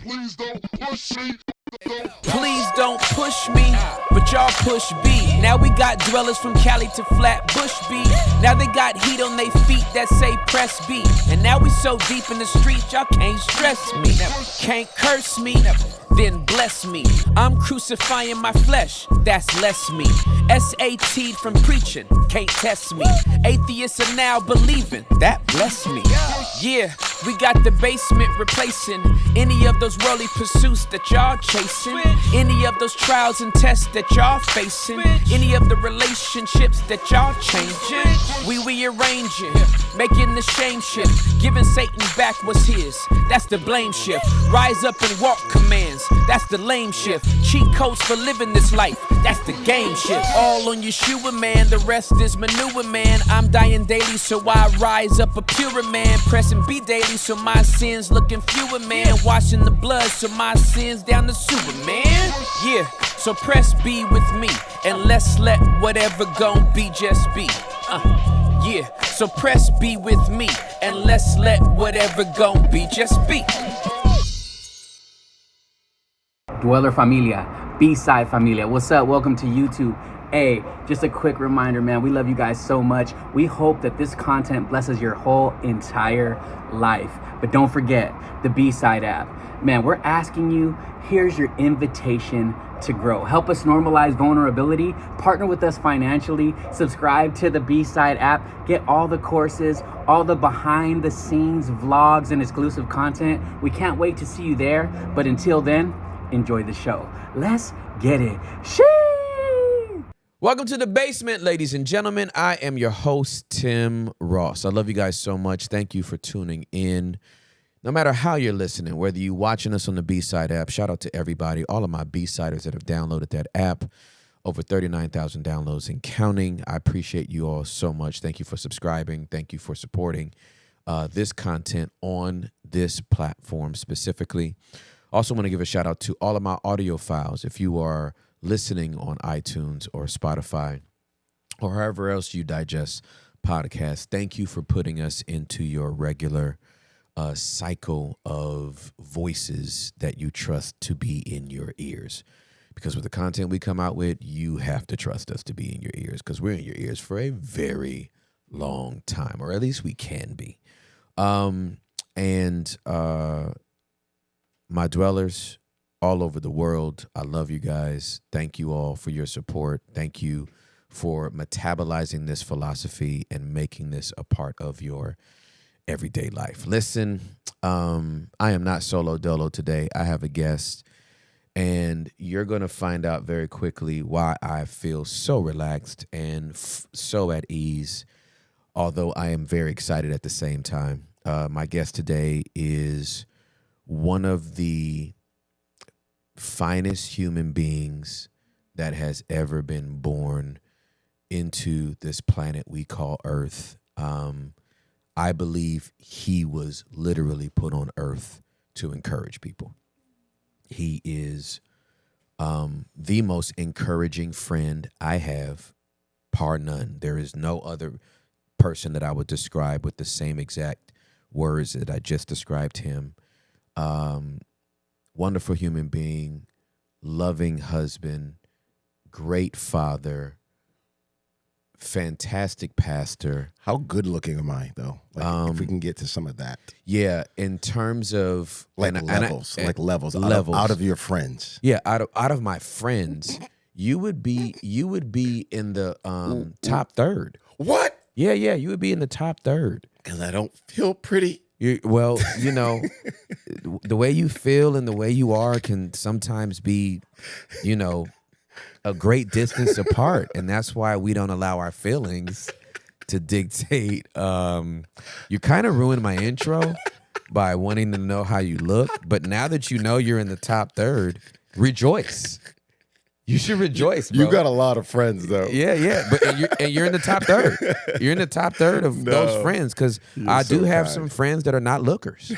Please don't push me. Please don't push me, but y'all push B. Now we got dwellers from Cali to Flatbush B. Now they got heat on they feet that say press B. And now we so deep in the streets, y'all can't stress me. Can't curse me, then bless me. I'm crucifying my flesh, that's less me. SAT'd from preaching, can't test me. Atheists are now believing, that bless me. Yeah, we got the basement replacing any of those worldly pursuits that y'all chasing, any of those trials and tests that y'all facing, any of the relationships that y'all changing. We rearranging, making the shame shift, giving Satan back what's his, that's the blame shift. Rise up and walk commands, that's the lame shift. Cheat codes for living this life, that's the game shift. All on Yeshua, man, the rest is manure, man. I'm dying daily, so I rise up a purer man. Pressing B daily, so my sins looking fewer, man. Washing the blood, so my sins down the sewer, man. Yeah, so press B with me, and let's let whatever gon' be just be. Yeah, so press B with me, and let's let whatever gon' be just be. Dweller Familia, BSIDE Familia. What's up? Welcome to YouTube. Hey, just a quick reminder, man, we love you guys so much. We hope that this content blesses your whole entire life. But don't forget the BSIDE app. Man, we're asking you, here's your invitation to grow. Help us normalize vulnerability, partner with us financially, subscribe to the BSIDE app, get all the courses, all the behind the scenes vlogs and exclusive content. We can't wait to see you there. But until then, enjoy the show. Let's get it. Welcome to the basement, ladies and gentlemen. I am your host, Tim Ross. I love you guys so much. Thank you for tuning in. No matter how you're listening, whether you're watching us on the BSIDE app, shout out to everybody, all of my B-siders that have downloaded that app. Over 39,000 downloads and counting. I appreciate you all so much. Thank you for subscribing. Thank you for supporting this content on this platform specifically. Also want to give a shout out to all of my audio files. If you are listening on iTunes or Spotify or however else you digest podcasts, thank you for putting us into your regular cycle of voices that you trust to be in your ears. Because with the content we come out with, you have to trust us to be in your ears because we're in your ears for a very long time, or at least we can be. My dwellers all over the world, I love you guys. Thank you all for your support. Thank you for metabolizing this philosophy and making this a part of your everyday life. Listen, I am not solo dolo today. I have a guest, and you're going to find out very quickly why I feel so relaxed and so at ease, although I am very excited at the same time. My guest today is one of the finest human beings that has ever been born into this planet we call Earth. I believe he was literally put on Earth to encourage people. He is the most encouraging friend I have, par none. There is no other person that I would describe with the same exact words that I just described him. Wonderful human being, loving husband, great father, fantastic pastor. How good looking am I, though? Like, if we can get to some of that. Yeah, in terms of levels out of your friends. Yeah, out of my friends, you would be in the top third. What? Yeah, you would be in the top third. Because I don't feel pretty. Well, you know, the way you feel and the way you are can sometimes be, you know, a great distance apart. And that's why we don't allow our feelings to dictate. You kind of ruined my intro by wanting to know how you look. But now that you know you're in the top third, rejoice. You should rejoice, bro. You got a lot of friends, though. Yeah. But you're in the top third. You're in the top third of those friends because I do have some friends that are not lookers.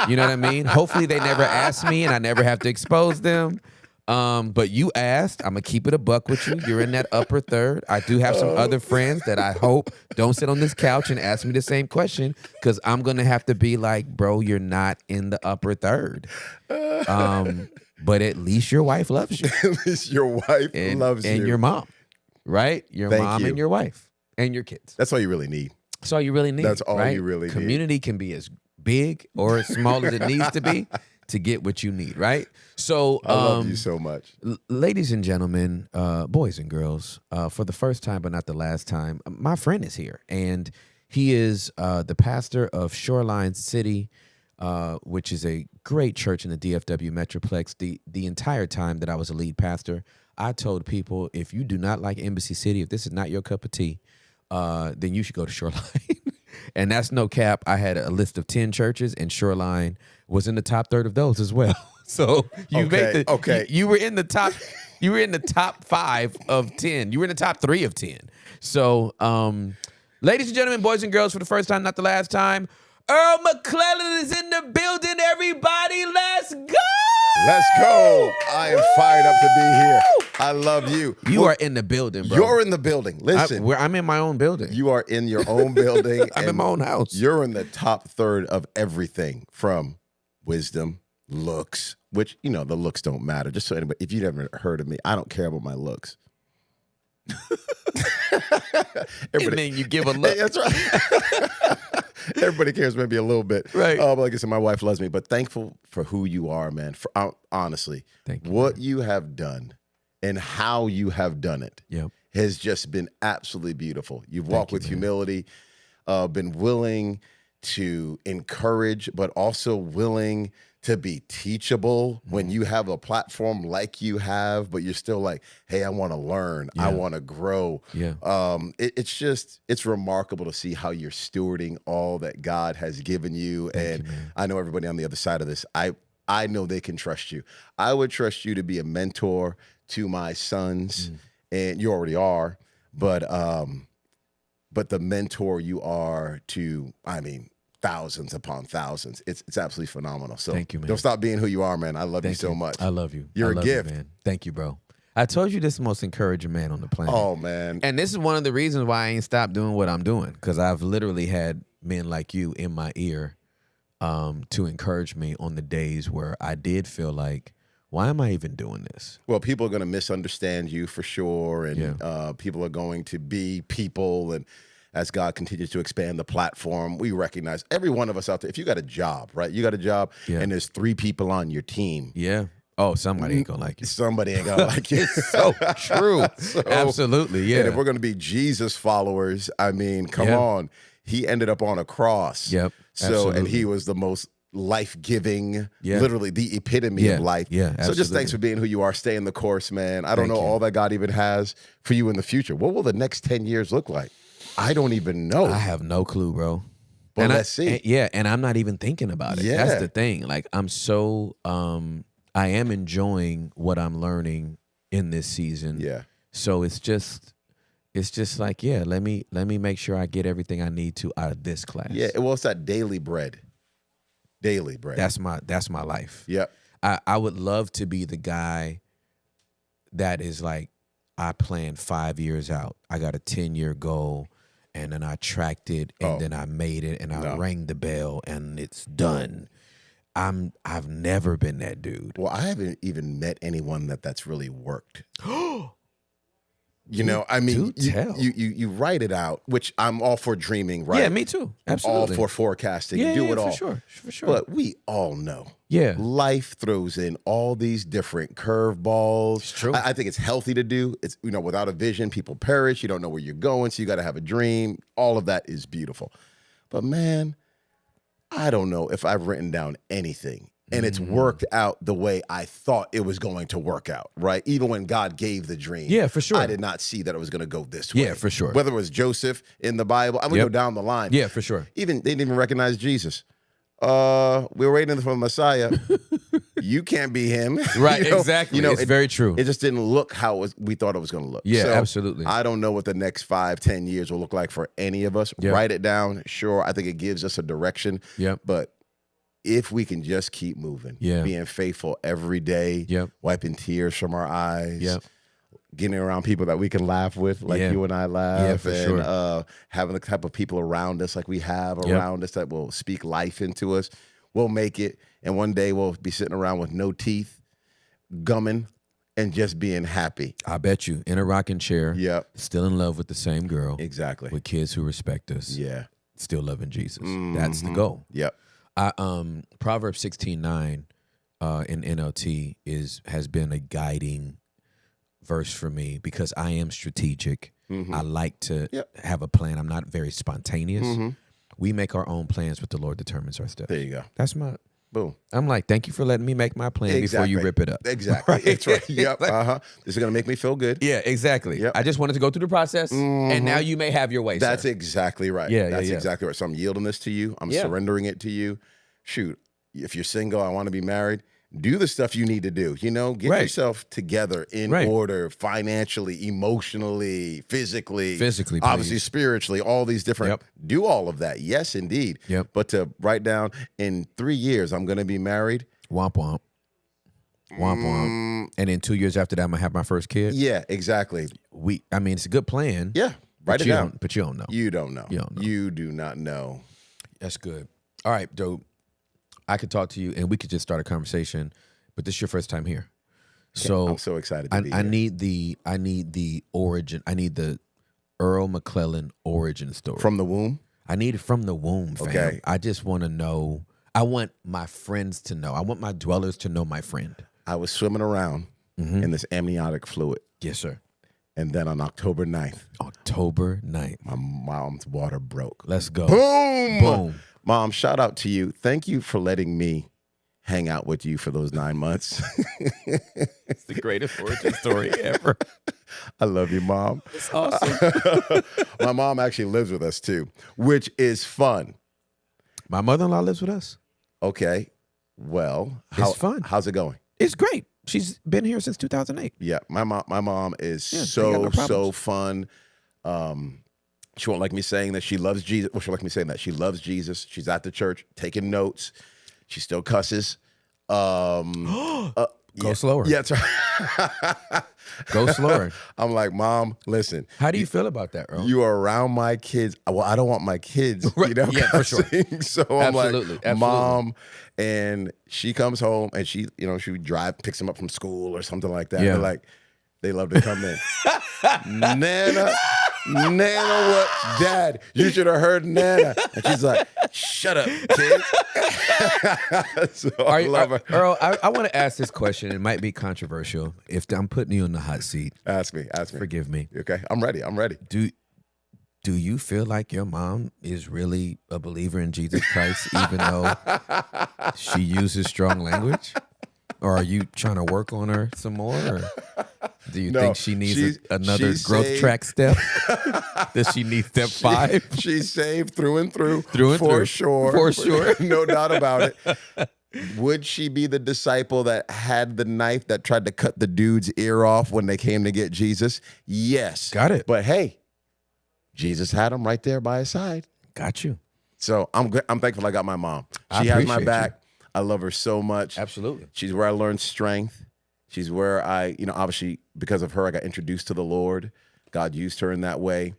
You know what I mean? Hopefully they never ask me and I never have to expose them. But you asked, I'm gonna keep it a buck with you. You're in that upper third. I do have some other friends that I hope don't sit on this couch and ask me the same question, because I'm gonna have to be like, bro, you're not in the upper third. But at least your wife loves you. At least your wife loves you. And your mom, right? Your mom and your wife and your kids. That's all you really need. That's all you really need. That's all right? you really need. Community can be as big or as small as it needs to be to get what you need, right? So I love you so much. Ladies and gentlemen, boys and girls, for the first time but not the last time, my friend is here, and he is the pastor of Shoreline City, which is a great church in the DFW Metroplex. The entire time that I was a lead pastor, I told people, if you do not like Embassy City, if this is not your cup of tea, then you should go to Shoreline. And that's no cap. I had a list of 10 churches, and Shoreline was in the top third of those as well. So you you were in the top. You were in the top 5 of 10. You were in the top 3 of 10. So, ladies and gentlemen, boys and girls, for the first time, not the last time, Earl McClellan is in the building. Everybody, let's go! Let's go. I am fired up to be here. I love you. You are in the building, bro. You're in the building. Listen. I'm in my own building. You are in your own building. I'm in my own house. You're in the top third of everything, from wisdom, looks, which, the looks don't matter. Just so anybody, if you've never heard of me, I don't care about my looks. And then you give a look. That's right. Everybody cares maybe a little bit. Right. But like I said, my wife loves me. But thankful for who you are, man. Honestly, thank you, what man. you have done and how you have done it has just been absolutely beautiful. You've walked with humility, been willing to encourage, but also willing to be teachable when you have a platform like you have, but you're still like, hey, I want to learn. I want to grow. Yeah. It's remarkable to see how you're stewarding all that God has given you. Thank and you, man. I know everybody on the other side of this, I know they can trust you. I would trust you to be a mentor to my sons, and you already are, but the mentor you are to, thousands upon thousands. It's absolutely phenomenal. So thank you, man. Don't stop being who you are, man. I love you so much. I love you. You're a gift. man. Thank you, bro. I told you this is the most encouraging man on the planet. Oh, man. And this is one of the reasons why I ain't stopped doing what I'm doing, because I've literally had men like you in my ear to encourage me on the days where I did feel like, why am I even doing this? Well, people are going to misunderstand you for sure, and people are going to be people, and as God continues to expand the platform, we recognize every one of us out there. If you got a job, right? You got a job, and there's 3 people on your team. Yeah. Oh, somebody ain't gonna like you. Somebody ain't gonna like you. So true. Absolutely. Yeah. And if we're gonna be Jesus followers, come on. He ended up on a cross. Yep. So, absolutely. and he was the most life-giving, literally the epitome of life. Yeah. So just thanks for being who you are. Stay in the course, man. I don't know all that God even has for you in the future. What will the next 10 years look like? I don't even know. I have no clue, bro. Well, let's see. And I'm not even thinking about it. Yeah. That's the thing. Like, I'm so I am enjoying what I'm learning in this season. Yeah. So it's just like, let me make sure I get everything I need to out of this class. Yeah, well, it's that daily bread. Daily bread. That's my life. Yep. I would love to be the guy that is like, I planned 5 years out. I got a 10-year goal, and then I tracked it, and then I made it, and I rang the bell, and it's done. I've never been that dude. Well, I haven't even met anyone that's really worked. You write it out, which I'm all for dreaming, right? Yeah, me too. Absolutely. All for forecasting. Yeah, do it all. For sure. But we all know. Yeah. Life throws in all these different curveballs. It's true. I think it's healthy to do. It's, without a vision, people perish. You don't know where you're going, so you got to have a dream. All of that is beautiful. But man, I don't know if I've written down anything and it's worked out the way I thought it was going to work out, right? Even when God gave the dream. Yeah, for sure. I did not see that it was going to go this way. Yeah, for sure. Whether it was Joseph in the Bible, I'm going to go down the line. Yeah, for sure. They didn't even recognize Jesus. We were waiting for the Messiah. You can't be him. Right, exactly. It's very true. It just didn't look how we thought it was going to look. Yeah, so absolutely. I don't know what the next 5-10 years will look like for any of us. Yep. Write it down. Sure, I think it gives us a direction. Yep. But if we can just keep moving, being faithful every day, wiping tears from our eyes, getting around people that we can laugh with, like you and I laugh, and having the type of people around us like we have around us that will speak life into us, we'll make it. And one day we'll be sitting around with no teeth, gumming, and just being happy. I bet you, in a rocking chair, still in love with the same girl. Exactly. With kids who respect us. Yeah. Still loving Jesus. That's the goal. Yep. Proverbs 16:9 in NLT has been a guiding verse for me because I am strategic. I like to have a plan. I'm not very spontaneous. We make our own plans, but the Lord determines our steps. There you go. That's my boom. I'm like, thank you for letting me make my plan before you rip it up. Exactly. Right? That's right. Yep. This is gonna make me feel good. Yeah, exactly. Yep. I just wanted to go through the process, and now you may have your way. That's sir. Exactly right. Yeah, that's exactly right. So I'm yielding this to you. I'm surrendering it to you. Shoot, if you're single, I want to be married. Do the stuff you need to do. You know, get yourself together in order, financially, emotionally, physically, obviously spiritually, all these different. Do all of that. Yes, indeed. But to write down in 3 years, I'm going to be married. Womp womp. Womp womp. And in 2 years after that, I'm gonna have my first kid. Yeah, exactly. I mean, it's a good plan. Yeah, write it down. But you don't know. You don't know. You do not know. That's good. All right, dope. I could talk to you and we could just start a conversation, but this is your first time here. So I'm so excited to be here. I need the origin. I need the Earl McClellan origin story. From the womb? I need it from the womb, fam. Okay. I just want to know. I want my friends to know. I want my dwellers to know my friend. I was swimming around in this amniotic fluid. Yes, sir. And then on October 9th. My mom's water broke. Let's go. Boom! Boom. Mom, shout out to you. Thank you for letting me hang out with you for those 9 months. It's the greatest origin story ever. I love you, Mom. It's awesome. My mom actually lives with us too, which is fun. My mother-in-law lives with us. Okay. Well, it's fun. How's it going? It's great. She's been here since 2008. Yeah, my mom is so fun. She won't like me saying that she loves Jesus. Well, she'll like me saying that she loves Jesus. She's at the church taking notes. She still cusses. Go slower. Yeah, that's right. Go slower. I'm like, Mom, listen. How do you feel about that, Earl? You are around my kids. Well, I don't want my kids, right. Yeah, for sure. So I'm like, Mom, and she comes home and she picks them up from school or something like that. Yeah. Like, they love to come in. Nana, what? Dad, you should have heard Nana. And she's like, shut up, kid. So I love her. Earl, I want to ask this question. It might be controversial. If I'm putting you in the hot seat. Ask me. Forgive me. Okay, I'm ready. Do you feel like your mom is really a believer in Jesus Christ, even though she uses strong language? Or are you trying to work on her some more? Or do you think she needs another growth track step? Does she need step 5? She's saved through and through. For sure. No doubt about it. Would she be the disciple that had the knife that tried to cut the dude's ear off when they came to get Jesus? Yes. Got it. But hey, Jesus had him right there by his side. Got you. So I'm thankful I got my mom. She has my back. I love her so much. Absolutely. She's where I learned strength. She's where I, obviously because of her, I got introduced to the Lord. God used her in that way.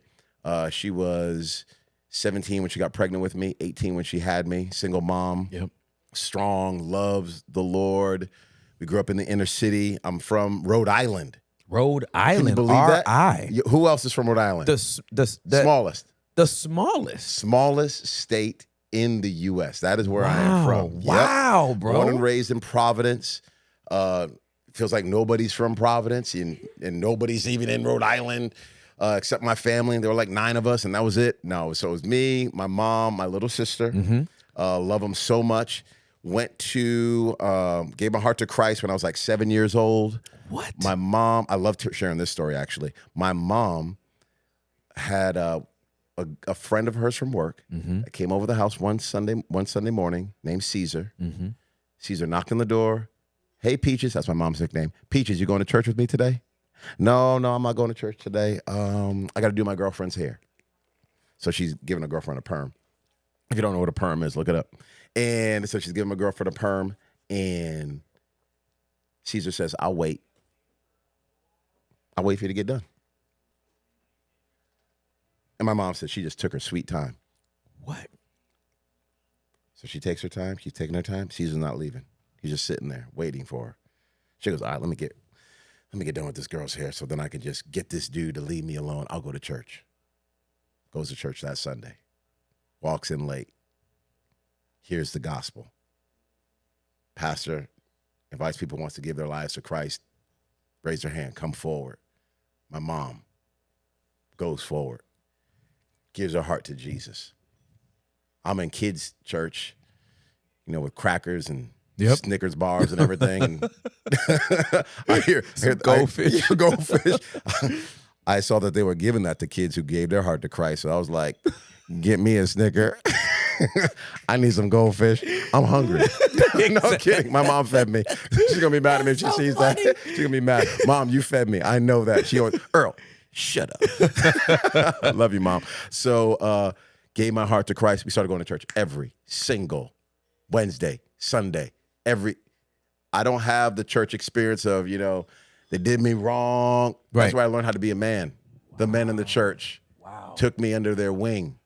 She was 17 when she got pregnant with me, 18 when she had me, single mom. Yep. Strong, loves the Lord. We grew up in the inner city. I'm from Rhode Island. Rhode Island. Can you believe that? R.I. Who else is from Rhode Island? The smallest. The smallest. Smallest state in the U.S. That is where I am from. Wow, bro. Born and raised in Providence. Feels like nobody's from Providence and nobody's even in Rhode Island except my family. There were like 9 of us and that was it. No, so it was me, my mom, my little sister. Love them so much. Went to, gave my heart to Christ when I was like 7 years old. What? My mom, I love sharing this story actually. My mom had a friend of hers from work that came over the house one Sunday morning named Caesar. Caesar knocked on the door. Hey, Peaches, that's my mom's nickname. Peaches, you going to church with me today? No, I'm not going to church today. I got to do my girlfriend's hair. So she's giving her girlfriend a perm. If you don't know what a perm is, look it up. And so she's giving my girlfriend a perm, and Caesar says, I'll wait. I'll wait for you to get done. And my mom said she just took her sweet time. What? So she takes her time. She's taking her time. Caesar's not leaving. He's just sitting there waiting for her. She goes, all right, let me get done with this girl's hair so then I can just get this dude to leave me alone. I'll go to church. Goes to church that Sunday. Walks in late. Hears the gospel. Pastor invites people who wants to give their lives to Christ. Raise their hand. Come forward. My mom goes forward. Gives her heart to Jesus. I'm in kids' church, with crackers and Snickers bars and everything. And I hear goldfish. Goldfish. I saw that they were giving that to kids who gave their heart to Christ. So I was like, get me a Snicker. I need some goldfish. I'm hungry. No kidding. My mom fed me. She's going to be mad at me if she sees that. She's going to be mad. Mom, you fed me. I know that. She always, Earl, shut up. I love you, Mom. So gave my heart to Christ. We started going to church every single Wednesday, Sunday. I don't have the church experience of, they did me wrong. Right. That's where I learned how to be a man. The men in the church took me under their wing,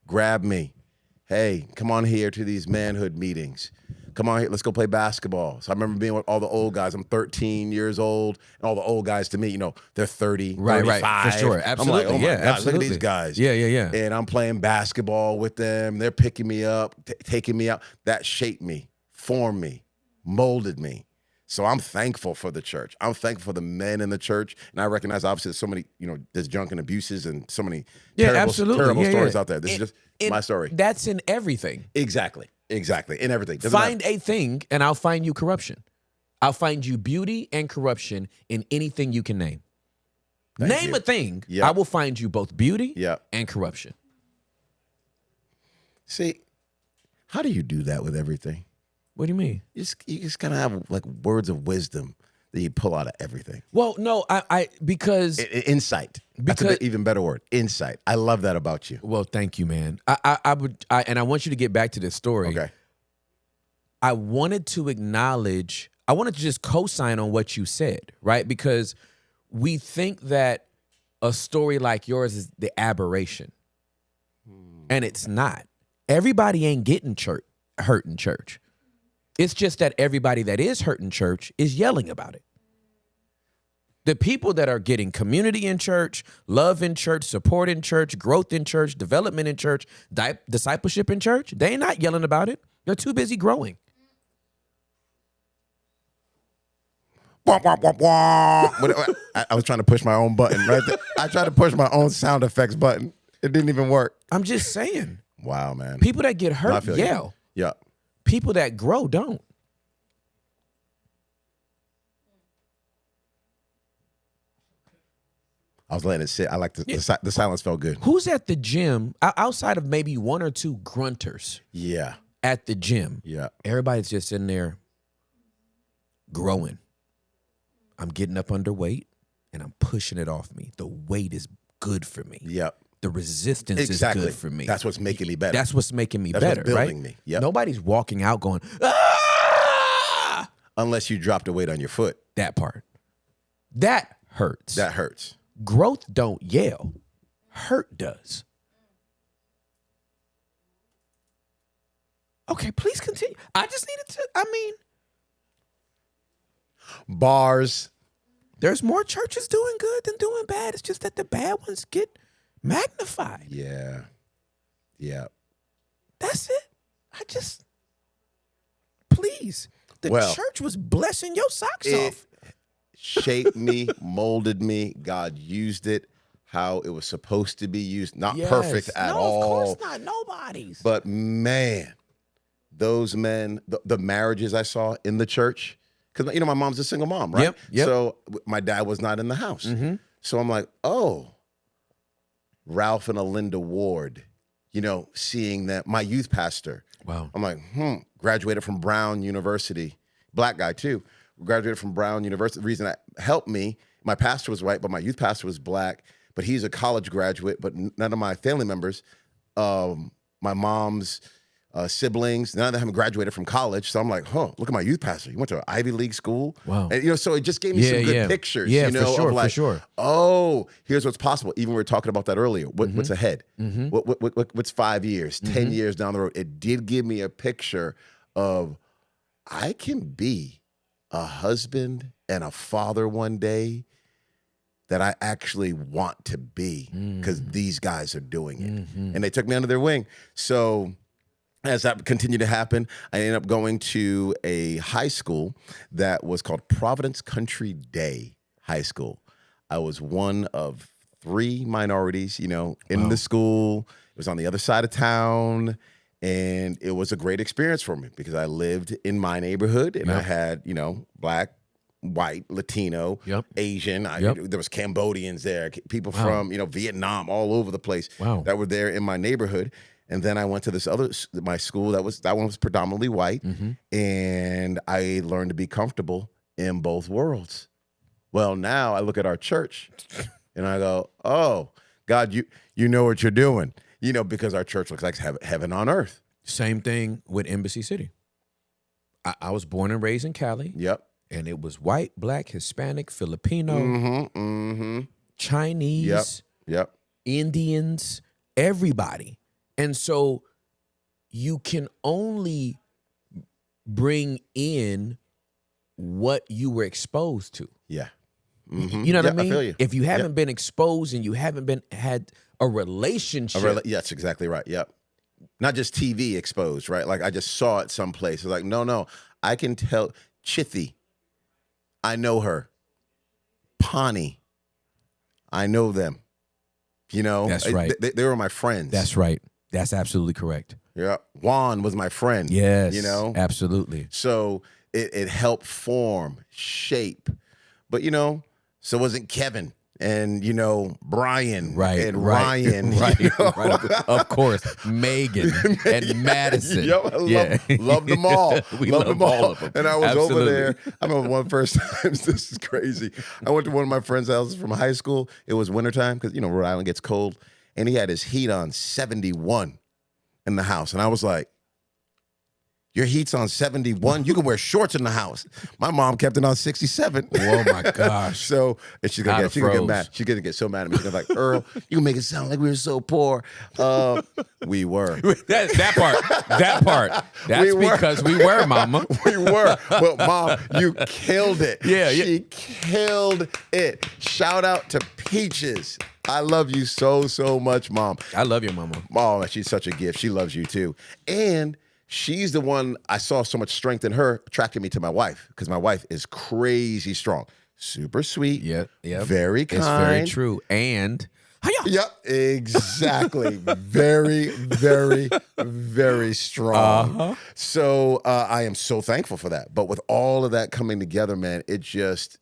grabbed me. Hey, come on here to these manhood meetings. Come on here, let's go play basketball. So I remember being with all the old guys. I'm 13 years old, and all the old guys to me, they're 30, 35. Right, for sure. Absolutely. I'm like, oh my God, absolutely. look at these guys. Yeah. And I'm playing basketball with them. They're picking me up, taking me out. That shaped me, formed me, molded me. So I'm thankful for the church. I'm thankful for the men in the church. And I recognize, obviously, there's so many, there's junk and abuses and so many terrible stories out there. This is just my story. That's in everything. Exactly. In everything. Find a thing, and I'll find you corruption. I'll find you beauty and corruption in anything you can name. Name a thing, I will find you both beauty and corruption. See, how do you do that with everything? What do you mean? You just kind of have like words of wisdom that you pull out of everything. Well, no, because insight. That's an even better word. Insight. I love that about you. Well, thank you, man. I want you to get back to this story. Okay. I wanted to just co-sign on what you said, right? Because we think that a story like yours is the aberration, and it's not. Everybody ain't getting hurt in church. It's just that everybody that is hurt in church is yelling about it. The people that are getting community in church, love in church, support in church, growth in church, development in church, discipleship in church, they ain't not yelling about it. They're too busy growing. I was trying to push my own button right there. I tried to push my own sound effects button. It didn't even work. I'm just saying. Wow, man. People that get hurt yell. Yeah. People that grow don't. I was letting it sit. I like the silence felt good. Who's at the gym outside of maybe one or two grunters? Yeah. At the gym. Yeah. Everybody's just in there growing. I'm getting up underweight and I'm pushing it off me. The weight is good for me. Yep. The resistance is good for me. That's what's making me better. That's what's making me better, what's building right? Me. Yep. Nobody's walking out going, ah! Unless you drop the weight on your foot. That part. That hurts. That hurts. Growth don't yell. Hurt does. Okay, please continue. I just needed to, Bars. There's more churches doing good than doing bad. It's just that the bad ones get magnified. Yeah. Yeah. That's it. Please. The church was blessing your socks off. Shaped me, molded me. God used it how it was supposed to be used. Not perfect at all. No, of course not. Nobody's. But man, those men, the marriages I saw in the church, because my mom's a single mom, right? Yep. So my dad was not in the house. Mm-hmm. So I'm like, oh, Ralph and Alinda Ward, seeing that my youth pastor. Wow. I'm like, graduated from Brown University, black guy too. Graduated from Brown University. The reason that helped me, my pastor was white, but my youth pastor was black. But he's a college graduate. But none of my family members, my mom's siblings. None of them haven't graduated from college. So I'm like, look at my youth pastor. He went to an Ivy League school. Wow. And, so it just gave me some good pictures, for sure. Oh, here's what's possible. Even we were talking about that earlier. What's ahead? What's 5 years, 10 years down the road? It did give me a picture of I can be a husband and a father one day that I actually want to be because these guys are doing it. And they took me under their wing. So as that continued to happen, I ended up going to a high school that was called Providence Country Day High School. I was one of 3 minorities, in the school. It was on the other side of town. And it was a great experience for me because I lived in my neighborhood and I had, black, white, Latino, Asian. There was Cambodians there, people from, Vietnam, all over the place that were there in my neighborhood. And then I went to my school that one was predominantly white, and I learned to be comfortable in both worlds. Well, now I look at our church and I go, oh, God, you know what you're doing, because our church looks like heaven on earth. Same thing with Embassy City. I was born and raised in Cali. Yep. And it was white, black, Hispanic, Filipino, Chinese, Indians, everybody. And so you can only bring in what you were exposed to. Yeah. You know what I mean? I feel you. If you haven't been exposed and you haven't had a relationship. That's exactly right. Yep. Not just TV exposed, right? Like I just saw it someplace. It's like, no, I can tell Chithi. I know her. Pawnee. I know them. That's right. They were my friends. That's right. That's absolutely correct. Yeah. Juan was my friend. Yes. Absolutely. So it helped form, shape. But, so wasn't Kevin and, Brian and Ryan. Right. Of course. Megan and Madison. Loved them all. We loved them all of them. And I was over there. I remember one of the first times, this is crazy. I went to one of my friend's houses from high school. It was wintertime because, Rhode Island gets cold. And he had his heat on 71 in the house. And I was like, your heat's on 71? You can wear shorts in the house. My mom kept it on 67. Oh, my gosh. So and she's going to get mad. She's going to get so mad at me. She's going to be like, Earl, you make it sound like we were so poor. We were. That part. That's because we were, Mama. We were. But, Mom, you killed it. Yeah. She killed it. Shout out to Peaches. I love you so, so much, Mom. I love your mama. Oh, she's such a gift. She loves you, too. And she's the one I saw so much strength in her, attracted me to my wife, because my wife is crazy strong. Super sweet. Yeah. Very kind. It's very true. And yep, exactly. Very, very, very strong. So I am so thankful for that. But with all of that coming together, man, it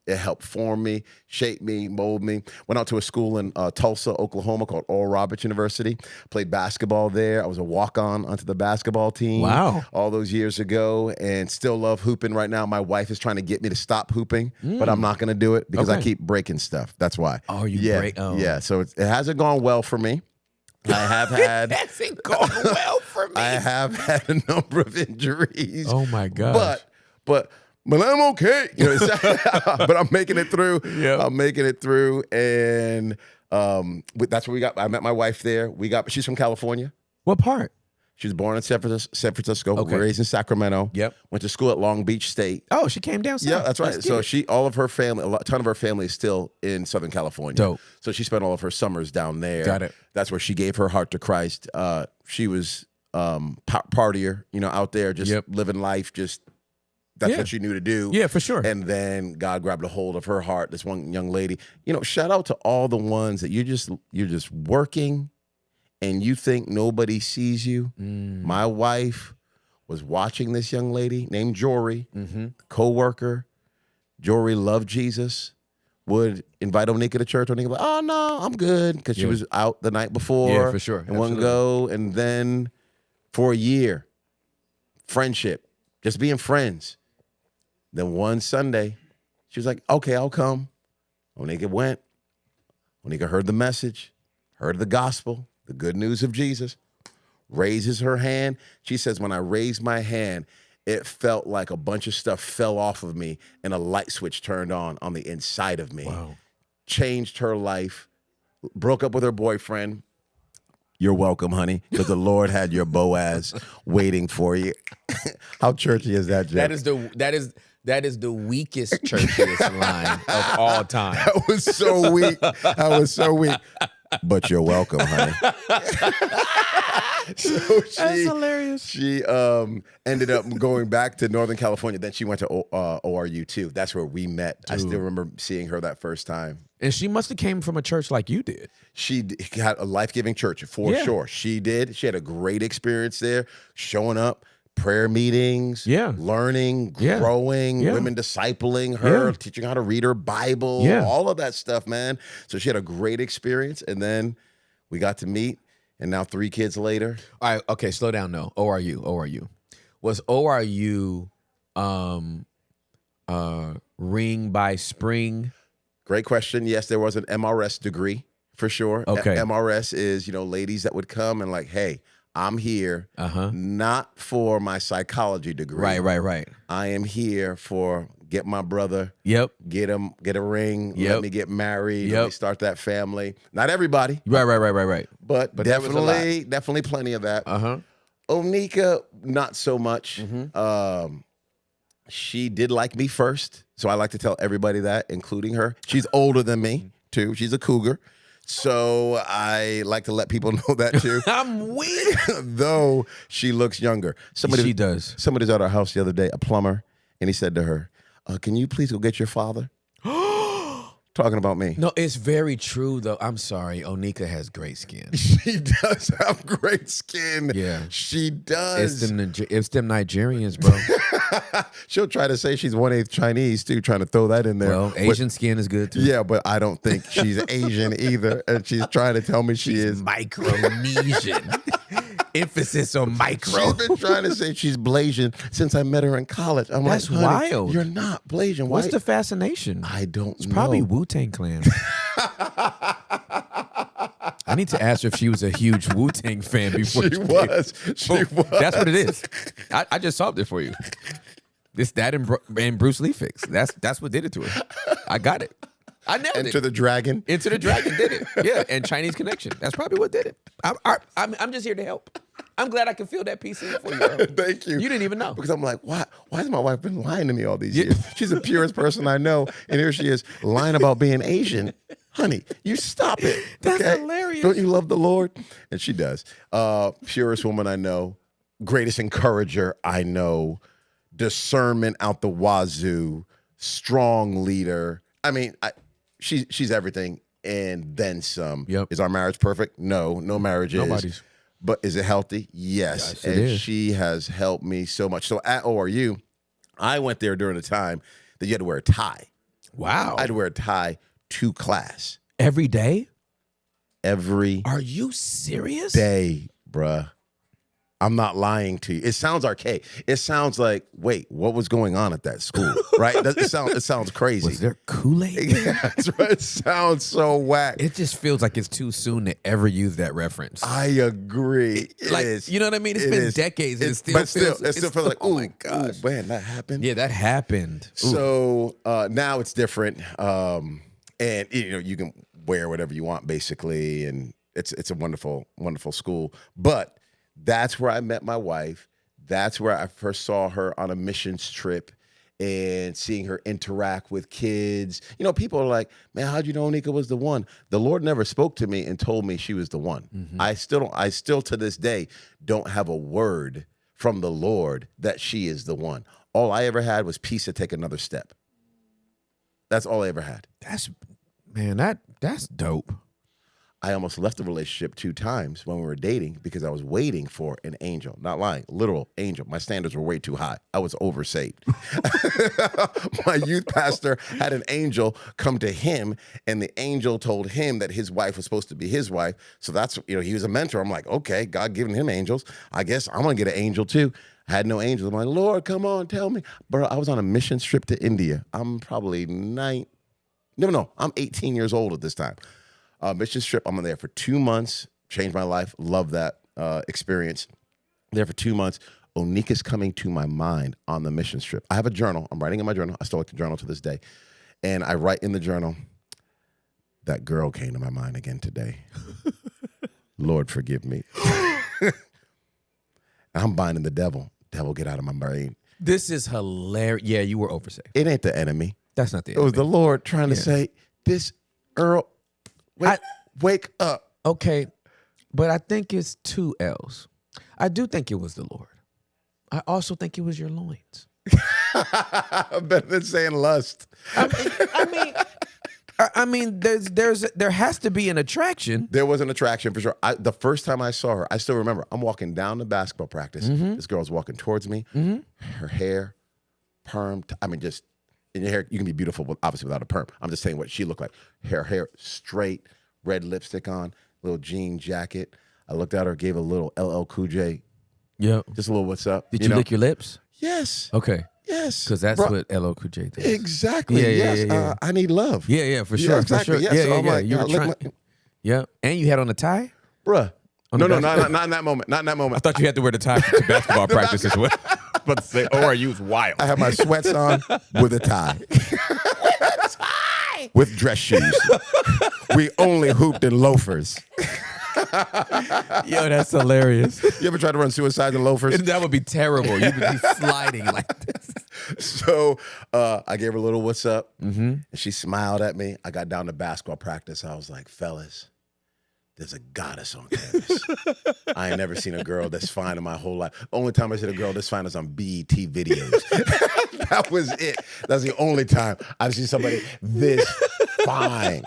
helped form me, shape me, mold me. Went out to a school in Tulsa, Oklahoma called Oral Roberts University. Played basketball there. I was a walk-on onto the basketball team. Wow. All those years ago, and still love hooping right now. My wife is trying to get me to stop hooping, but I'm not going to do it because I keep breaking stuff. That's why. Oh, you break? Oh. Yeah, so it hasn't gone well for me. I have had. It hasn't gone well for me. I have had a number of injuries. Oh my gosh. But I'm okay. But I'm making it through. Yeah. I'm making it through, and that's where we got. I met my wife there. She's from California. What part? She was born in San Francisco, Okay. raised in Sacramento. Yep. Went to school at Long Beach State. Oh, she came down south. Yeah, that's right. So all of her family, a ton of her family is still in Southern California. Dope. So she spent all of her summers down there. Got it. That's where she gave her heart to Christ. She was partier, out there, just living life. That's what she knew to do. Yeah, for sure. And then God grabbed a hold of her heart. This one young lady. Shout out to all the ones that you're just working. And you think nobody sees you. My wife was watching this young lady named Jory, co-worker. Jory loved Jesus, would invite Onika to church. Onika would be like, oh, no, I'm good, because she was out the night before. Yeah, for sure. And wouldn't go. And then for a year, friendship, just being friends. Then one Sunday, she was like, okay, I'll come. Onika went. Onika heard the message, heard the gospel, the good news of Jesus, raises her hand. She says, when I raised my hand, it felt like a bunch of stuff fell off of me and a light switch turned on the inside of me. Wow. Changed her life, broke up with her boyfriend. You're welcome, honey, because the Lord had your Boaz waiting for you. How churchy is that, Jeff? That is the weakest, churchiest line of all time. That was so weak. That was so weak. But you're welcome, honey. So That's hilarious. She ended up going back to Northern California. Then she went to ORU too. That's where we met. Dude. I still remember seeing her that first time. And she must have came from a church like you did. She got a life-giving church for sure. She did. She had a great experience there, showing up. Prayer meetings, learning, growing, women discipling her, teaching her how to read her Bible, all of that stuff, man. So she had a great experience, and then we got to meet, and now 3 kids later. All right, okay, slow down, no. ORU. Was ORU ring by spring? Great question. Yes, there was an MRS degree, for sure. Okay. MRS is, ladies that would come and like, hey, I'm here not for my psychology degree. Right. I am here for get my brother. Yep. Get a ring. Yep. Let me get married. Let me start that family. Not everybody. Right. But definitely plenty of that. Onika, not so much. She did like me first. So I like to tell everybody that, including her. She's older than me, too. She's a cougar. So I like to let people know that too. I'm weak. Though she looks younger. She does. Somebody's at our house the other day, a plumber, and he said to her, can you please go get your father? Talking about me. No, it's very true, though. I'm sorry. Onika has great skin. She does have great skin. Yeah. She does. It's them Nigerians, bro. She'll try to say she's 1/8 Chinese, too, trying to throw that in there. Well, Asian skin is good, too. Yeah, but I don't think she's Asian either. And she's trying to tell me she is. Micronesian. Emphasis on micro. She's been trying to say she's Blasian since I met her in college. I'm That's like, honey, wild. You're not Blasian. What's the fascination? I don't know. It's probably Wu-Tang Clan. I need to ask her if she was a huge Wu-Tang fan before she was. That's what it is. I just solved it for you. That and Bruce Lee fix. That's what did it to her. I got it. I nailed it. Into the Dragon did it. Yeah, and Chinese Connection. That's probably what did it. I'm just here to help. I'm glad I can feel that piece in for you. Bro. Thank you. You didn't even know. Because I'm like, why has my wife been lying to me all these years? She's the purest person I know, and here she is lying about being Asian. Honey, you stop it. That's okay? hilarious. Don't you love the Lord? And she does. Purest woman I know, greatest encourager I know, discernment out the wazoo, strong leader. I mean, she's everything and then some. Yep. Is our marriage perfect? No marriage is. Nobody's. But is it healthy? Yes. It and is. she has helped me so much. So at ORU, I went there during the time that you had to wear a tie. Wow. I had to wear a tie to class. Every day? Every Are you serious? day, bruh. I'm not lying to you. It sounds archaic. It sounds like, wait, what was going on at that school? Right? It sounds crazy. Was there Kool-Aid? Yeah, that's right. It sounds so whack. It just feels like it's too soon to ever use that reference. I agree. You know what I mean? It's been decades, and it still feels like, oh my gosh, man, that happened. Yeah, that happened. So now it's different, and you can wear whatever you want basically, and it's a wonderful, wonderful school. But that's where I met my wife. That's where I first saw her on a missions trip. And seeing her interact with kids. People are like, man, how'd you know Onika was the one? The Lord never spoke to me and told me she was the one. Mm-hmm. I still to this day don't have a word from the Lord that she is the one. All I ever had was peace to take another step. That's all I ever had. That's dope. I almost left the relationship 2 times when we were dating because I was waiting for an angel. Not lying, literal angel. My standards were way too high. I was oversaved. My youth pastor had an angel come to him, and the angel told him that his wife was supposed to be his wife. So that's, he was a mentor. I'm like, okay, God giving him angels. I guess I'm going to get an angel too. I had no angels. I'm like, Lord, come on, tell me. Bro, I was on a mission trip to India. I'm probably I'm 18 years old at this time. Mission trip. I'm there for 2 months. Changed my life. Love that. experience. There for 2 months. Onika's coming to my mind on the mission trip. I have a journal. I'm writing in my journal. I still like the journal to this day. And I write in the journal, that girl came to my mind again today. Lord, forgive me. I'm binding the devil. Devil, get out of my brain. This is hilarious. Yeah, you were oversafe. It ain't the enemy. That's not the enemy. It was the Lord trying to say, this Earl, wake up. Okay, but I think it's 2 L's. I do think it was the Lord. I also think it was your loins. Better than saying lust. I mean, there has to be an attraction. There was an attraction for sure. The first time I saw her, I still remember. I'm walking down to basketball practice. This girl's walking towards me. Her hair, permed. I mean, just in your hair, you can be beautiful, obviously without a perm. I'm just saying what she looked like. Her hair straight, red lipstick on, little jean jacket. I looked at her, gave a little LL Cool J. Yeah, just a little what's up. Did you lick your lips? Yes. Okay. Yes, because that's what LL Cool J does. Exactly. Yeah. I need love. Yeah, for sure. Exactly. For sure. Yeah, so I'm like, you were trying. Yeah, and you had on a tie, bruh. No, not in that moment. Not in that moment. I thought you had to wear the tie to basketball practice as well. But to say, you was wild. I have my sweats on with a tie. With dress shoes. We only hooped in loafers. Yo, that's hilarious. You ever tried to run suicide in loafers? That would be terrible. You would be sliding like this. So I gave her a little what's up, and she smiled at me. I got down to basketball practice. I was like, fellas, there's a goddess on campus. I ain't never seen a girl that's fine in my whole life. Only time I seen a girl that's fine is on BET videos. That was it. That's the only time I've seen somebody this fine.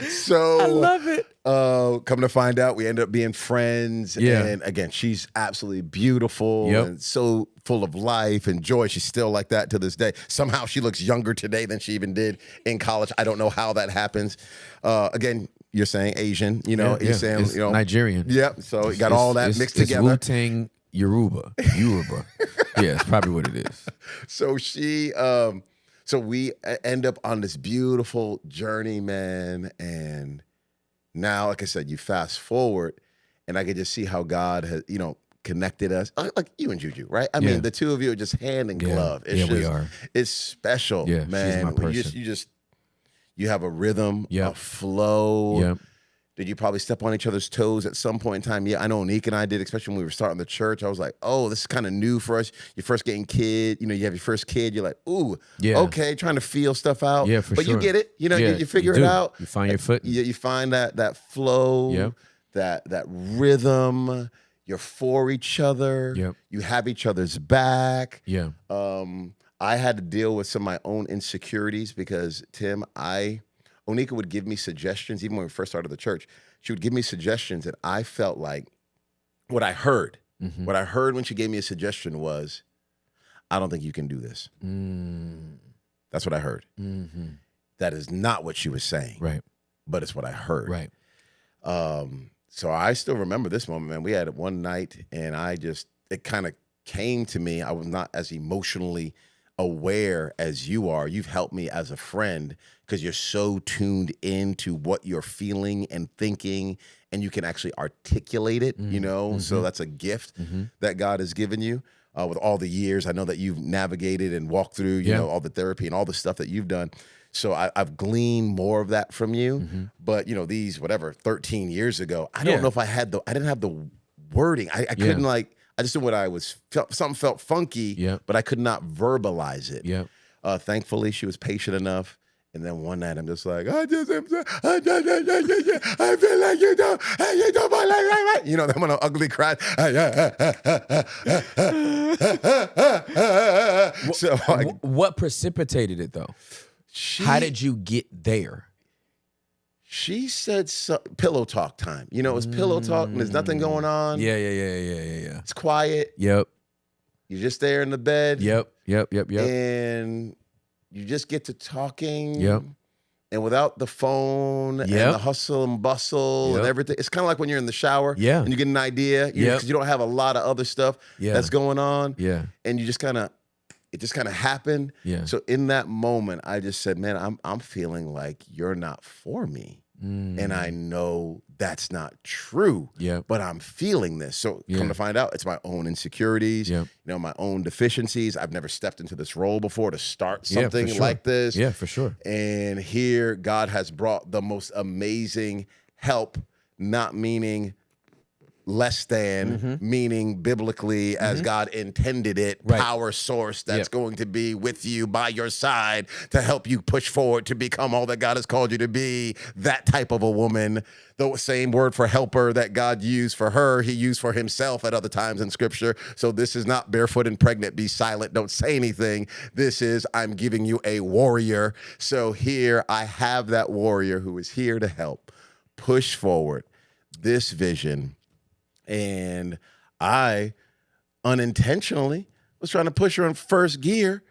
So I love it. Come to find out, we ended up being friends. Yeah. And again, she's absolutely beautiful and so full of life and joy. She's still like that to this day. Somehow she looks younger today than she even did in college. I don't know how that happens. Again, you're saying Asian, you're saying it's Nigerian. Yep. So you got all that mixed together. Wu-Tang Yoruba. Yeah, it's probably what it is. So so we end up on this beautiful journey, man. And now, like I said, you fast forward, and I could just see how God has, connected us, like you and Juju, right? I mean, the two of you are just hand in glove. It's we are. It's special, man. She's my person. You have a rhythm, a flow. Yeah. Did you probably step on each other's toes at some point in time? Yeah, I know Onika and I did, especially when we were starting the church. I was like, oh, this is kind of new for us. You're first getting kid, you have your first kid. You're like, ooh, okay, trying to feel stuff out. Yeah, for but sure. you get it. You figure it out. You find your foot. You find that flow, that rhythm. You're for each other. Yep. You have each other's back. Yeah. I had to deal with some of my own insecurities because, Tim, Onika would give me suggestions, even when we first started the church. She would give me suggestions, and I felt like what I heard when she gave me a suggestion was, I don't think you can do this. That's what I heard. That is not what she was saying. Right. But it's what I heard. Right. So I still remember this moment, man. We had it one night, and it kind of came to me. I was not as emotionally aware as you are. You've helped me as a friend because you're so tuned into what you're feeling and thinking, and you can actually articulate it, So that's a gift that God has given you with all the years. I know that you've navigated and walked through, you know, all the therapy and all the stuff that you've done. So I've gleaned more of that from you. But, these, 13 years ago, I don't know if I didn't have the wording. I couldn't I just knew what something felt funky, but I could not verbalize it. Thankfully, she was patient enough. And then one night, I'm just like, I feel like you don't like, that one ugly cry. So what precipitated it, though? How did you get there? She said pillow talk time. It was pillow talk and there's nothing going on. Yeah. It's quiet. Yep. You're just there in the bed. Yep. And you just get to talking. Yep. And without the phone and the hustle and bustle and everything. It's kind of like when you're in the shower and you get an idea because you don't have a lot of other stuff that's going on. Yeah. And you just it just kind of happened. Yeah. So in that moment, I just said, man, I'm feeling like you're not for me. And I know that's not true, but I'm feeling this. So come to find out, it's my own insecurities, my own deficiencies. I've never stepped into this role before to start something like this. Yeah, for sure. And here God has brought the most amazing help, not meaning less than, meaning biblically as God intended it, power source that's going to be with you by your side to help you push forward to become all that God has called you to be. That type of a woman, the same word for helper that God used for her, he used for himself at other times in scripture. So this is not barefoot and pregnant, be silent, don't say anything. This is, I'm giving you a warrior. So here I have that warrior who is here to help push forward this vision. And I unintentionally was trying to push her in first gear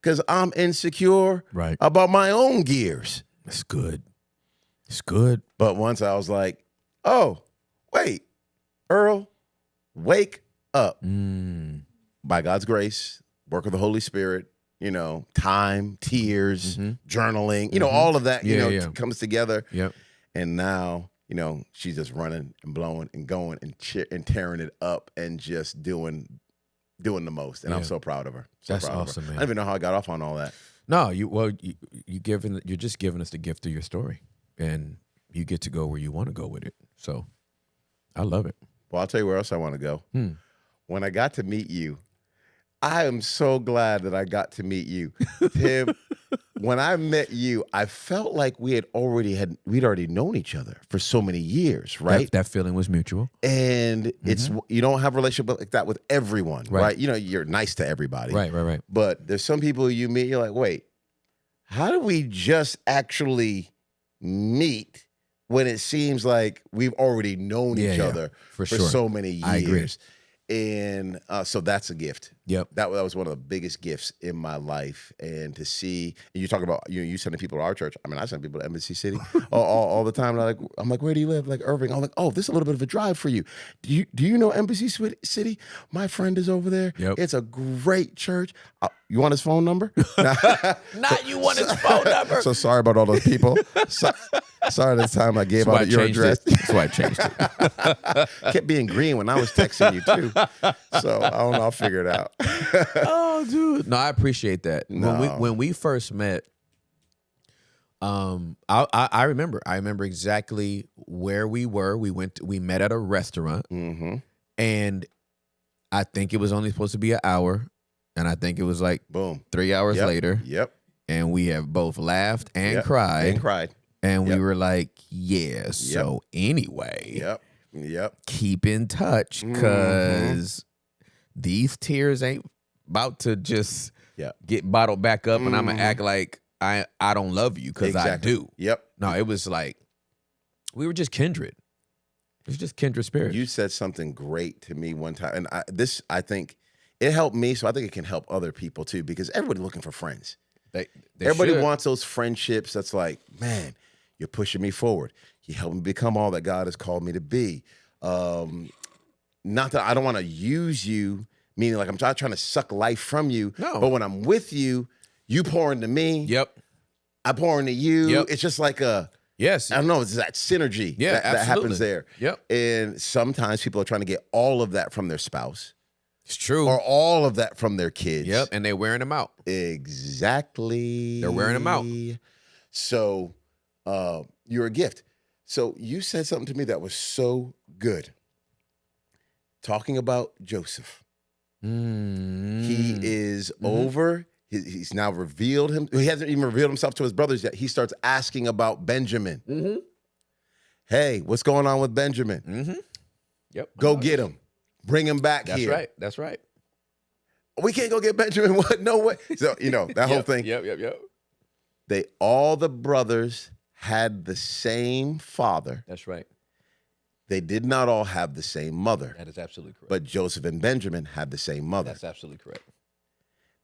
because I'm insecure about my own gears. It's good. It's good. But once I was like, oh, wait, Earl, wake up. By God's grace, work of the Holy Spirit, time, tears, journaling, all of that, comes together. And now, she's just running and blowing and going and tearing it up and just doing the most. And I'm so proud of her. That's awesome, man. I don't even know how I got off on all that. No, you're just giving us the gift of your story, and you get to go where you want to go with it. So I love it. Well, I'll tell you where else I want to go. When I got to meet you, I am so glad that I got to meet you, Tim. When I met you, I felt like we'd already known each other for so many years, right? That feeling was mutual. And it's, you don't have a relationship like that with everyone, right? You're nice to everybody. Right. But there's some people you meet, you're like, wait, how do we just actually meet when it seems like we've already known each other for so many years? I agree. And so that's a gift. Yep. That was one of the biggest gifts in my life. And to see, and you talk about, you sending people to our church. I mean, I send people to Embassy City all the time. I'm like, where do you live? Like Irving. I'm like, oh, this is a little bit of a drive for you. Do you know Embassy City? My friend is over there. Yep. It's a great church. You want his phone number? Not you want his phone number. So sorry about all those people. Sorry this time I gave out your address. That's why I changed it. Kept being green when I was texting you too. So I don't know. I'll figure it out. Oh, dude. No, I appreciate that. No. When we first met, I remember exactly where we were. We met at a restaurant, and I think it was only supposed to be an hour, and I think it was like boom 3 hours later. Yep. And we have both laughed and cried. And we were like, yeah. So anyway. Yep. Keep in touch, because these tears ain't about to just get bottled back up, and I'm gonna act like I don't love you, because I do. Yep. No, it was like we were just kindred. It was just kindred spirits. You said something great to me one time, and I think it helped me, so I think it can help other people too, because everybody's looking for friends. Everybody wants those friendships that's like, man, you're pushing me forward. You help me become all that God has called me to be. Not that I don't want to use you, meaning like I'm not trying to suck life from you. No. But when I'm with you, you pour into me. Yep. I pour into you. Yep. It's just like I yes. don't know, it's that synergy that happens there. Yep. And sometimes people are trying to get all of that from their spouse. It's true. Or all of that from their kids. Yep. And they're wearing them out. Exactly. They're wearing them out. So you're a gift. So you said something to me that was so good. Talking about Joseph. He is over. He's now revealed him. He hasn't even revealed himself to his brothers yet. He starts asking about Benjamin. Hey, what's going on with Benjamin? Yep. Go get him. Bring him back here. That's right. We can't go get Benjamin. What? No way. So, that whole thing. Yep. All the brothers had the same father. That's right. They did not all have the same mother. That is absolutely correct. But Joseph and Benjamin had the same mother. That's absolutely correct.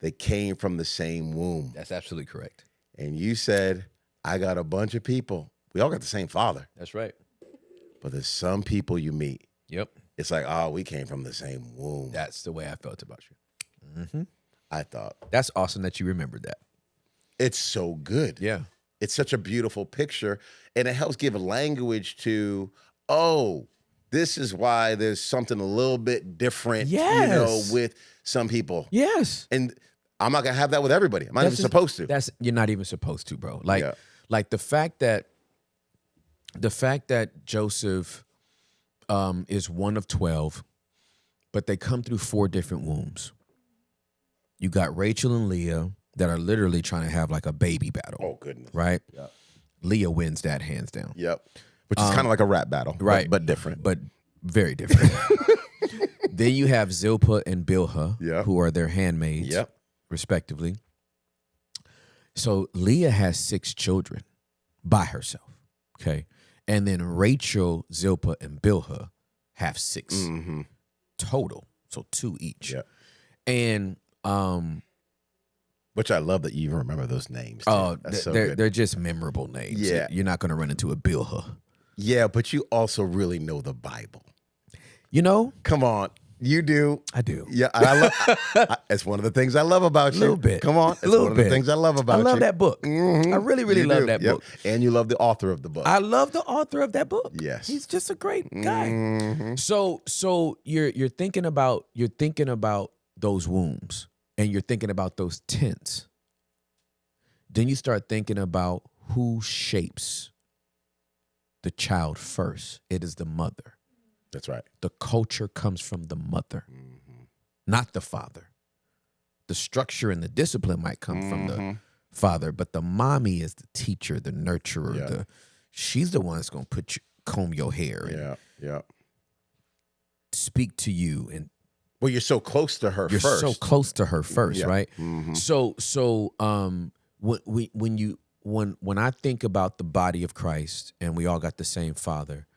They came from the same womb. That's absolutely correct. And you said, I got a bunch of people. We all got the same father. That's right. But there's some people you meet. Yep. It's like, we came from the same womb. That's the way I felt about you. I thought. That's awesome that you remembered that. It's so good. Yeah. It's such a beautiful picture, and it helps give language to, oh, this is why there's something a little bit different, with some people. Yes. And I'm not gonna have that with everybody. I'm not even supposed to. You're not even supposed to, bro. Like the fact that Joseph is one of 12, but they come through 4 different wombs. You got Rachel and Leah that are literally trying to have like a baby battle. Oh, goodness. Right? Yep. Leah wins that hands down. Yep. Which is kind of like a rap battle. Right. But different. But very different. Then you have Zilpah and Bilhah, who are their handmaids, respectively. So Leah has 6 children by herself. Okay. And then Rachel, Zilpah, and Bilhah have 6 total. So 2 each. Yep. And which I love that you even remember those names. Oh, they're just memorable names. Yeah. You're not going to run into a Bilhah. Yeah, but you also really know the Bible. You know? Come on. You do. I do. Yeah, it's one of the things I love about you. A little bit. Come on. It's one of the things I love about you. I love that book. Mm-hmm. I really, really love that book. And you love the author of the book. I love the author of that book. Yes. He's just a great guy. Mm-hmm. So you're thinking about those wombs, and you're thinking about those tents. Then you start thinking about who shapes the child first. It is the mother. That's right. The culture comes from the mother, not the father. The structure and the discipline might come from the father, but the mommy is the teacher, the nurturer. Yeah. She's the one that's going to comb your hair and speak to you. And well, you're so close to her you're first. so close to her first, right? Mm-hmm. So when I think about the body of Christ and we all got the same father,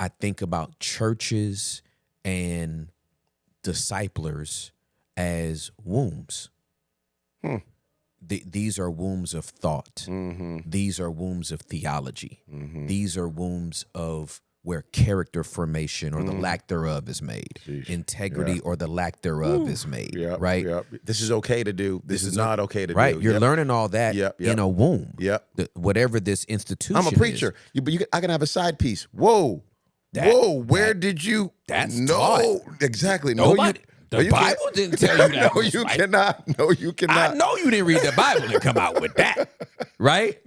I think about churches and disciplers as wombs. These are wombs of thought. These are wombs of theology. These are wombs of where character formation or the lack thereof is made. Integrity or the lack thereof is made, right? This is okay to do. This is not okay to do. Right, you're learning all that in a womb. Whatever this institution is. I'm a preacher. I can have a side piece. Whoa. Where did you? That's no, taught. Exactly. Nobody. The Bible didn't tell you that. No, you cannot. No, you cannot. I know you didn't read the Bible and come out with that, right?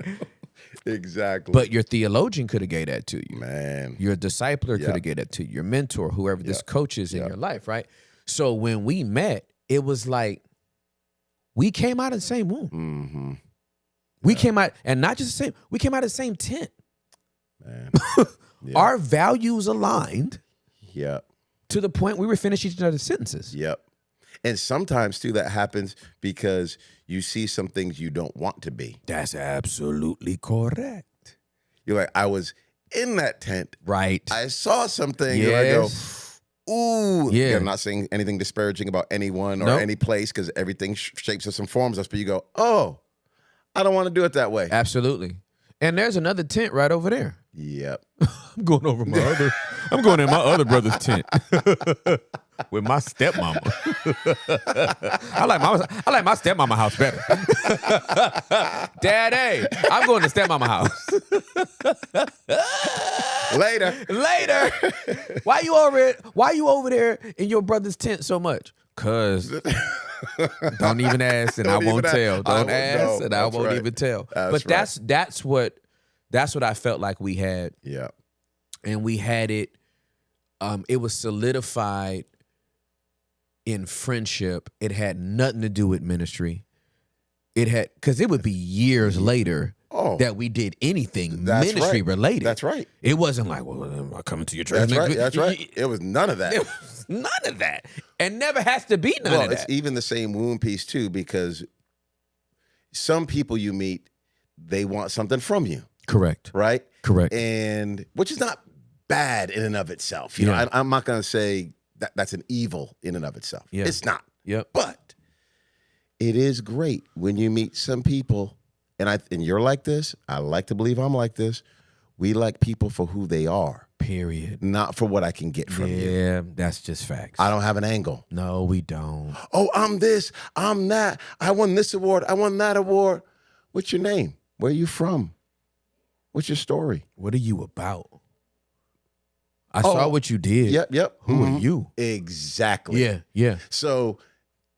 Exactly. But your theologian could have gave that to you. Man. Your discipler could have gave that to you. Your mentor, whoever this coach is in your life, right? So when we met, it was like we came out of the same womb. We came out, and not just the same, we came out of the same tent. Man. Our values aligned. Yep. To the point we were finishing each other's sentences. Yep. And sometimes, too, that happens because you see some things you don't want to be. That's absolutely correct. You're like, I was in that tent. Right. I saw something. Yes. And I go, ooh. Yeah. I'm not saying anything disparaging about anyone or any place because everything shapes us and forms us. But you go, oh, I don't want to do it that way. Absolutely. And there's another tent right over there. Yep. I'm going over I'm going in my other brother's tent with my stepmama. I like my stepmama house better. Daddy, I'm going to stepmama house. Later. Why you over there in your brother's tent so much? Cause don't even ask and I won't tell. Don't ask and I won't even tell. But that's what I felt like we had. Yeah. And we had it, it was solidified in friendship. It had nothing to do with ministry. Because it would be years later that we did anything ministry related. That's right. It wasn't like, well, am I coming to your church? That's right. It was none of that. It was none of that. And never has to be none of that. Well, it's even the same womb piece too, because some people you meet, they want something from you. Correct. Right? Correct. And which is not bad in and of itself. You know, I'm not going to say that's an evil in and of itself. Yeah. It's not. Yep. But it is great when you meet some people, and you're like this. I like to believe I'm like this. We like people for who they are. Period. Not for what I can get from you. Yeah, that's just facts. I don't have an angle. No, we don't. Oh, I'm this, I'm that. I won this award. I won that award. What's your name? Where are you from? What's your story? What are you about? I saw what you did. Yep. Who are you? Exactly. Yeah. So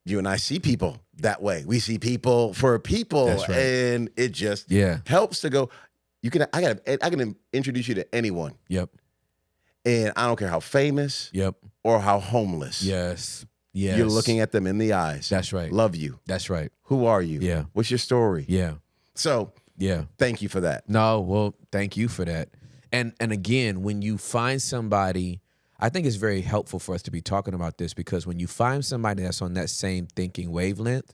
you and I see people that way. We see people for people. That's right. And it just helps to go, I can introduce you to anyone. Yep. And I don't care how famous or how homeless. Yes. You're looking at them in the eyes. That's right. Love you. That's right. Who are you? Yeah. What's your story? Yeah. So thank you for that. No, well, thank you for that. And again, when you find somebody, I think it's very helpful for us to be talking about this, because when you find somebody that's on that same thinking wavelength,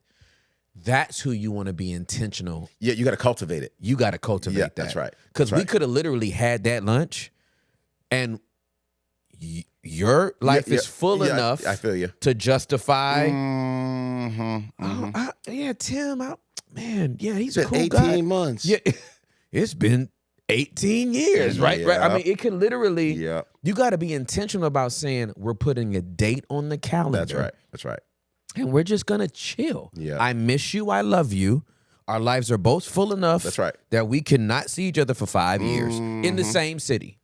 that's who you want to be intentional. Yeah, you got to cultivate it. You got to cultivate that. That's right. Because we could have literally had that lunch, and your life is full enough, I feel you, to justify. Tim, man, he's a cool 18 guy. 18 months. Yeah, it's been 18 years, right? Yeah. Right. I mean, it could literally. Yeah. You got to be intentional about saying we're putting a date on the calendar. That's right. And we're just gonna chill. Yeah. I miss you. I love you. Our lives are both full enough. That's right. That we cannot see each other for 5 years in the same city.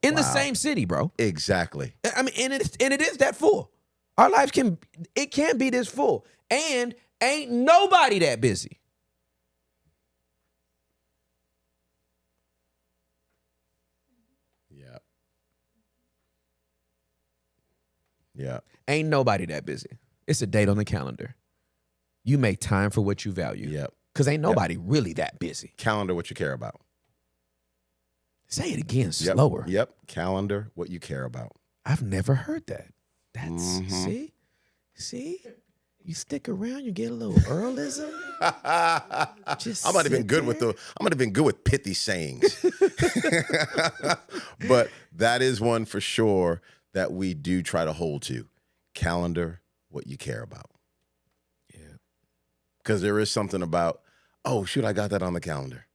In the same city, bro. Exactly. I mean, and it is that full. Our lives can be this full, and ain't nobody that busy. Yeah. Ain't nobody that busy. It's a date on the calendar. You make time for what you value. Yep. Because ain't nobody really that busy. Calendar what you care about. Say it again, slower. Yep. Calendar what you care about. I've never heard that. That's see? You stick around, you get a little Earlism. I might have been good with pithy sayings. But that is one for sure that we do try to hold to. Calendar what you care about. Yeah. Because there is something about, oh shoot, I got that on the calendar.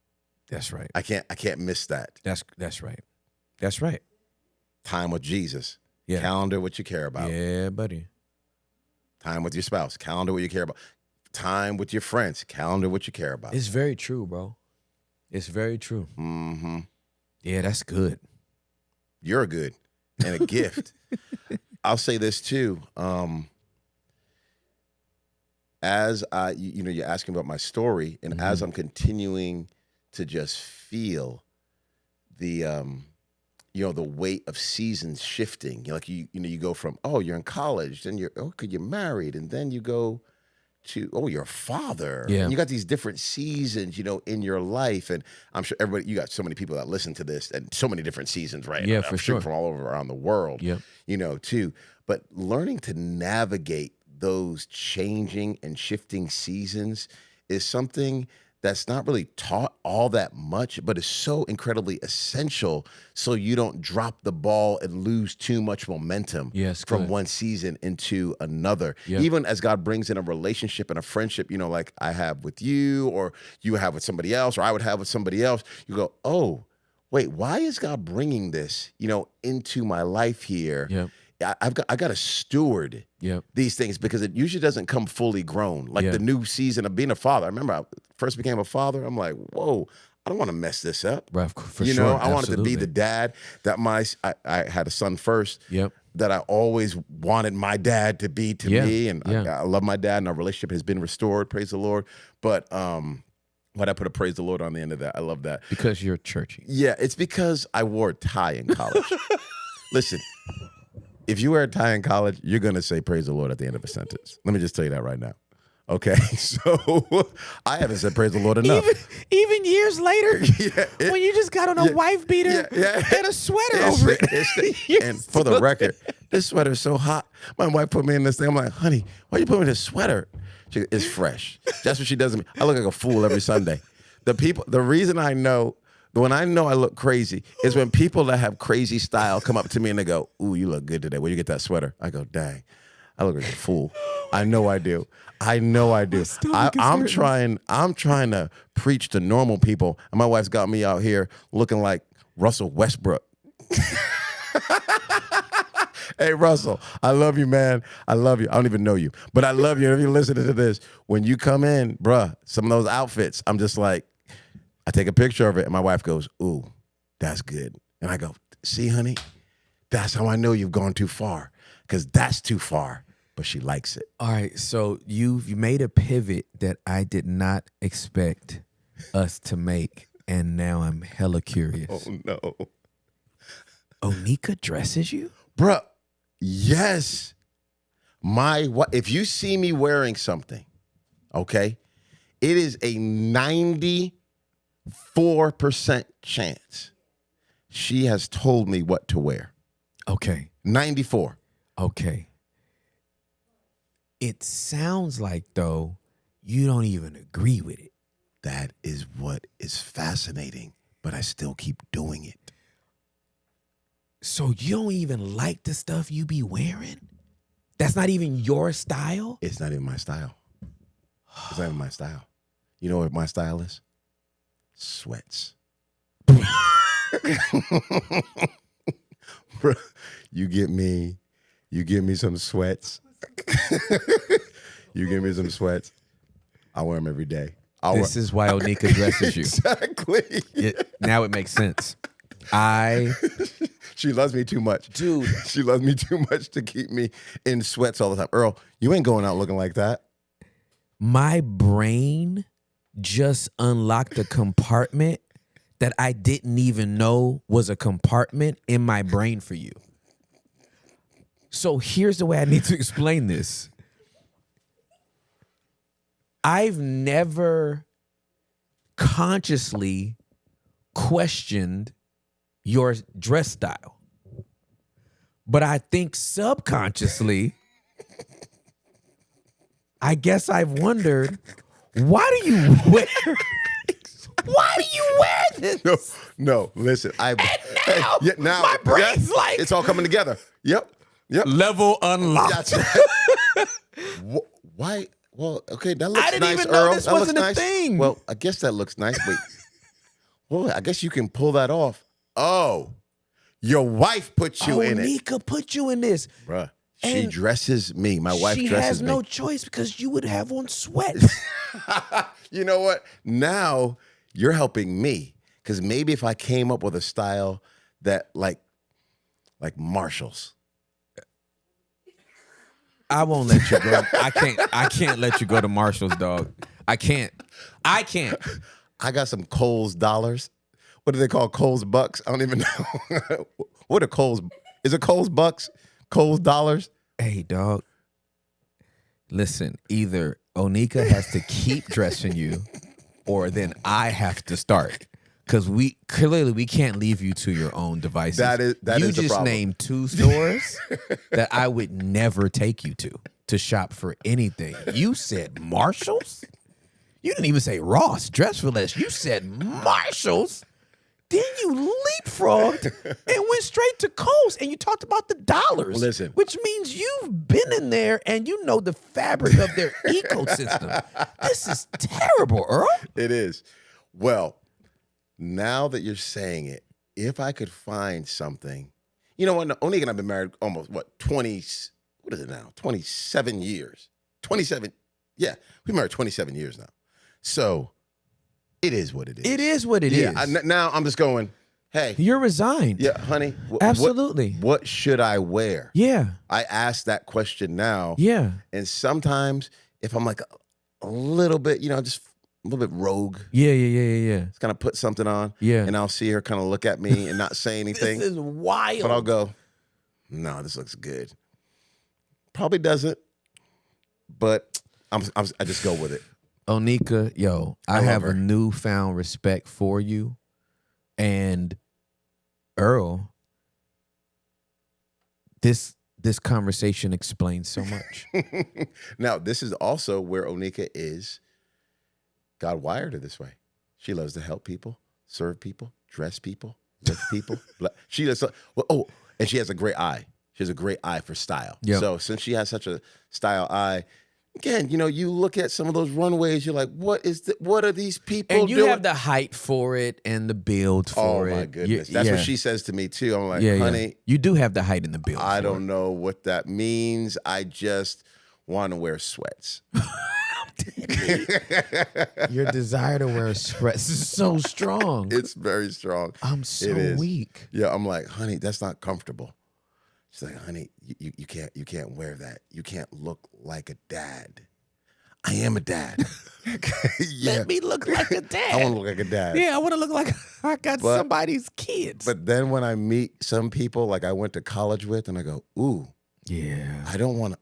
That's right. I can't miss that. That's right. That's right. Time with Jesus. Yeah. Calendar what you care about. Yeah, buddy. Time with your spouse. Calendar what you care about. Time with your friends. Calendar what you care about. It's very true, bro. It's very true. Mm-hmm. Yeah, that's good. You're good. And a gift. I'll say this too. As you're asking about my story, and as I'm continuing to just feel the the weight of seasons shifting. You go from, oh, you're in college, then you're married, and then you go to, oh, you're a father. Yeah. And you got these different seasons, in your life. And I'm sure you got so many people that listen to this and so many different seasons, right? Yeah, I'm for sure. From all over around the world, too. But learning to navigate those changing and shifting seasons is something that's not really taught all that much, but is so incredibly essential so you don't drop the ball and lose too much momentum from one season into another. Yeah. Even as God brings in a relationship and a friendship, like I have with you, or you have with somebody else, or I would have with somebody else, you go, oh, wait, why is God bringing this, into my life here? Yeah. I got to steward these things, because it usually doesn't come fully grown. Like the new season of being a father. I remember I first became a father. I'm like, whoa, I don't want to mess this up. Right, for sure. I wanted to be the dad that I had a son first. Yep. That I always wanted my dad to be to me. And I love my dad, and our relationship has been restored. Praise the Lord. But why'd I put a praise the Lord on the end of that? I love that. Because you're churchy. Yeah, it's because I wore a tie in college. Listen. If you wear a tie in college, you're going to say praise the Lord at the end of a sentence. Let me just tell you that right now. Okay? So I haven't said praise the Lord enough. Even years later, when you just got on a wife beater and a sweater over it. And for the record, this sweater is so hot. My wife put me in this thing. I'm like, honey, why you put me in this sweater? It's fresh. That's what she does to me. I look like a fool every Sunday. The reason I know, when I know I look crazy, is when people that have crazy style come up to me and they go, ooh, you look good today. Where you get that sweater? I go, dang, I look like a fool. I know I do. I'm trying to preach to normal people, and my wife's got me out here looking like Russell Westbrook. Hey, Russell, I love you, man. I love you. I don't even know you, but I love you. And if you're listening to this, when you come in, bruh, some of those outfits, I'm just like, I take a picture of it, and my wife goes, "Ooh, that's good." And I go, "See, honey, that's how I know you've gone too far, because that's too far." But she likes it. All right, so you made a pivot that I did not expect us to make, and now I'm hella curious. Oh no, Onika dresses you, bruh. Yes, if you see me wearing something, okay, it is a 94% chance she has told me what to wear. Okay. 94. Okay. It sounds like, though, you don't even agree with it. That is what is fascinating, but I still keep doing it. So you don't even like the stuff you be wearing? That's not even your style? It's not even my style. It's not even my style. You know what my style is? Sweats. Bro, you get me some sweats. You give me some sweats. I wear them every day. This is why Onika dresses you. Exactly. Now it makes sense. She loves me too much. Dude. She loves me too much to keep me in sweats all the time. Earl, you ain't going out looking like that. My brain just unlocked a compartment that I didn't even know was a compartment in my brain for you. So here's the way I need to explain this. I've never consciously questioned your dress style. But I think subconsciously, I guess I've wondered, why do you wear this? No, listen. Now my brain's like it's all coming together. Yep. Level unlocked. Why? Well, okay, that looks nice, I didn't even Earl. know this that wasn't looks a nice. thing. Well, I guess that looks nice. Wait. Well, I guess you can pull that off. Oh, your wife put you in it. Onika put you in this. Bruh, she dresses me. My wife dresses me. She has no choice because you would have on sweats. You know what? Now you're helping me, because maybe if I came up with a style that like Marshalls. I won't let you go. I can't let you go to Marshalls, dog. I can't. I got some Kohl's dollars. What do they call Kohl's bucks? I don't even know. What are Kohl's? Is it Kohl's bucks? Kohl's dollars? Hey, dog. Listen, either Onika has to keep dressing you, or then I have to start. Because we can't leave you to your own devices. That is the problem. You just named 2 stores that I would never take you to shop for anything. You said Marshalls? You didn't even say Ross, Dress for Less. You said Marshalls? Then you leapfrogged and went straight to Kohl's, and you talked about the dollars. Listen. Which means you've been in there and you know the fabric of their ecosystem. This is terrible, Earl. It is. Well, now that you're saying it, if I could find something, you know what? Onika and I've been married almost, 27 years. 27. Yeah, we've been married 27 years now. So it is what it is. It is what it is. Now I'm just going, hey. You're resigned. Yeah, honey. Absolutely. What should I wear? Yeah. I ask that question now. Yeah. And sometimes if I'm like a little bit, just a little bit rogue. Yeah. Just kind of put something on. Yeah. And I'll see her kind of look at me and not say anything. This is wild. But I'll go, no, this looks good. Probably doesn't, but I just go with it. Onika, I have a newfound respect for you. And Earl, this conversation explains so much. Now, this is also where Onika is. God wired her this way. She loves to help people, serve people, dress people, lift people. She does. And she has a great eye. She has a great eye for style. Yep. So since she has such a style eye, again, you look at some of those runways, you're like, what are these people doing? And you have the height for it and the build for it. Oh, my goodness. That's what she says to me, too. I'm like, honey. You do have the height and the build I don't know what that means. I just want to wear sweats. Your desire to wear a sweats is so strong. It's very strong. I'm so weak. Yeah, I'm like, honey, that's not comfortable. She's like, honey, you can't wear that. You can't look like a dad. I am a dad. Yeah. Let me look like a dad. I want to look like a dad. Yeah, I want to look like I got somebody's kids. But then when I meet some people like I went to college with, and I go, ooh, yeah, I don't want to.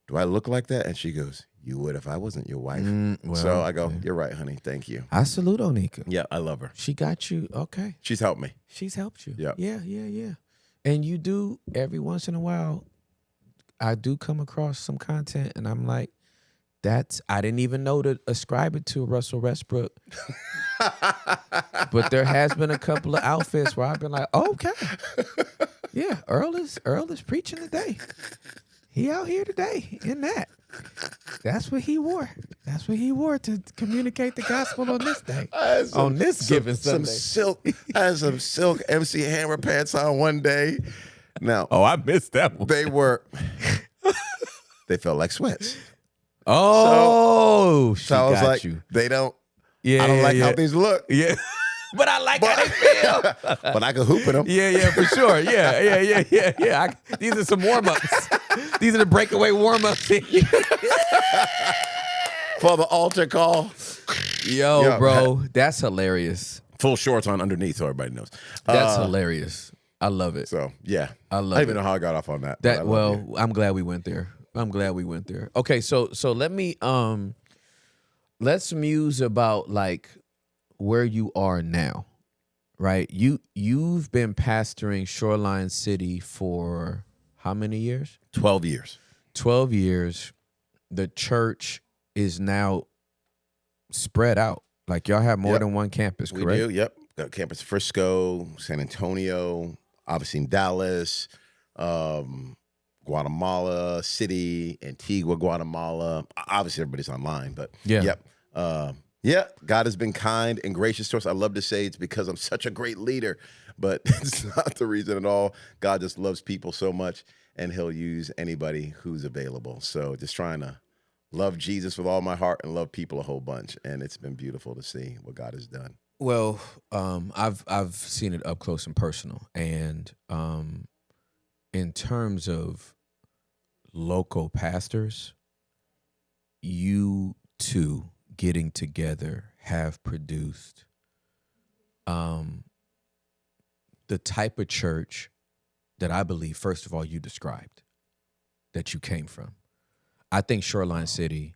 Do I look like that? And she goes, you would if I wasn't your wife. Well, so I go, you're right, honey. Thank you. I salute Onika. Yeah, I love her. She got you. Okay. She's helped me. She's helped you. Yeah. Yeah. And you do, every once in a while, I do come across some content and I'm like, I didn't even know to ascribe it to Russell Westbrook. But there has been a couple of outfits where I've been like, oh, okay. Yeah, Earl is preaching today. He out here today in that. That's what he wore. That's what he wore to communicate the gospel on this day. On this given Sunday. I had some silk MC Hammer pants on one day. Now, I missed that one. They felt like sweats. Oh, so I was like, they don't. Yeah, I don't like how these look. Yeah. But I like how they feel. But I can hoop in them. Yeah, for sure. Yeah. These are some warm-ups. These are the breakaway warm-ups. For the altar call. Yo, bro, that's hilarious. Full shorts on underneath, so everybody knows. That's hilarious. I love it. So, yeah. I love it. I don't even know how I got off on that. I'm glad we went there. Okay, so let me let's muse about like where you are now, right? You've been pastoring Shoreline City for how many years? 12 years. 12 years. The church is now spread out. Like y'all have more than one campus, correct? We do, yep. Got campus in Frisco, San Antonio, obviously in Dallas, Guatemala City, Antigua, Guatemala. Obviously everybody's online, but yep. God has been kind and gracious to us. I love to say it's because I'm such a great leader, but it's not the reason at all. God just loves people so much, and he'll use anybody who's available. So just trying to love Jesus with all my heart and love people a whole bunch, and it's been beautiful to see what God has done. Well, I've seen it up close and personal, and in terms of local pastors, you two getting together have produced the type of church that I believe, first of all, you described, that you came from. I think Shoreline City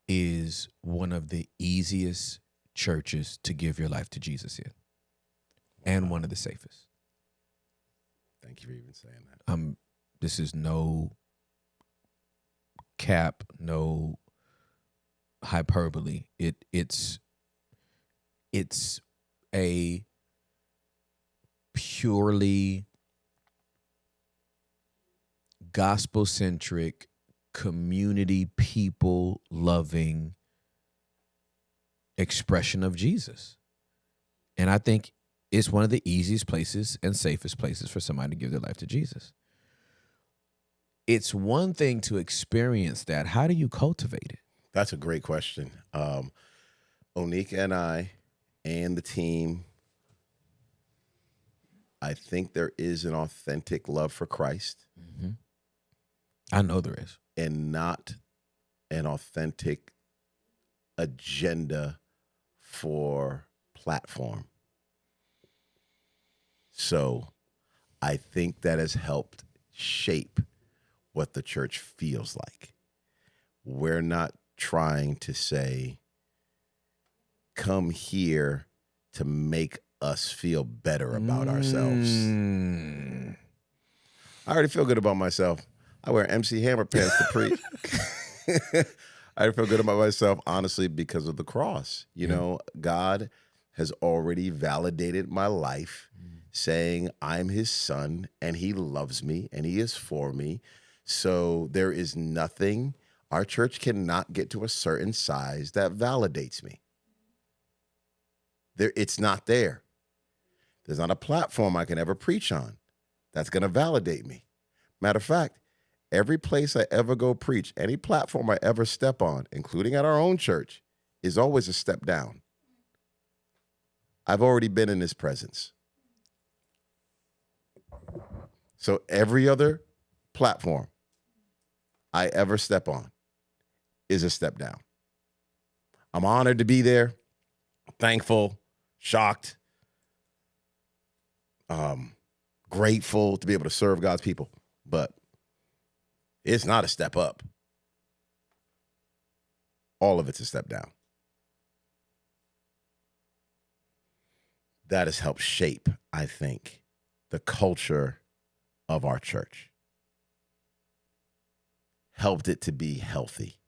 is one of the easiest churches to give your life to Jesus in, and one of the safest. Thank you for even saying that. This is no cap, no hyperbole. It's a purely gospel-centric, community, people loving expression of Jesus. And I think it's one of the easiest places and safest places for somebody to give their life to Jesus. It's one thing to experience that. How do you cultivate it? That's a great question. Onika and I and the team, I think there is an authentic love for Christ. Mm-hmm. I know there is. And not an authentic agenda for platform. So I think that has helped shape what the church feels like. We're not trying to say, come here to make us feel better about ourselves. I already feel good about myself. I wear MC Hammer pants to preach. I feel good about myself, honestly, because of the cross. You know, God has already validated my life, saying I'm his son and he loves me and he is for me. So there is nothing, our church cannot get to a certain size that validates me. It's not there. There's not a platform I can ever preach on that's going to validate me. Matter of fact, every place I ever go preach, any platform I ever step on, including at our own church, is always a step down. I've already been in his presence. So every other platform I ever step on is a step down. I'm honored to be there, thankful, shocked, grateful to be able to serve God's people, but it's not a step up. All of it's a step down. That has helped shape, I think, the culture of our church. Helped it to be healthy.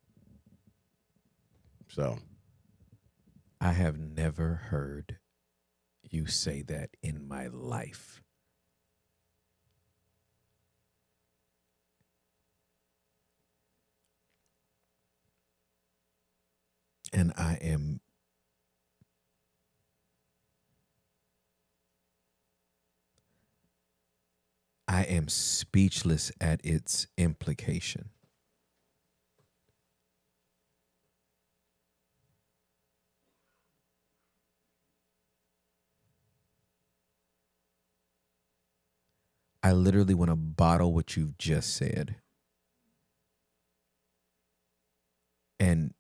So, I have never heard you say that in my life. And I am speechless at its implication. I literally want to bottle what you've just said and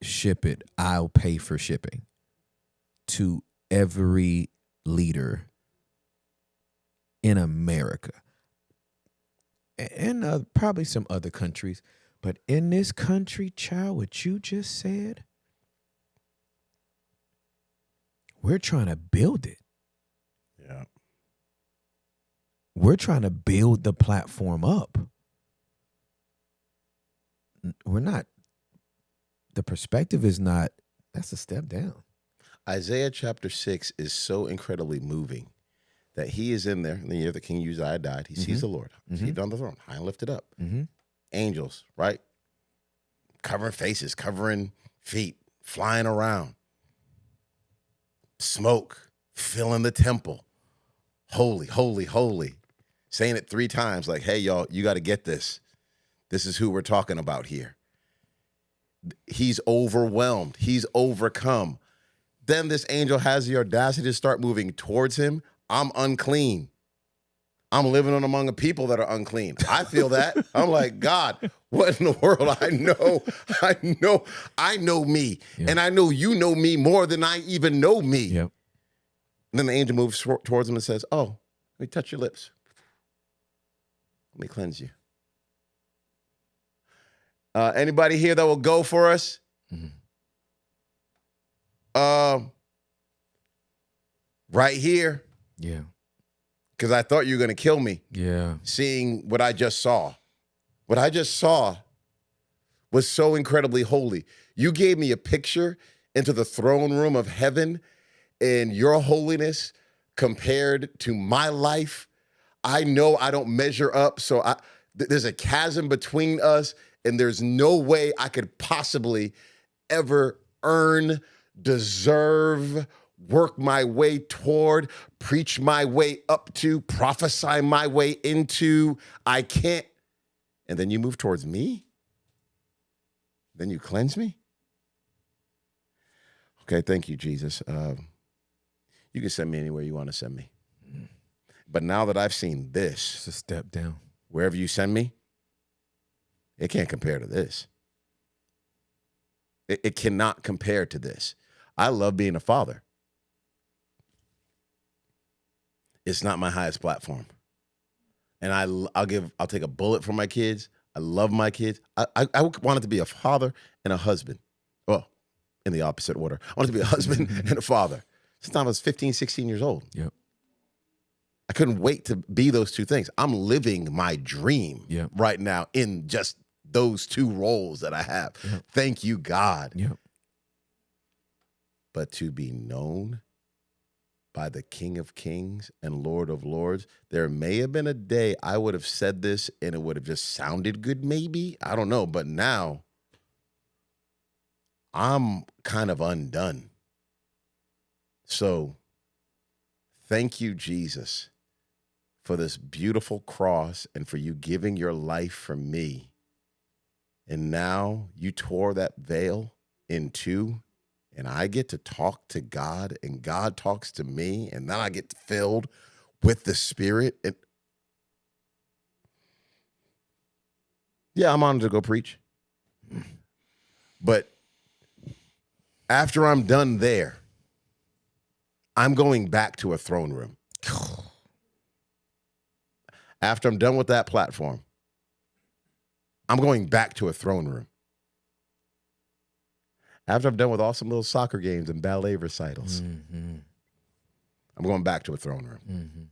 ship it. I'll pay for shipping to every leader in America and probably some other countries. But in this country, child, what you just said, we're trying to build it. yeah. We're trying to build the platform up. We're not, the perspective is not, that's a step down. Isaiah chapter 6 is so incredibly moving that he is in there in the year that King Uzziah died. He sees the Lord seated on the throne, high and lifted up. Angels, right? Covering faces, covering feet, flying around. Smoke filling the temple. Holy, holy, holy. Saying it 3 times like, hey, y'all, you got to get this. This is who we're talking about here. He's overwhelmed. He's overcome. Then this angel has the audacity to start moving towards him. I'm unclean. I'm living among a people that are unclean. I feel that. I'm like, God, what in the world? I know me. Yeah. And I know you know me more than I even know me. Yep. And then the angel moves towards him and says, oh, let me touch your lips. Let me cleanse you. Anybody here that will go for us? Right here. Yeah. Because I thought you were going to kill me. Yeah. Seeing what I just saw. What I just saw was so incredibly holy. You gave me a picture into the throne room of heaven, and your holiness compared to my life. I know I don't measure up, so there's a chasm between us, and there's no way I could possibly ever earn, deserve, work my way toward, preach my way up to, prophesy my way into. I can't. And then you move towards me? Then you cleanse me? Okay, thank you, Jesus. You can send me anywhere you want to send me. But now that I've seen this, it's a step down. Wherever you send me, it can't compare to this. It cannot compare to this. I love being a father. It's not my highest platform. And I'll take a bullet for my kids. I love my kids. I wanted to be a father and a husband. Well, in the opposite order. I wanted to be a husband and a father. Since I was 15, 16 years old. Yep. I couldn't wait to be those two things. I'm living my dream right now in just those two roles that I have. Yep. Thank you, God. Yep. But to be known by the King of Kings and Lord of Lords, there may have been a day I would have said this and it would have just sounded good, maybe. I don't know. But now I'm kind of undone. So thank you, Jesus, for this beautiful cross and for you giving your life for me. And now you tore that veil in two, and I get to talk to God, and God talks to me, and then I get filled with the Spirit. And yeah, I'm honored to go preach. But after I'm done there, I'm going back to a throne room. After I'm done with that platform, I'm going back to a throne room. After I'm done with awesome little soccer games and ballet recitals, I'm going back to a throne room.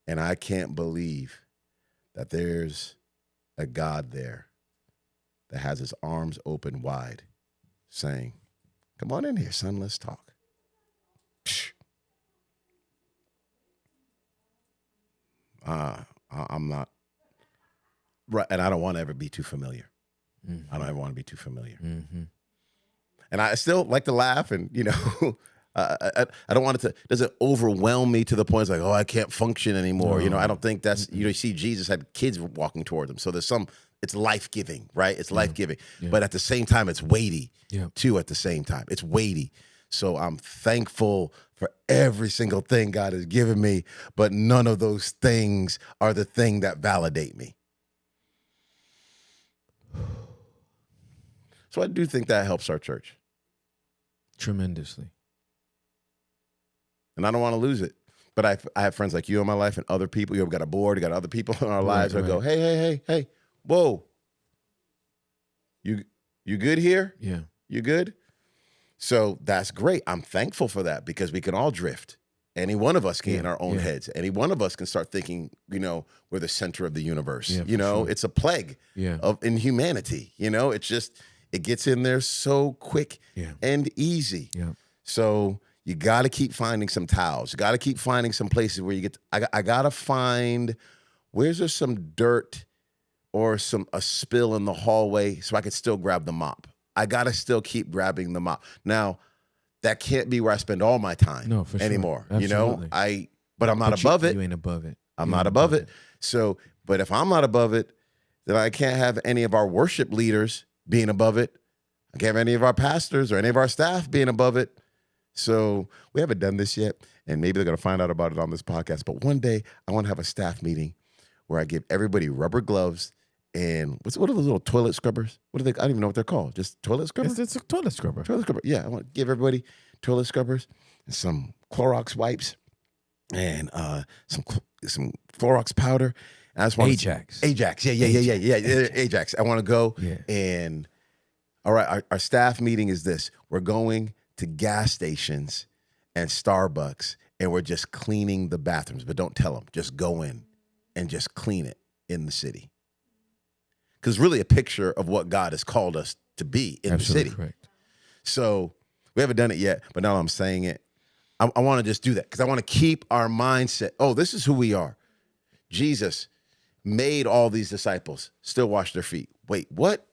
And I can't believe that there's a God there that has his arms open wide saying, come on in here, son, let's talk. I'm not, right, and I don't want to ever be too familiar. I don't ever want to be too familiar. And I still like to laugh, and, you know, I don't want it to, doesn't overwhelm me to the point it's like, oh, I can't function anymore. No. You know, I don't think that's, you know, you see Jesus had kids walking toward him. So there's some, it's life-giving, right? It's life-giving. But at the same time, it's weighty too at the same time. It's weighty. So I'm thankful for every single thing God has given me, but none of those things are the thing that validate me. So I do think that helps our church. Tremendously. And I don't want to lose it. But I have friends like you in my life and other people. You've got a board, you got other people in our lives that go, hey, whoa. You good here? Yeah. You good? So that's great. I'm thankful for that because we can all drift. Any one of us can in our own heads. Any one of us can start thinking, you know, we're the center of the universe. You know, it's a plague in humanity. You know, it's just, it gets in there so quick and easy. So you got to keep finding some towels. You got to keep finding some places where you get, I got to find, where's there some dirt or a spill in the hallway so I could still grab the mop. I got to still keep grabbing the mop. Now, that can't be where I spend all my time anymore. Absolutely. You know, but I'm not above it. You ain't above it. I'm not above it. So, but if I'm not above it, then I can't have any of our worship leaders being above it. I can't have any of our pastors or any of our staff being above it. So we haven't done this yet, and maybe they're going to find out about it on this podcast. But one day I want to have a staff meeting where I give everybody rubber gloves and what are those little toilet scrubbers? What are they? I don't even know what they're called. Just toilet scrubbers? It's a toilet scrubber. Toilet scrubber. Yeah, I want to give everybody toilet scrubbers and some Clorox wipes and some Clorox powder. And I just want Ajax. Ajax. Yeah. Ajax. I want to go and all right. Our staff meeting is this. We're going to gas stations and Starbucks, and we're just cleaning the bathrooms. But don't tell them. Just go in and just clean it in the city. Because really a picture of what God has called us to be in the city. Correct. So we haven't done it yet, but now I'm saying it. I want to just do that because I want to keep our mindset. Oh, this is who we are. Jesus made all these disciples still wash their feet. Wait, what?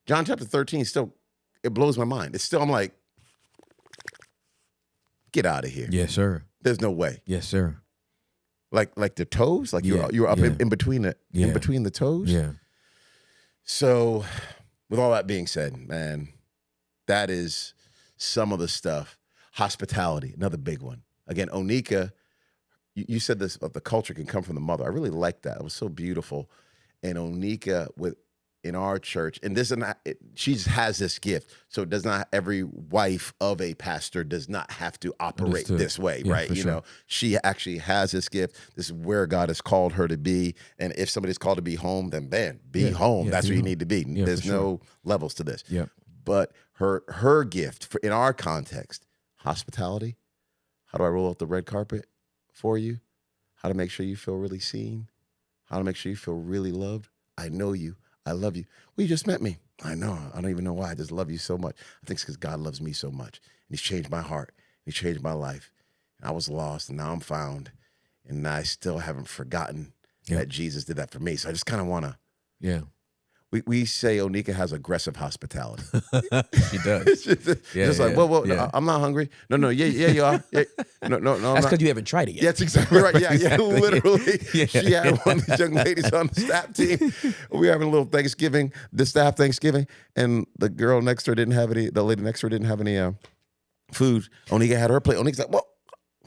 John chapter 13 still, it blows my mind. It's still, I'm like, get out of here. Yes, sir. There's no way. Yes, sir. Like the toes, like you were up in between the toes. Yeah. So, with all that being said, man, that is some of the stuff. Hospitality, another big one. Again, Onika, you said this, the culture can come from the mother. I really like that. It was so beautiful. And Onika in our church, and she has this gift. So it does not, every wife of a pastor does not have to operate this way, right? You know, she actually has this gift. This is where God has called her to be. And if somebody's called to be home, then be home. That's where you need to be. There's no levels to this. Yeah. But her gift in our context, hospitality. How do I roll out the red carpet for you? How to make sure you feel really seen? How to make sure you feel really loved? I know you. I love you. Well, you just met me. I know. I don't even know why. I just love you so much. I think it's because God loves me so much. And he's changed my heart. He changed my life. And I was lost, and now I'm found. And I still haven't forgotten that Jesus did that for me. So I just kind of want to we say Onika has aggressive hospitality. She does. Just like, well, no, I'm not hungry. No, yeah, you are. Yeah. No, That's because you haven't tried it yet. That's exactly right. Yeah, literally. She had one of these young ladies on the staff team. We were having a little Thanksgiving, the staff Thanksgiving, and the girl next to her didn't have any. The lady next to her didn't have any food. Onika had her plate. Onika's like, well,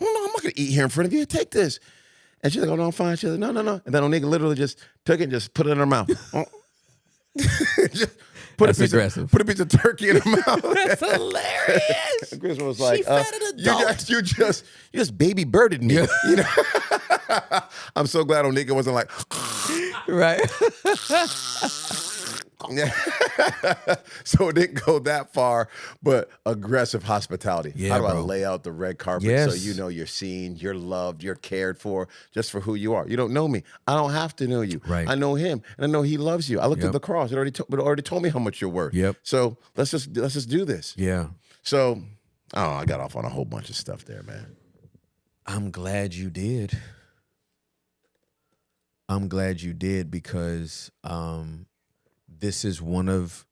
no, I'm not gonna eat here in front of you. Take this. And she's like, oh no, I'm fine. She's like, no. And then Onika literally just took it and just put it in her mouth. Just put That's aggressive. Put a piece of turkey in her mouth. That's hilarious. Chris was like, she fed an adult. you just baby birded me. Yeah. You know? I'm so glad Onika wasn't like, right. So it didn't go that far, but aggressive hospitality. Yeah, How do I bro. lay out the red carpet so you know you're seen, you're loved, you're cared for just for who you are? You don't know me. I don't have to know you. Right. I know him, and I know he loves you. I looked at the cross. It already told me how much you're worth. Yep. So let's just do this. Yeah. So, I got off on a whole bunch of stuff there, man. I'm glad you did. I'm glad you did because this is one of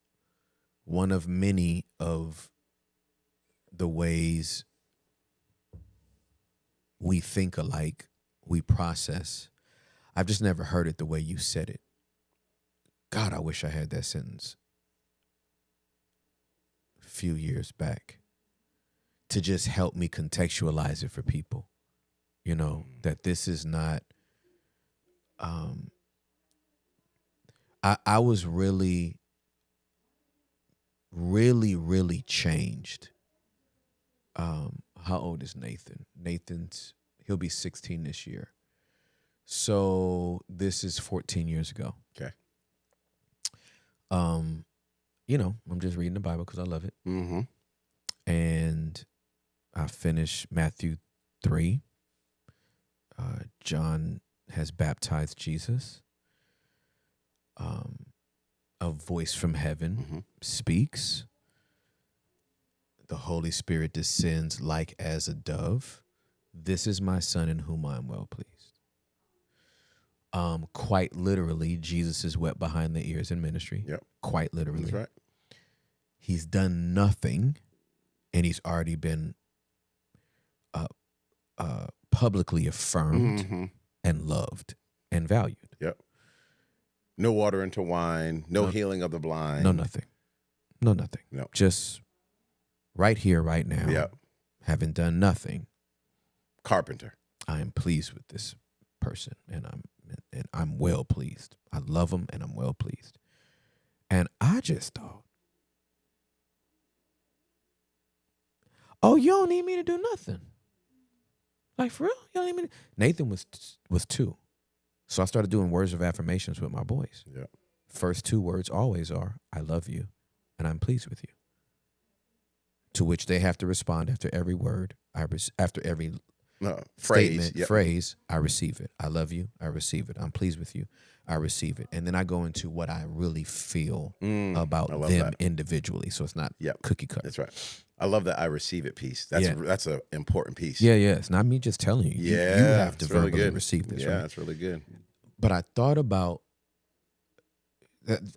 many of the ways we think alike, we process. I've just never heard it the way you said it. God, I wish I had that sentence a few years back to just help me contextualize it for people. You know, that this is not I was really changed. How old is Nathan? He'll be 16 this year. So this is 14 years ago. Okay. You know, I'm just reading the Bible because I love it. Mm-hmm. And I finished Matthew 3. John has baptized Jesus. A voice from heaven speaks. The Holy Spirit descends like as a dove. This is my son in whom I am well pleased. Quite literally, Jesus is wet behind the ears in ministry. Yep. Quite literally. That's right. He's done nothing, and he's already been publicly affirmed and loved and valued. Yep. No water into wine, no healing of the blind. No nothing. No nothing. No. Just right here, right now. Yep. Having done nothing. Carpenter. I am pleased with this person, and I'm well pleased. I love him, and I'm well pleased. And I just thought, oh, you don't need me to do nothing. Like, for real? You don't need me to... Nathan was 2. So I started doing words of affirmations with my boys. Yeah. First 2 words always are, I love you, and I'm pleased with you. To which they have to respond after every word, after every statement, phrase, I receive it. I love you, I receive it. I'm pleased with you, I receive it. And then I go into what I really feel about them individually. So it's not cookie cutter. That's right. I love that I receive it piece. That's an important piece. Yeah. It's not me just telling you. Yeah, you have to verbally receive this. Yeah, right? that's really good. But I thought about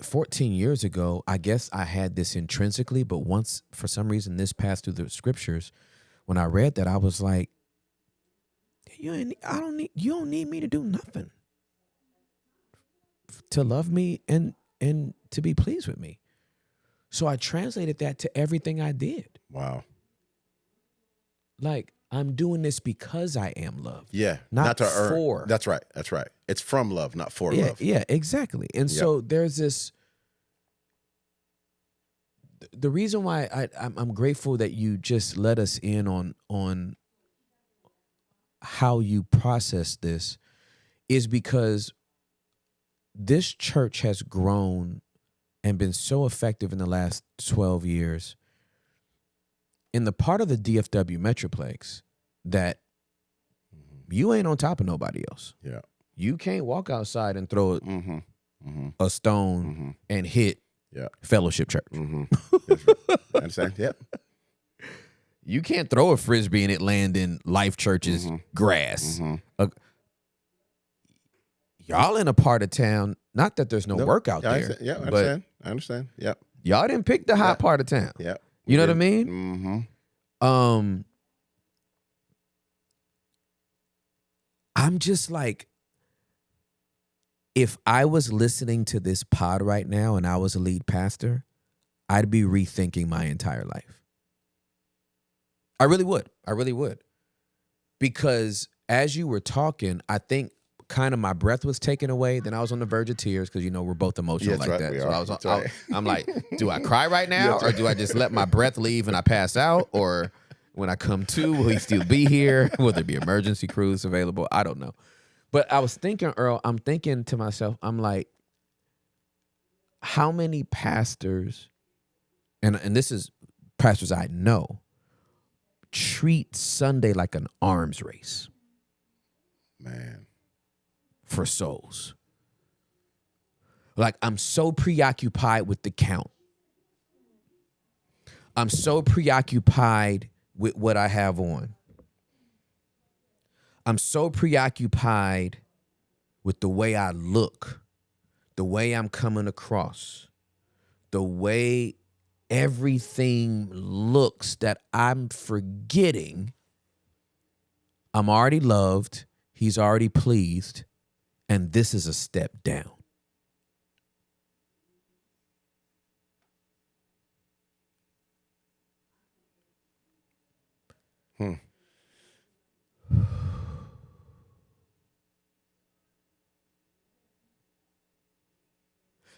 14 years ago, I guess I had this intrinsically, but once, for some reason, this passed through the scriptures, when I read that, I was like, you don't need me to do nothing to love me and to be pleased with me. So I translated that to everything I did. Wow. Like, I'm doing this because I am loved. Yeah. Not to for. Earn. That's right. It's from love, not for love. Yeah, exactly. And so there's this, the reason why I'm grateful that you just let us in on how you process this is because this church has grown and been so effective in the last 12 years in the part of the DFW Metroplex that you ain't on top of nobody else. Yeah. You can't walk outside and throw a stone and hit Fellowship Church. I understand. Yep. You can't throw a Frisbee and it land in Life Church's grass. Y'all in a part of town not that there's no work out there. I understand. I understand. Yep. Y'all didn't pick the hot part of town. Yep. You know what I mean? Mm-hmm. I'm just like, if I was listening to this pod right now and I was a lead pastor, I'd be rethinking my entire life. I really would. I really would. Because as you were talking, I think kind of my breath was taken away. Then I was on the verge of tears because, we're both emotional like that. So I'm like, do I cry right now or do I just let my breath leave and I pass out? Or when I come to, will he still be here? Will there be emergency crews available? I don't know. But I was thinking, Earl, I'm thinking to myself, I'm like, how many pastors, and this is pastors I know, treat Sunday like an arms race. Man. For souls. Like, I'm so preoccupied with the count. I'm so preoccupied with what I have on. I'm so preoccupied with the way I look, the way I'm coming across, the way everything looks that I'm forgetting I'm already loved, he's already pleased, and this is a step down.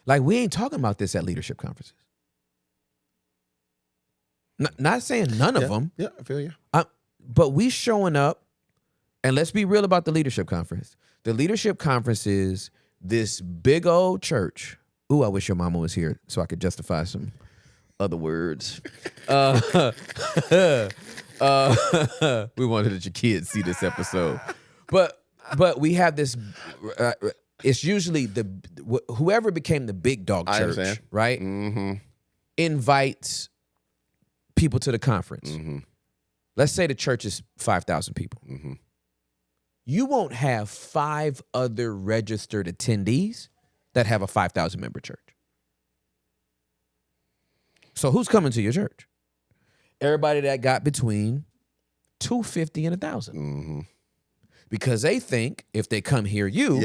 Like, we ain't talking about this at leadership conferences. Not saying none of them. Yeah, I feel you. But we showing up, and let's be real about the leadership conference. The leadership conference is this big old church. Ooh, I wish your mama was here so I could justify some other words. We wanted that your kids see this episode. But we have this... it's usually whoever became the big dog church, right? Mm-hmm. Invites people to the conference. Mm-hmm. Let's say the church is 5,000 people. Mm-hmm. You won't have 5 other registered attendees that have a 5,000 member church. So who's coming to your church? Everybody that got between 250 and 1,000. Mm-hmm. Because they think if they come hear you,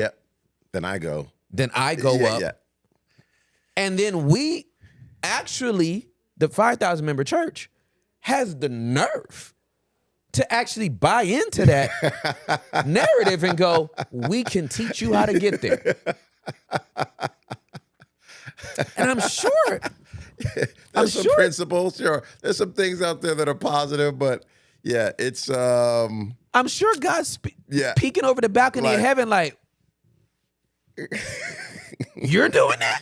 then I go. Then I go up. Yeah. And then we actually, the 5,000 member church, has the nerve to actually buy into that narrative and go, we can teach you how to get there. And I'm sure. There's some principles, sure. There's some things out there that are positive, but yeah, it's... I'm sure God's peeking over the balcony of heaven like, you're doing that?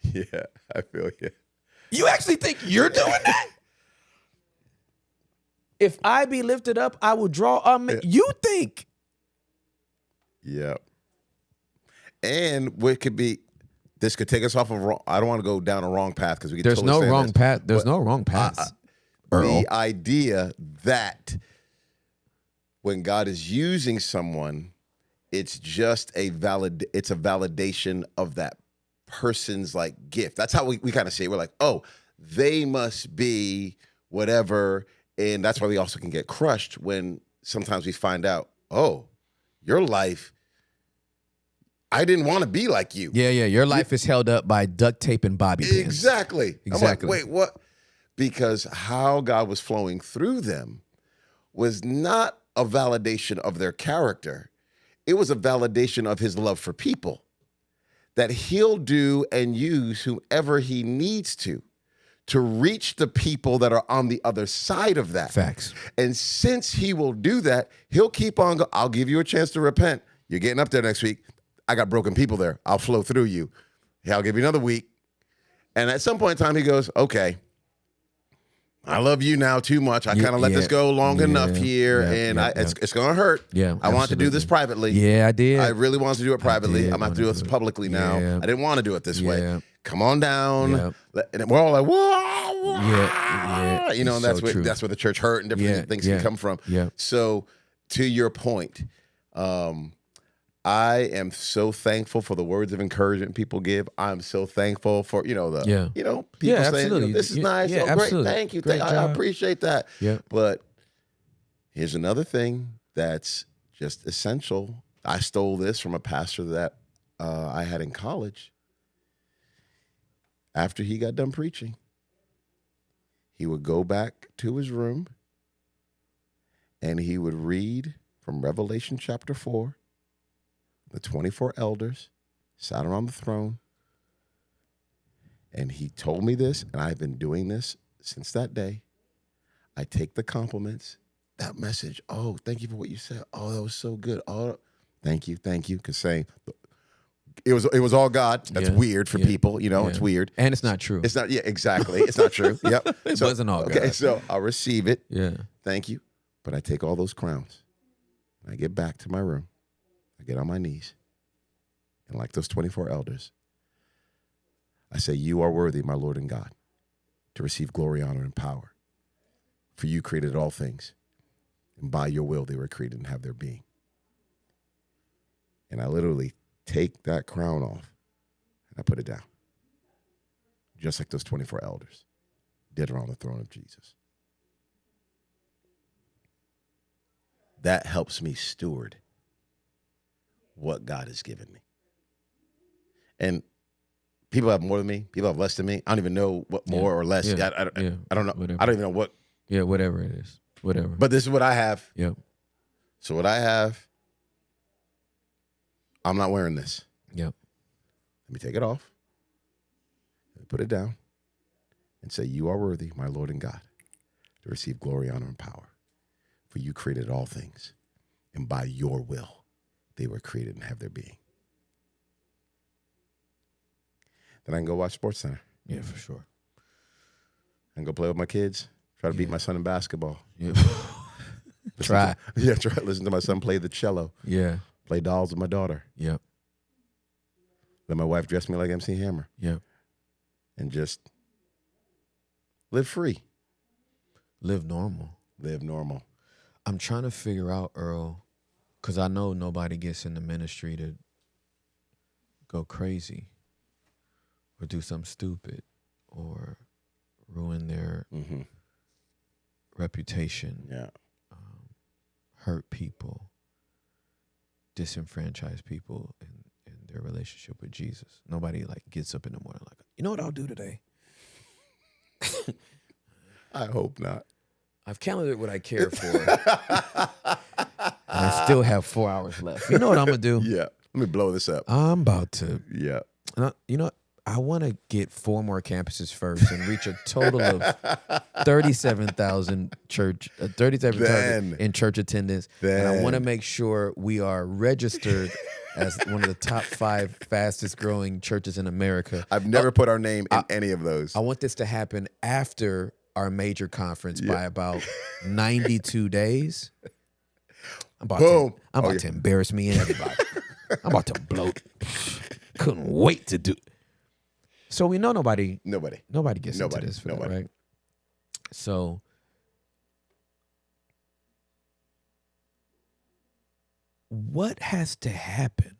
Yeah, I feel you. You actually think you're doing that? If I be lifted up, I will draw. You think? Yeah. And what could be? This could take us off of wrong. I don't want to go down a wrong path because we. There's no wrong path. There's no wrong path. The idea that when God is using someone, it's just it's a validation of that person's like gift. That's how we kind of say it. We're like, oh, they must be whatever. And that's why we also can get crushed when sometimes we find out, oh, your life, I didn't want to be like you. Yeah. Your life is held up by duct tape and bobby pins. Exactly. I'm like, wait, what? Because how God was flowing through them was not a validation of their character. It was a validation of his love for people, that he'll do and use whomever he needs to reach the people that are on the other side of that. Facts. And since he will do that, he'll keep on going. I'll give you a chance to repent. You're getting up there next week. I got broken people there. I'll flow through you. I'll give you another week. And at some point in time, he goes, okay, I love you now too much. I kind of let this go long enough here, and it's going to hurt. Yeah, I wanted to do this privately. Yeah, I did. I really wanted to do it privately. I'm going to have to do this publicly now. Yeah. I didn't want to do it this way. Come on down. And we're all like, whoa. Yeah. You know, and that's where the church hurt and different things can come from. Yeah. So to your point, I am so thankful for the words of encouragement people give. I'm so thankful for, people saying, this is nice. Yeah, oh, great. Thank you. Great I appreciate that. Yeah. But here's another thing that's just essential. I stole this from a pastor that I had in college. After he got done preaching, he would go back to his room and he would read from Revelation chapter 4. The 24 elders sat around the throne. And he told me this, and I've been doing this since that day. I take the compliments, that message. Oh, thank you for what you said. Oh, that was so good. Oh, thank you. Because saying it was all God. That's weird for people. It's weird. And it's not true. It's not, exactly. It's not true. Yep. It wasn't all God. Okay, so I'll receive it. Yeah. Thank you. But I take all those crowns. And I get back to my room. I get on my knees. And like those 24 elders, I say, you are worthy, my Lord and God, to receive glory, honor, and power. For you created all things. And by your will, they were created and have their being. And I literally take that crown off and I put it down. Just like those 24 elders did around the throne of Jesus. That helps me steward what God has given me. And people have more than me. People have less than me. I don't even know what more or less. I don't know. Whatever. I don't even know what. Yeah, whatever it is. Whatever. But this is what I have. Yep. So what I have, I'm not wearing this. Yep. Let me take it off. Let me put it down and say, you are worthy, my Lord and God, to receive glory, honor, and power. For you created all things, and by your will, they were created and have their being. Then I can go watch SportsCenter. Yeah, for sure. I can go play with my kids, try to beat my son in basketball. Yeah. Try. Listen to my son play the cello. Yeah. Play dolls with my daughter. Yep. Let my wife dress me like MC Hammer. Yep. And just live free. Live normal. Live normal. I'm trying to figure out, Earl, because I know nobody gets in the ministry to go crazy or do something stupid or ruin their reputation, hurt people, disenfranchise people in their relationship with Jesus. Nobody gets up in the morning like, you know what I'll do today? I hope not. I've counted what I care for. And I still have 4 hours left. You know what I'm going to do? Yeah. Let me blow this up. I'm about to. Yeah. You know, I want to get 4 more campuses first and reach a total of 37,000 in church attendance. And I want to make sure we are registered as one of the top 5 fastest growing churches in America. I've never put our name in any of those. I want this to happen after our major conference by about 92 days. I'm about to embarrass me and everybody. I'm about to blow. Couldn't wait to do. So we know nobody gets into this for that, right? So what has to happen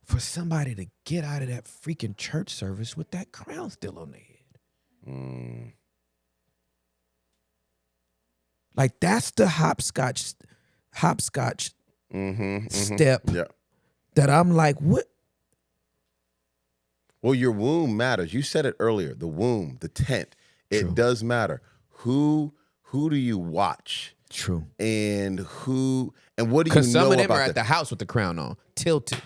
for somebody to get out of that freaking church service with that crown still on their head? Like that's the hopscotch step that I'm like, what? Well, your womb matters. You said it earlier. The womb, the tent, it does matter. Who do you watch? True. And what do you know about Because some of them are at the house with the crown on, tilted.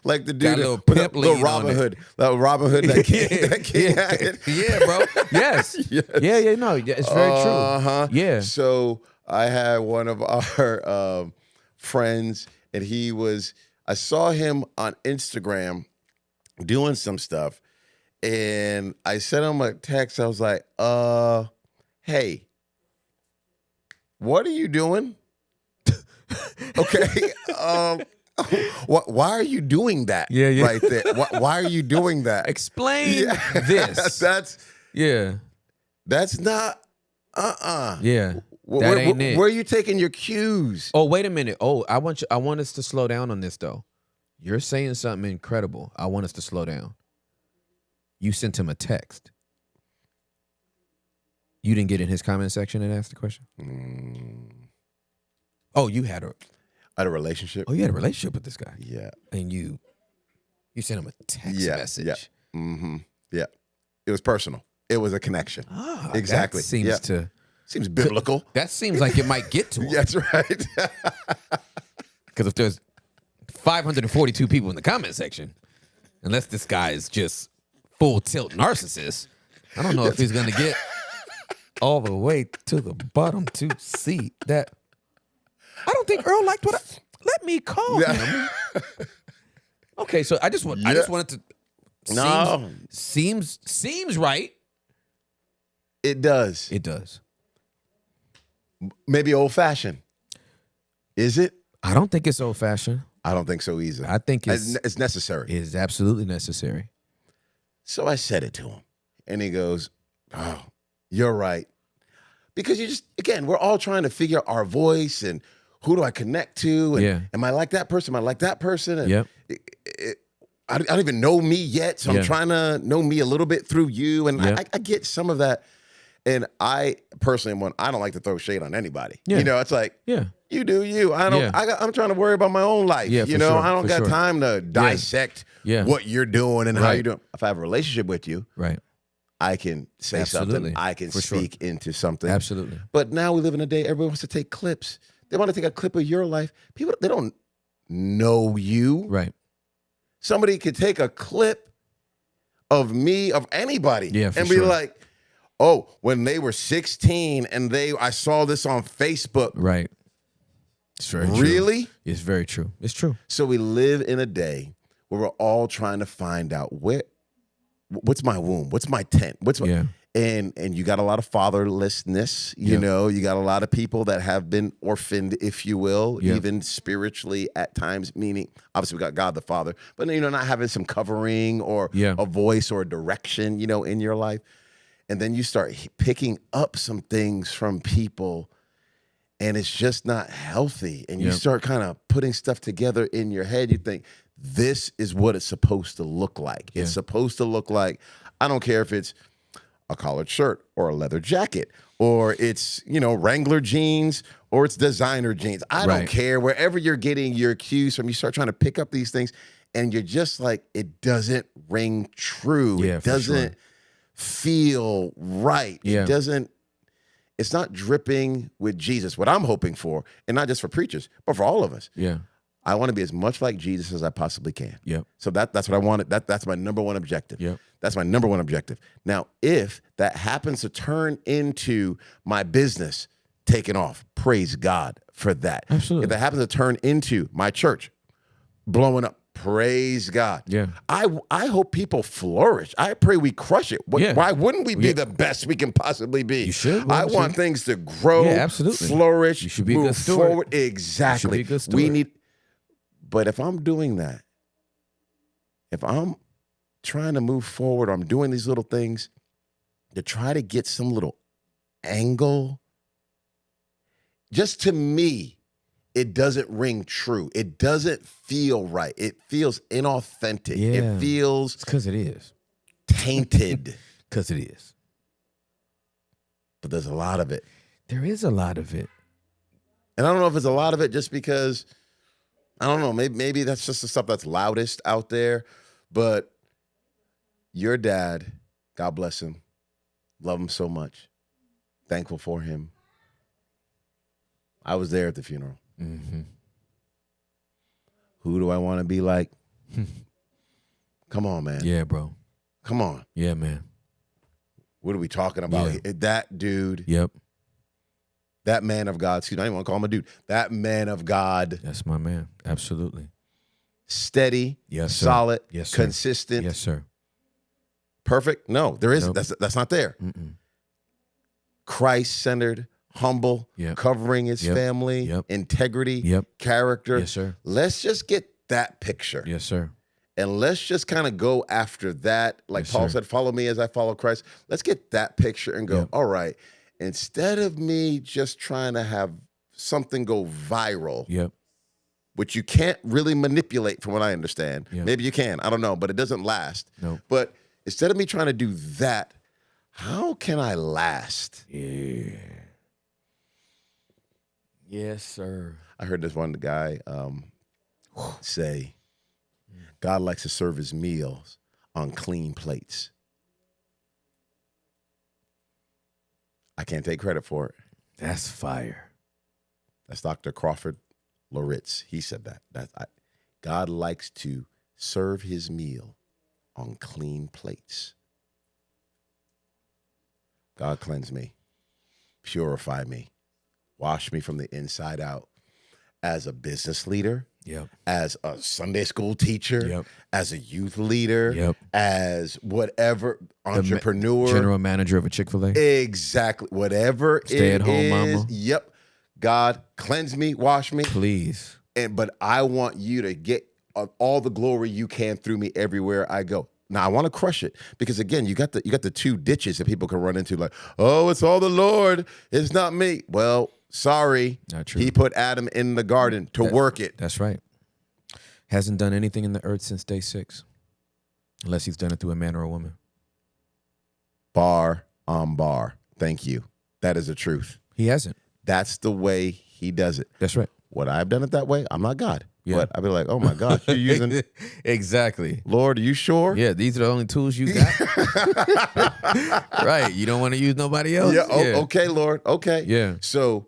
Like the dude, little little Robin Hood, that king had it. Yeah, bro. Yes. Yeah. No, it's very true. Yeah. So I had one of our friends, and I saw him on Instagram doing some stuff, and I sent him a text. I was like, hey, what are you doing? Okay. Why are you doing that? Yeah. Right there. Why are you doing that? Explain this. That's Yeah. not. Yeah. That ain't it. Where are you taking your cues? Oh, wait a minute. Oh, I want us to slow down on this though. You're saying something incredible. I want us to slow down. You sent him a text. You didn't get in his comment section and ask the question? Oh, you had a relationship. Oh, you had a relationship with this guy. Yeah. And you sent him a text message. Yeah. Mm-hmm. Yeah. It was personal. It was a connection. Ah, exactly. That seems biblical. That seems like it might get to him. That's right. Because if there's 542 people in the comment section, unless this guy is just full tilt narcissist, I don't know if he's going to get all the way to the bottom to see that. I don't think Earl liked what let me call him. Okay, so I just wanted to. No. Seems right. It does. It does. Maybe old fashioned. Is it? I don't think it's old fashioned. I don't think so either. I think it's necessary. It is absolutely necessary. So I said it to him, and he goes, "Oh, you're right." Because again, we're all trying to figure out our voice and who do I connect to, and am I like that person? Am I like that person? And I don't even know me yet, so I'm trying to know me a little bit through you, and I get some of that. And I personally, I don't like to throw shade on anybody. Yeah. You know, it's like, you do you. I don't. I'm trying to worry about my own life. Yeah, you know, sure, I don't got time to dissect what you're doing and how you're doing. If I have a relationship with you, right, I can say something. I can speak into something. Absolutely. But now we live in a day everybody wants to take clips. They want to take a clip of your life. People, they don't know you. Right. Somebody could take a clip of me, of anybody, and be like, oh, when they were 16 and I saw this on Facebook. Right. It's very true. Really? It's very true. It's true. So we live in a day where we're all trying to find out what's my womb? What's my tent? And you got a lot of fatherlessness, you know, you got a lot of people that have been orphaned, if you will, even spiritually at times, meaning obviously we got God the Father, but you know, not having some covering or a voice or a direction, you know, in your life. And then you start picking up some things from people and it's just not healthy. And you start kind of putting stuff together in your head. You think, this is what it's supposed to look like. It's supposed to look like, I don't care if it's a collared shirt or a leather jacket or it's, you know, Wrangler jeans or it's designer jeans. I don't care. Wherever you're getting your cues from, you start trying to pick up these things and you're just like, it doesn't ring true. Yeah, it doesn't feel right. It doesn't, it's not dripping with Jesus, what I'm hoping for, and not just for preachers, but for all of us. Yeah. I want to be as much like Jesus as I possibly can. Yep. So that's what I wanted. That's my number one objective. Yep. That's my number one objective. Now, if that happens to turn into my business taking off, praise God for that. Absolutely. If that happens to turn into my church blowing up, praise God. Yeah. I hope people flourish. I pray we crush it. Why wouldn't we be the best we can possibly be? You should. I want things to grow, absolutely. flourish, you should be move a good steward. forward. Exactly. You should be a good steward. But if I'm doing that, if I'm trying to move forward, or I'm doing these little things to try to get some little angle, just to me, it doesn't ring true. It doesn't feel right. It feels inauthentic. Yeah. It feels... It's because it is. Tainted. Because it is. But there's a lot of it. There is a lot of it. And I don't know if it's a lot of it just because, I don't know, maybe that's just the stuff that's loudest out there. But your dad, God bless him, love him so much, thankful for him. I was there at the funeral. Mm-hmm. Who do I want to be like? Come on, man. Yeah, bro. Come on. Yeah, man. What are we talking about? Yeah. That dude. Yep. That man of God. Excuse me, I didn't want to call him a dude. That man of God. That's my man. Absolutely. Steady. Yes, sir. Solid. Yes, sir. Consistent. Yes, sir. Perfect? No, there isn't. Nope. That's not there. Mm-mm. Christ-centered, humble, covering his family, integrity, character. Yes, sir. Let's just get that picture. Yes, sir. And let's just kind of go after that. Like Paul said, follow me as I follow Christ. Let's get that picture and go, all right. instead of me just trying to have something go viral, Yep. which you can't really manipulate from what I understand. Yep. Maybe you can, I don't know, but it doesn't last. No. But instead of me trying to do that, how can I last? Yeah. Yes, sir. I heard this one guy say, God likes to serve his meals on clean plates. I can't take credit for it. That's fire. That's Dr. Crawford Loritz. He said that. God likes to serve his meal on clean plates. God, cleanse me, purify me, wash me from the inside out. As a business leader, Yep. as a Sunday school teacher, Yep. as a youth leader, Yep. as whatever, entrepreneur. General manager of a Chick-fil-A. Exactly. Whatever Stay-at-home mama. Yep. God, cleanse me, wash me. Please. But I want you to get all the glory you can through me everywhere I go. Now I want to crush it because again, you got the two ditches that people can run into, like, oh, it's all the Lord, it's not me. Well, sorry, Not true. He put Adam in the garden to work it. That's right. Hasn't done anything in the earth since day 6, unless he's done it through a man or a woman. Bar on bar. Thank you. That is the truth. He hasn't. That's the way He does it. That's right. Would I have done it that way? I'm not God. Yeah. But I'd be like, oh my gosh, you're using Exactly. Lord, are you sure? Yeah, these are the only tools you got. Right. You don't want to use nobody else. Yeah. Oh, okay, Lord. Okay. Yeah. So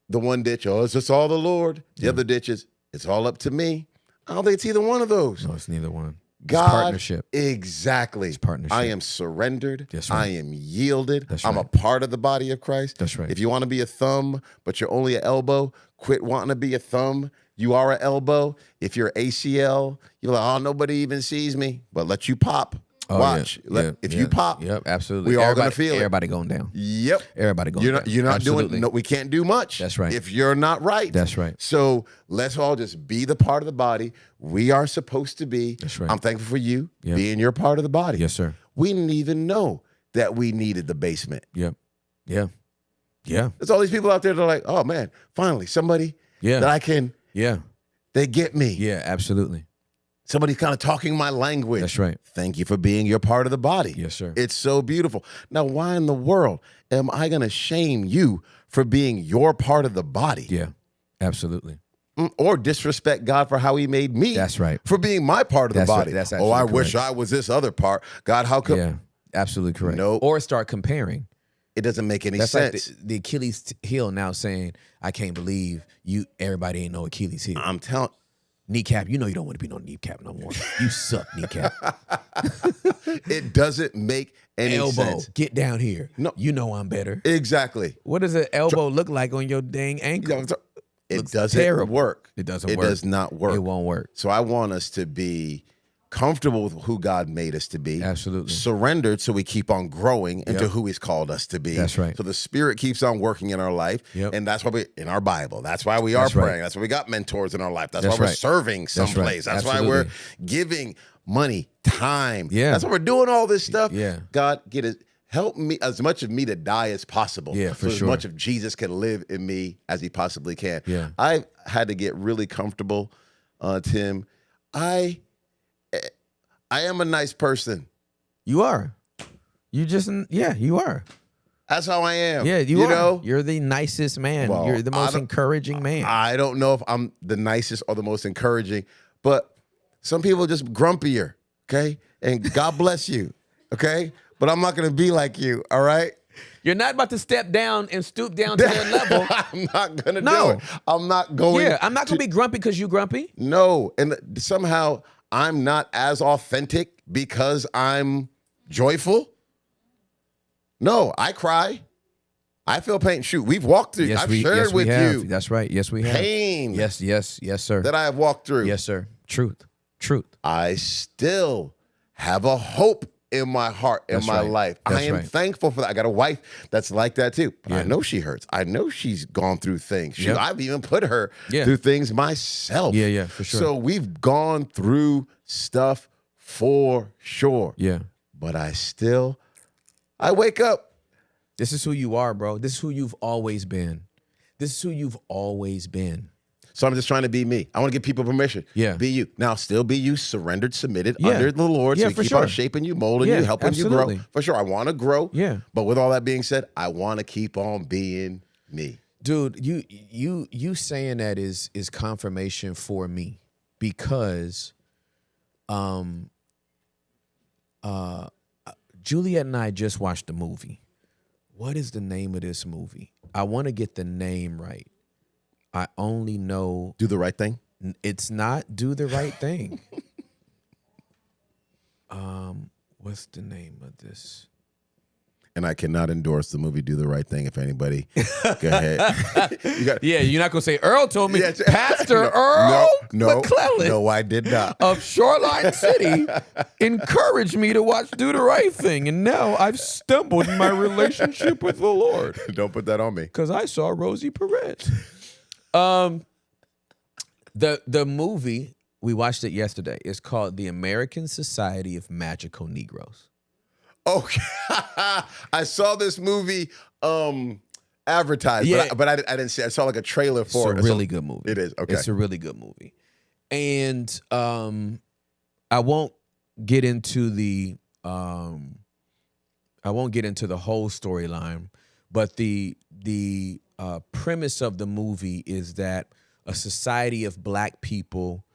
the one ditch, oh, it's just all the Lord. The other ditch is, it's all up to me. I don't think it's either one of those. No, it's neither one. God, it's partnership. Exactly. It's partnership. I am surrendered. That's right. I am yielded. That's I'm a right. part of the body of Christ. That's right. If you want to be a thumb, but you're only an elbow, quit wanting to be a thumb. You are an elbow. If you're ACL, you're like, oh, nobody even sees me. But let you pop. Oh, Watch. yeah. If you pop, yep, absolutely. we all gonna feel it. Everybody going down. Yep. Everybody going down. You're not Absolutely. doing. No, we can't do much. That's right. If you're not right. That's right. So let's all just be the part of the body we are supposed to be. That's right. I'm thankful for you Yep. being your part of the body. Yes, sir. We didn't even know that we needed the basement. Yep. Yeah. Yeah. There's all these people out there that are like, oh man, finally somebody Yeah. that I can. Yeah. They get me. Yeah. Absolutely. Somebody's kind of talking my language. That's right. Thank you for being your part of the body. Yes, sir. It's so beautiful. Now, why in the world am I going to shame you for being your part of the body? Yeah. Absolutely. Or disrespect God for how He made me? That's right. For being my part of That's the right. body. That's oh, I absolutely wish correct. I was this other part. God, how come? Yeah. Absolutely correct. Nope. Or start comparing. It doesn't make any That's sense. like the Achilles heel now saying, I can't believe everybody ain't no Achilles heel. I'm telling. Kneecap, you know you don't want to be no kneecap no more. You suck, kneecap. It doesn't make any Elbow, sense. get down here. No. You know I'm better. Exactly. What does an elbow look like on your dang ankle? It Looks doesn't terrible. work. It doesn't It work. does not work. It won't work. So I want us to be comfortable with who God made us to be. Absolutely. Surrendered so we keep on growing into Yep. who He's called us to be. That's right. So the Spirit keeps on working in our life. Yep. And that's why we, in our Bible, that's why we are That's right. praying. That's why we got mentors in our life. That's That's why we're right. serving That's someplace. right. That's why we're Absolutely. giving money, time. Yeah. That's why we're doing all this stuff. Yeah. God, help me, as much of me to die as possible. Yeah, for so sure. as much of Jesus can live in me as He possibly can. Yeah. I've had to get really comfortable, Tim. I am a nice person. You are. You just, you are. That's how I am. Yeah, you are. know? You're the nicest man. Well, You're the I most don't- encouraging man. I don't know if I'm the nicest or the most encouraging, but some people are just grumpier, okay? And God bless you, okay? But I'm not going to be like you, all right? You're not about to step down and stoop down to their level. I'm not going to No. do it. I'm not going Yeah, I'm not going to be grumpy because you grumpy. No, and somehow I'm not as authentic because I'm joyful. No, I cry. I feel pain. Shoot, we've walked through. I've shared with you That's right. Yes, we have. pain Yes, sir. that I have walked through. Yes, sir. Truth. I still have a hope in my heart, in That's my right. life. That's I am right. thankful for that. I got a wife that's like that too. Yeah. I know she hurts. I know she's gone through things. Shoot, Yep. I've even put her Yeah. through things myself. Yeah, for sure. So we've gone through stuff for sure. Yeah. But I wake up This is who you are, bro. This is who you've always been. This is who you've always been. So I'm just trying to be me. I want to give people permission. Yeah. Be you. Now, still be you, surrendered, submitted under the Lord. Yeah, So for keep sure. on shaping you, molding you, helping you absolutely. grow. For sure, I want to grow. Yeah. But with all that being said, I want to keep on being me. Dude, you saying that is confirmation for me because Juliet and I just watched the movie. What is the name of this movie? I want to get the name right. I only know Do the right thing. it's not Do the Right Thing. What's the name of this? And I cannot endorse the movie Do the Right Thing. If anybody, go ahead. Yeah, you're not gonna say Earl told me. Yeah, Pastor no, Earl no, McClellan No, I did not. of Shoreline City encouraged me to watch Do the Right Thing, and now I've stumbled in my relationship with the Lord Don't put that on me. because I saw Rosie Perez. The movie we watched it yesterday is called The American Society of Magical Negroes. Okay. I saw this movie advertised, Yeah. but I didn't see it. I saw like a trailer for it. It's a really good movie. It is, okay. It's a really good movie. And I won't get into the whole storyline, but the premise of the movie is that a society of black people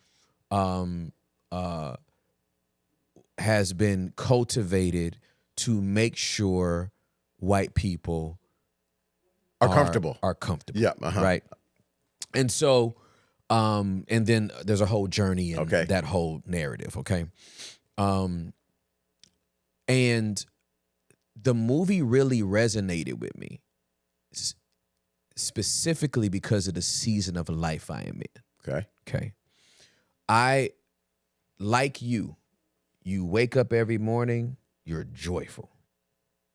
has been cultivated to make sure white people Are comfortable. Are comfortable. Yeah, Right. And so, and then there's a whole journey in that whole narrative. Okay. And the movie really resonated with me, specifically because of the season of life I am in. Okay. Okay. I, like you wake up every morning, you're joyful.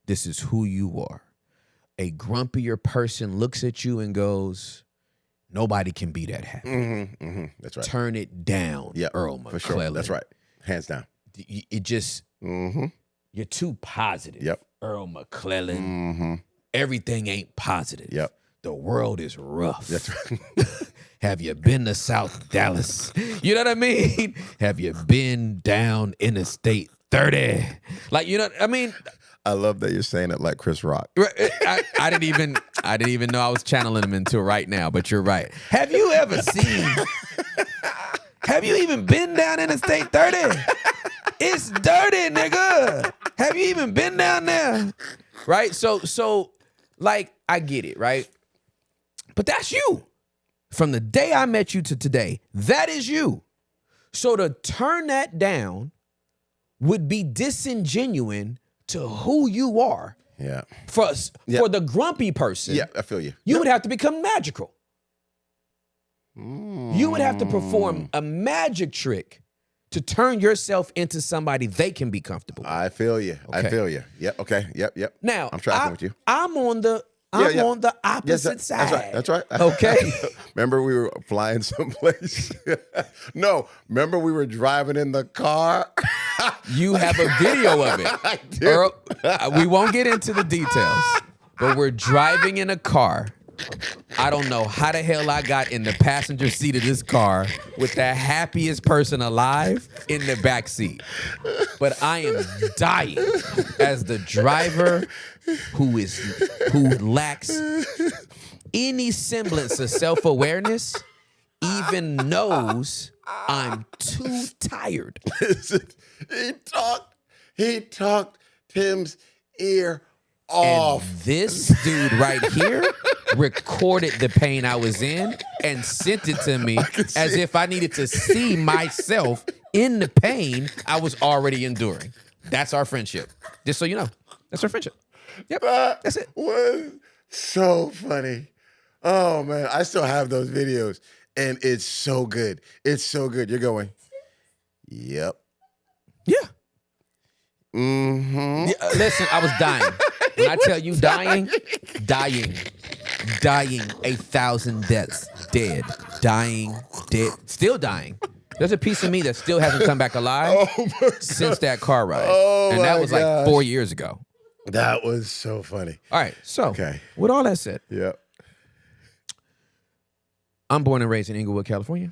This is who you are. A grumpier person looks at you and goes, nobody can be that happy. That's right. Turn it down, Earl For McClellan. sure. That's right. Hands down. It just, you're too positive. Yep. Earl McClellan. Everything ain't positive. Yep. The world is rough. That's right. Have you been to South Dallas? You know what I mean? Have you been down Interstate 30? Like, you know, I mean, I love that you're saying it like Chris Rock. I didn't even know I was channeling him until right now, but you're right. Have you ever seen, have you even been down Interstate 30? It's dirty, nigga. Have you even been down there? Right? So like, I get it, right? But that's you. From the day I met you to today, that is you. So to turn that down would be disingenuine to who you are. Yeah. For the grumpy person, Yeah, I feel you. you would have to become magical. You would have to perform a magic trick to turn yourself into somebody they can be comfortable with. I feel you. Okay. I feel you. Yep. Okay. Yep. Now, I'm tracking with you. I'm on the opposite side. That's right. Okay. Remember we were flying someplace? No. Remember we were driving in the car? You have a video of it. I do. Earl, we won't get into the details, but we're driving in a car. I don't know how the hell I got in the passenger seat of this car with the happiest person alive in the back seat. But I am dying as the driver who lacks any semblance of self-awareness, even knows I'm too tired. Listen, he talked Tim's ear off. And this dude right here recorded the pain I was in and sent it to me as if I needed to see myself in the pain I was already enduring. That's our friendship. Just so you know, that's our friendship. Yep, that's it. Was so funny. Oh man, I still have those videos, and it's so good. It's so good. You're going, yep. Yeah. Mm-hmm. Yeah, listen, I was dying. When I tell you dying, 1,000 deaths, dead, dying, dead, still dying. There's a piece of me that still hasn't come back alive since that car ride. Oh and that was my like gosh. 4 years ago. That was so funny. All right. So, with all that said, I'm born and raised in Inglewood, California.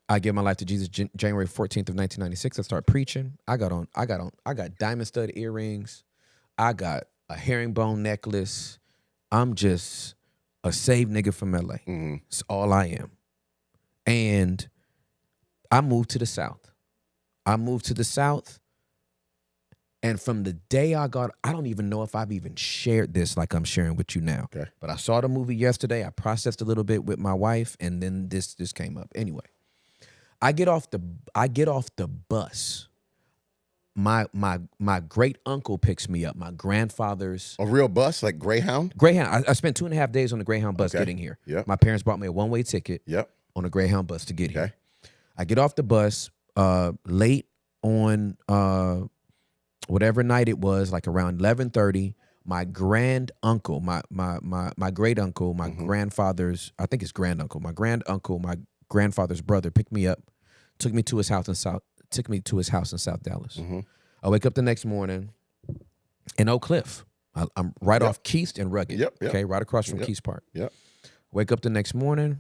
I gave my life to Jesus January 14th of 1996. I started preaching. I got diamond stud earrings. I got a herringbone necklace. I'm just a saved nigga from LA. It's all I am. And I moved to the South. And from the day I don't even know if I've even shared this like I'm sharing with you now. Okay. But I saw the movie yesterday. I processed a little bit with my wife, and then this came up. Anyway, I get off the bus. My great uncle picks me up. My grandfather's a real bus, like Greyhound. Greyhound. I spent 2.5 days on the Greyhound bus getting here. Yep. My parents bought me a one-way ticket. Yep. On a Greyhound bus to get here. I get off the bus late on whatever night it was, like around 11:30. My grand uncle, my great uncle, my grandfather's, I think it's grand uncle, my grandfather's brother picked me up, took me to his house in South Dallas. I wake up the next morning in Oak Cliff. I'm right off Keast and Rugged. Okay, right across from Keast Park. Wake up the next morning,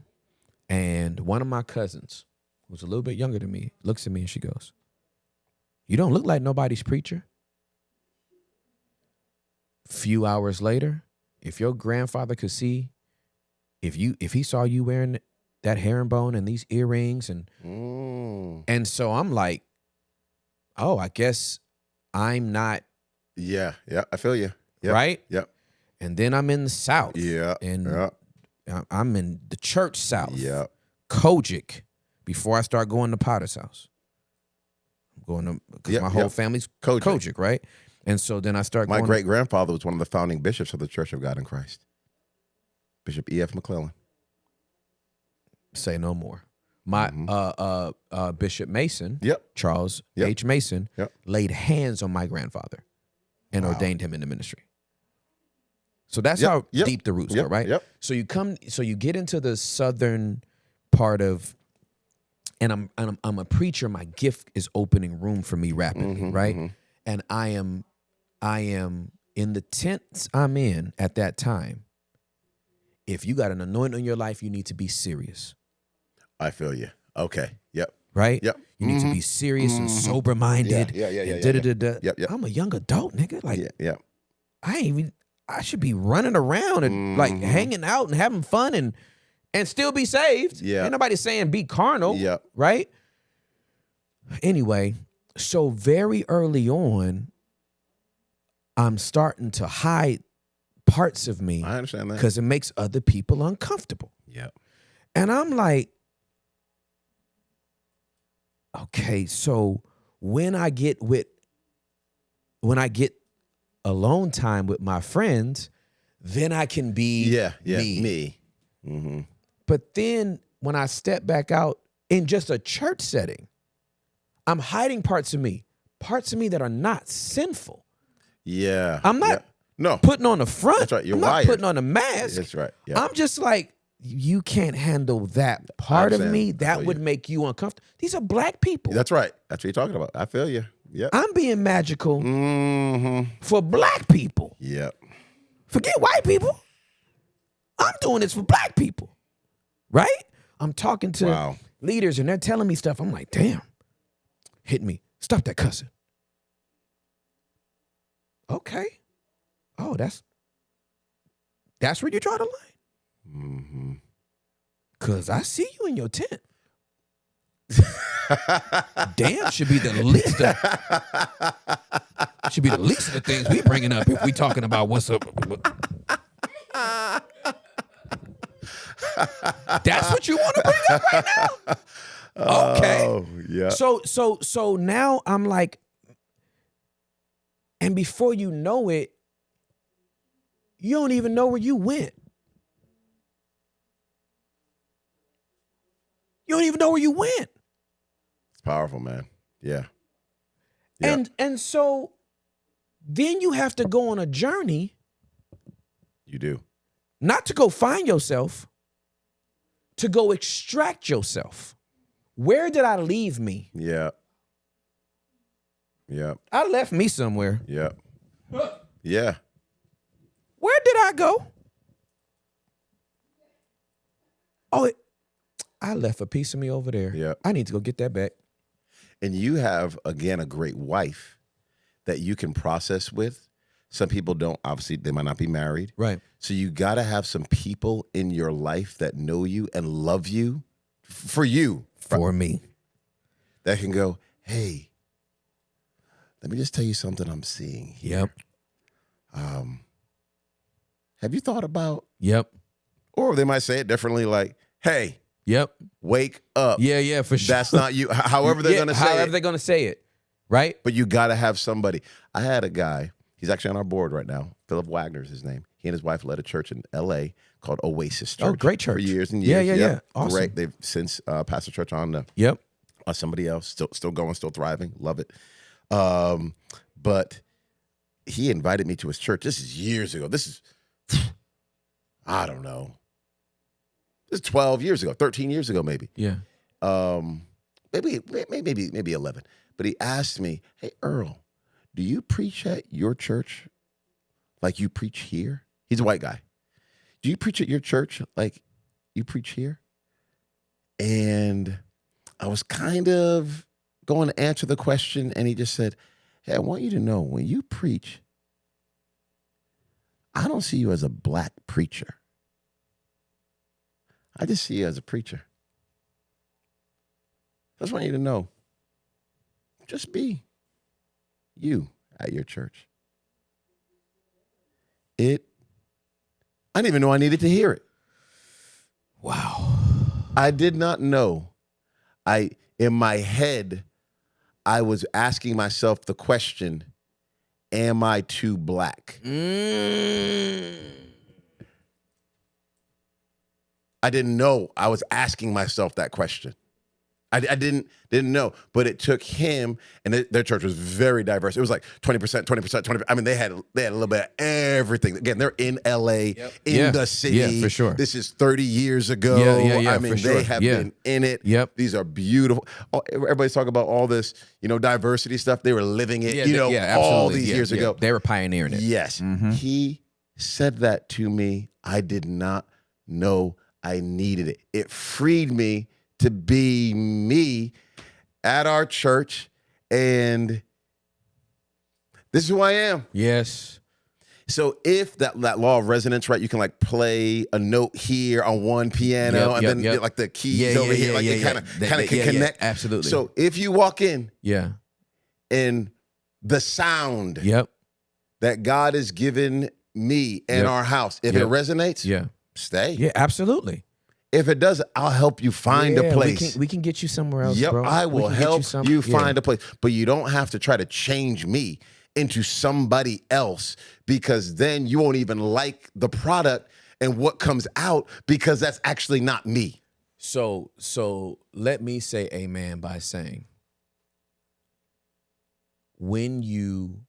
and one of my cousins, who's a little bit younger than me, looks at me and she goes, "You don't look like nobody's preacher." Few hours later, if your grandfather could see, if he saw you wearing that herringbone and these earrings, and so I'm like, oh, I guess I'm not. Yeah, I feel you. Right? Yep. And then I'm in the South. And I'm in the church South. Yeah. Kojic, before I start going to Potter's house. I'm going to, because my whole family's Kojic, right? And so then I start My going. great-grandfather was one of the founding bishops of the Church of God in Christ. Bishop E.F. McClellan. Say no more. My Bishop Mason, Charles H. Mason, laid hands on my grandfather and ordained him in the ministry. So that's how deep the roots go, right? So you get into the southern part of, and I'm a preacher. My gift is opening room for me rapidly, right? And I am in the tents I'm in at that time. If you got an anointing on your life, you need to be serious. I feel you. Okay. Yep. Right? Yep. You need to be serious and sober-minded. Yep. I'm a young adult, nigga. Like, I should be running around and like hanging out and having fun and still be saved. Ain't nobody saying be carnal. Right? Anyway, so very early on, I'm starting to hide parts of me. I understand that. Because it makes other people uncomfortable. Yep. And I'm like, okay, so when I get alone time with my friends, then I can be me. But then when I step back out in just a church setting, I'm hiding parts of me that are not sinful. Yeah. I'm not putting on a front. That's right. You're I'm wired. not putting on a mask. That's right. Yeah. I'm just like, you can't handle that part of me. That would make you uncomfortable. These are black people. That's right. That's what you're talking about. I feel you. Yep. I'm being magical for black people. Yep. Forget white people. I'm doing this for black people. Right? I'm talking to leaders and they're telling me stuff. I'm like, damn. Hit me. Stop that cussing. Okay. Oh, that's where you draw the line. Cause I see you in your tent. Damn should be the least of the things we bringing up if we talking about what's up. That's what you want to bring up right now? Okay. Oh, yeah. So now I'm like, and before you know it, you don't even know where you went. You don't even know where you went. It's powerful, man. Yeah. And so then you have to go on a journey. You do. Not to go find yourself, to go extract yourself. Where did I leave me? Yeah. I left me somewhere. Yeah. Yeah. Where did I go? Oh, I left a piece of me over there. Yeah. I need to go get that back. And you have, again, a great wife that you can process with. Some people don't, obviously, they might not be married. Right. So you got to have some people in your life that know you and love you for you. For me. That can go, hey, let me just tell you something I'm seeing here. Yep. Have you thought about? Yep. Or they might say it differently, like, hey. Yep. Wake up. Yeah, for sure. That's not you. However they're going to say it. However they're going to say it, right? But you got to have somebody. I had a guy, he's actually on our board right now. Philip Wagner's his name. He and his wife led a church in L.A. called Oasis Church. Oh, great church. For years and years. Yeah. Awesome. Great. They've since passed the church on to somebody else. Still going, still thriving. Love it. But he invited me to his church. This is years ago. This is, I don't know. This is 12 years ago, 13 years ago, maybe. Yeah. Maybe 11. But he asked me, hey, Earl, do you preach at your church like you preach here? He's a white guy. Do you preach at your church like you preach here? And I was kind of going to answer the question, and he just said, hey, I want you to know, when you preach, I don't see you as a black preacher. I just see you as a preacher. I just want you to know, just be you at your church. I didn't even know I needed to hear it. Wow. I did not know. In my head, I was asking myself the question, am I too black? I didn't know. I was asking myself that question. I didn't know, but it took him, and their church was very diverse. It was like 20%, 20%. I mean, they had a little bit of everything. Again, they're in LA, in the city. Yeah, for sure. This is 30 years ago. Yeah, I mean, for sure. they have been in it. Yep. These are beautiful. Everybody's talking about all this, diversity stuff. They were living it, all these years ago. They were pioneering it. Yes. Mm-hmm. He said that to me. I did not know I needed it. It freed me to be me at our church, and this is who I am. Yes. So if that law of resonance, right, you can like play a note here on one piano, and then get like the keys over here, like they kind of can connect. Absolutely. So if you walk in, and the sound, that God has given me and our house, if it resonates, stay. Yeah, absolutely. If it doesn't, I'll help you find a place. We can get you somewhere else, bro. I will help you find a place. But you don't have to try to change me into somebody else, because then you won't even like the product and what comes out, because that's actually not me. So let me say amen by saying, when you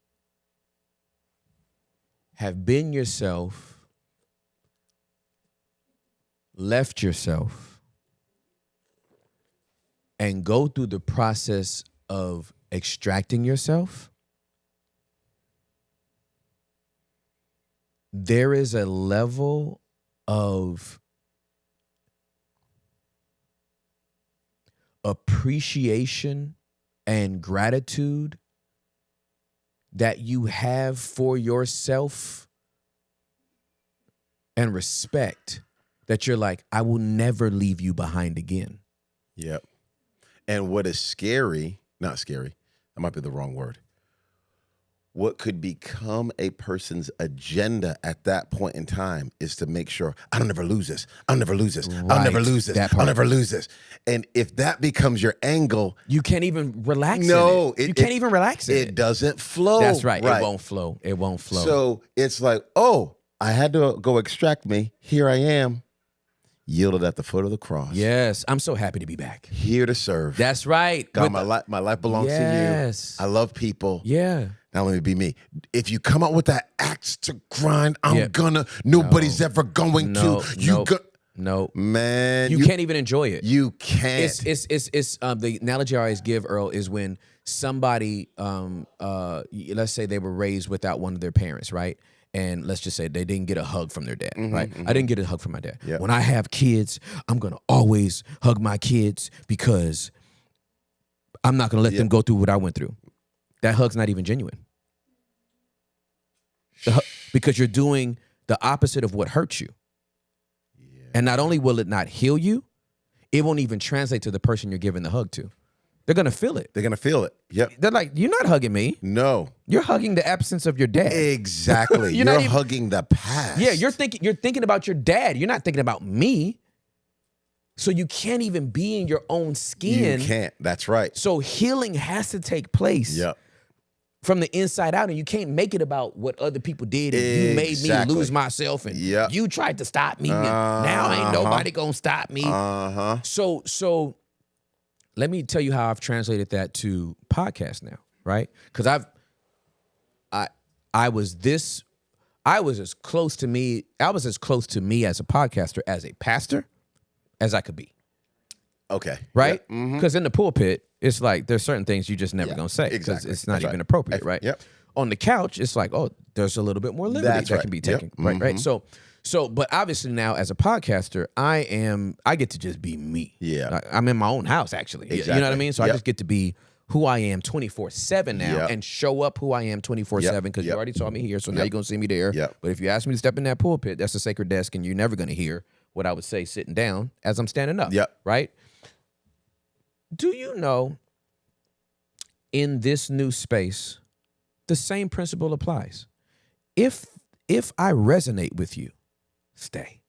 have been yourself, left yourself, and go through the process of extracting yourself, there is a level of appreciation and gratitude that you have for yourself and respect that you're like, I will never leave you behind again. Yep. And what is scary, not scary, that might be the wrong word. What could become a person's agenda at that point in time is to make sure, I'll never lose this. I'll never lose this. I'll never lose this. I'll never lose this. And if that becomes your angle, you can't even relax. No, you can't even relax in it. It doesn't flow. That's right. It won't flow. It won't flow. So it's like, oh, I had to go extract me. Here I am. Yielded at the foot of the cross. Yes, I'm so happy to be back. Here to serve. That's right. God, my life belongs to you. I love people. Yeah. Now let me be me. If you come out with that axe to grind, nobody's ever going to. No, man, you can't even enjoy it. You can't. It's the analogy I always give, Earl, is when somebody, let's say they were raised without one of their parents, right? And let's just say they didn't get a hug from their dad, right? I didn't get a hug from my dad. Yep. When I have kids, I'm going to always hug my kids because I'm not going to let them go through what I went through. That hug's not even genuine. Because you're doing the opposite of what hurts you. Yeah. And not only will it not heal you, it won't even translate to the person you're giving the hug to. They're going to feel it. They're going to feel it. Yep. They're like, you're not hugging me. No. You're hugging the absence of your dad. Exactly. you're hugging the past. Yeah, you're thinking about your dad. You're not thinking about me. So you can't even be in your own skin. You can't. That's right. So healing has to take place. Yep. From the inside out, and you can't make it about what other people did, and you made me lose myself, and you tried to stop me, and now ain't nobody gonna stop me. So let me tell you how I've translated that to podcast now, right? Because I was as close to me as a podcaster as a pastor as I could be. Okay. Right? Because in the pulpit, it's like there's certain things you just never gonna say because it's not even appropriate, right? Yep. On the couch, it's like, oh, there's a little bit more liberty that can be taken, right? So, but obviously now as a podcaster, I get to just be me. Yeah. I'm in my own house actually. Exactly. You know what I mean? So I just get to be who I am 24/7 now and show up who I am 24/7 because you already saw me here, so now you're gonna see me there. But if you ask me to step in that pulpit, that's a sacred desk, and you're never gonna hear what I would say sitting down as I'm standing up. Right? Do you know in this new space, the same principle applies. If I resonate with you, stay.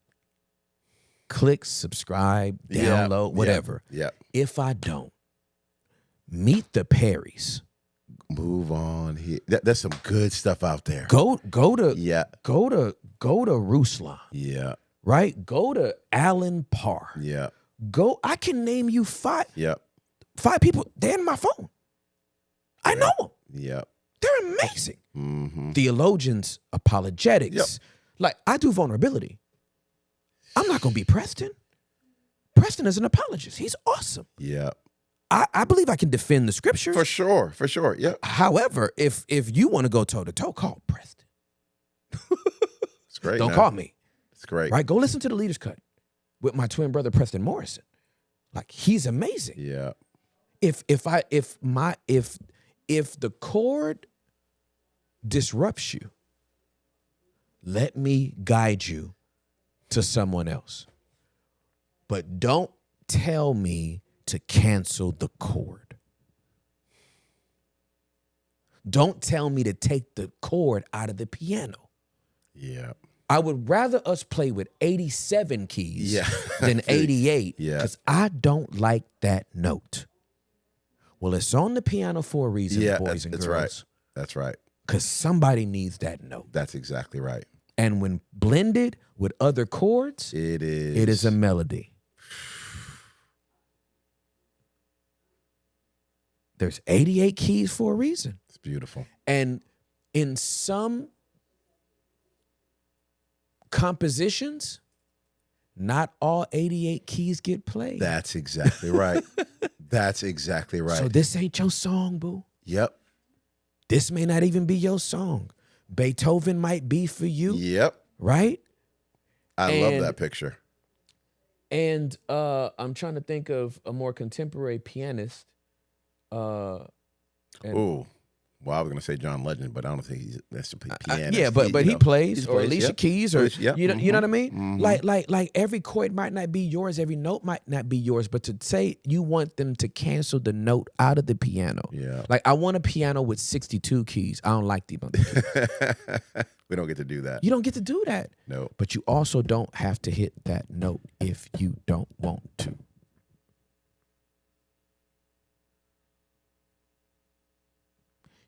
Click, subscribe, download, whatever. If I don't, meet the Perrys. Move on here. There's some good stuff out there. Go to Ruslan. Yeah. Right? Go to Alan Parr. Yeah. I can name you five. Yeah. 5 people. They're in my phone. I know them. Yeah. They're amazing. Theologians, apologetics. Like, I do vulnerability. I'm not going to be Preston. Preston is an apologist. He's awesome. Yeah. I believe I can defend the scriptures. For sure. Yeah. However, if you want to go toe to toe, call Preston. It's great. Don't call me. It's great. Right? Go listen to the Leaders Cut with my twin brother Preston Morrison. Like, he's amazing. Yeah. If the cord disrupts you, let me guide you to someone else. But don't tell me to cancel the cord. Don't tell me to take the cord out of the piano. Yeah. I would rather us play with 87 keys than 88 because I don't like that note. Well, it's on the piano for a reason, boys and girls. Right. That's right. Because somebody needs that note. That's exactly right. And when blended with other chords, it is a melody. There's 88 keys for a reason. It's beautiful. And in some compositions, not all 88 keys get played. That's exactly right. That's exactly right. So this ain't your song, boo. Yep. This may not even be your song. Beethoven might be for you. Yep. Right? I love that picture. And I'm trying to think of a more contemporary pianist. Ooh. Well, I was going to say John Legend, but I don't think that's a pianist. Yeah, but he plays, or Alicia yep. Keys, or you know what I mean? Mm-hmm. Like every chord might not be yours, every note might not be yours, but to say you want them to cancel the note out of the piano. Yeah. Like I want a piano with 62 keys. I don't like the amount of keys. We don't get to do that. You don't get to do that. No. But you also don't have to hit that note if you don't want to.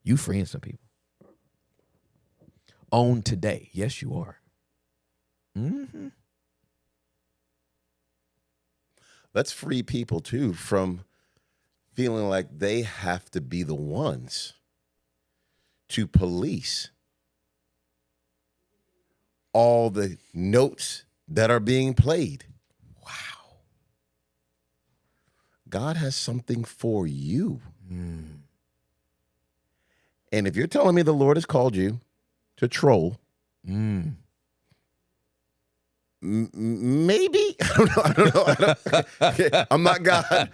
You freeing some people. Own today. Yes, you are. Mm-hmm. Let's free people, too, from feeling like they have to be the ones to police all the notes that are being played. Wow. God has something for you. And if you're telling me the Lord has called you to troll, maybe I don't know. I'm not God.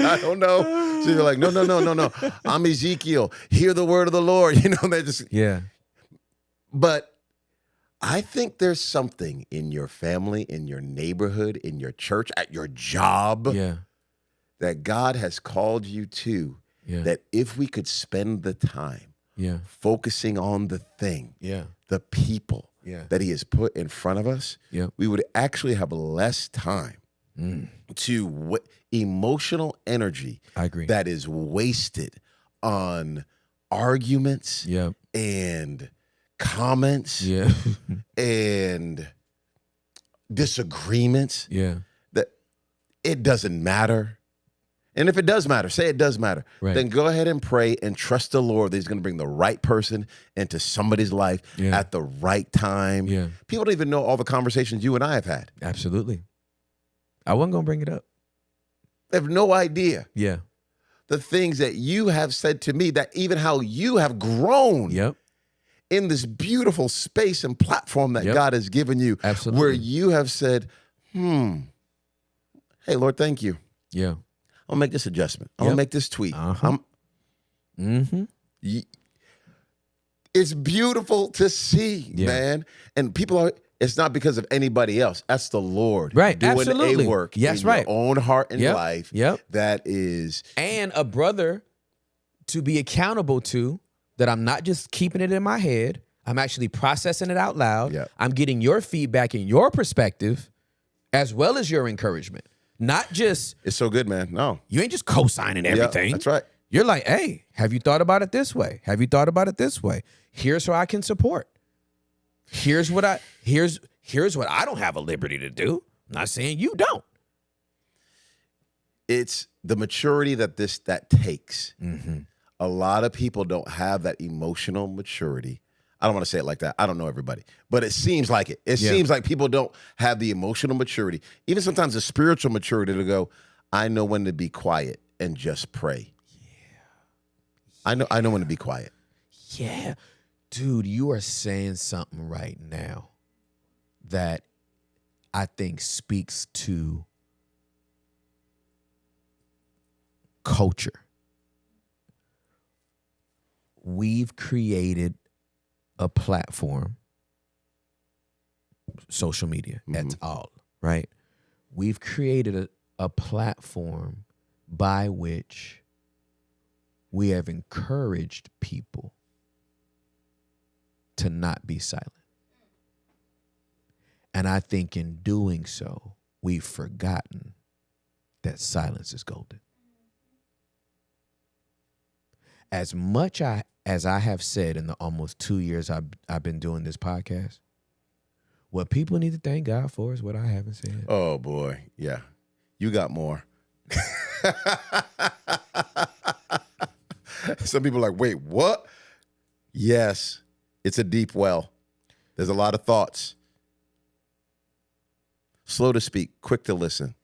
I don't know. So you're like, no. I'm Ezekiel. Hear the word of the Lord. They just But I think there's something in your family, in your neighborhood, in your church, at your job, that God has called you to. That if we could spend the time focusing on the thing, the people that he has put in front of us, we would actually have less time to emotional energy that is wasted on arguments and comments and disagreements that it doesn't matter. And if it does matter, say it does matter, then go ahead and pray and trust the Lord that he's going to bring the right person into somebody's life at the right time. People don't even know all the conversations you and I have had. Absolutely. I wasn't going to bring it up. They have no idea. The things that you have said to me, that even how you have grown in this beautiful space and platform that God has given you. Absolutely. Where you have said, hey, Lord, thank you. I'll make this adjustment. I'll make this tweet. It's beautiful to see, man. And people are, it's not because of anybody else. That's the Lord doing a work in your own heart and life. That is. And a brother to be accountable to, that I'm not just keeping it in my head. I'm actually processing it out loud. I'm getting your feedback and your perspective as well as your encouragement. Not just... It's so good, man. No. You ain't just co-signing everything. That's right. You're like, hey, have you thought about it this way? Have you thought about it this way? Here's how I can support. Here's what I don't have a liberty to do. I'm not saying you don't. It's the maturity that takes. A lot of people don't have that emotional maturity. I don't want to say it like that. I don't know everybody, but it seems like it. It seems like people don't have the emotional maturity, even sometimes the spiritual maturity to go, I know when to be quiet and just pray. I know when to be quiet. Dude, you are saying something right now that I think speaks to culture. We've created a platform, social media, that's all, right? We've created a platform by which we have encouraged people to not be silent. And I think in doing so, we've forgotten that silence is golden. As much as I have said in the almost 2 years I've been doing this podcast, what people need to thank God for is what I haven't said. Oh, boy. Yeah. You got more. Some people are like, wait, what? Yes, it's a deep well. There's a lot of thoughts. Slow to speak, quick to listen.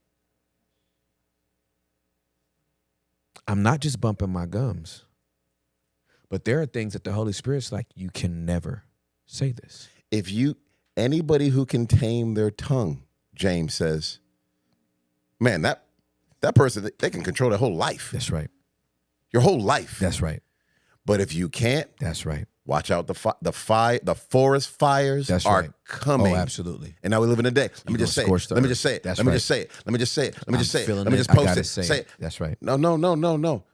I'm not just bumping my gums. But there are things that the Holy Spirit's like, you can never say this. Anybody who can tame their tongue, James says, man, that person, they can control their whole life. That's right. Your whole life. That's right. But if you can't, that's right. Watch out, the forest fires are coming. Oh, absolutely. And now we live in a day. Let me just say it. Let me just say it. Let me just say it. Let me just say it. Let me just say it. Let me just post it. Say it. That's right. No.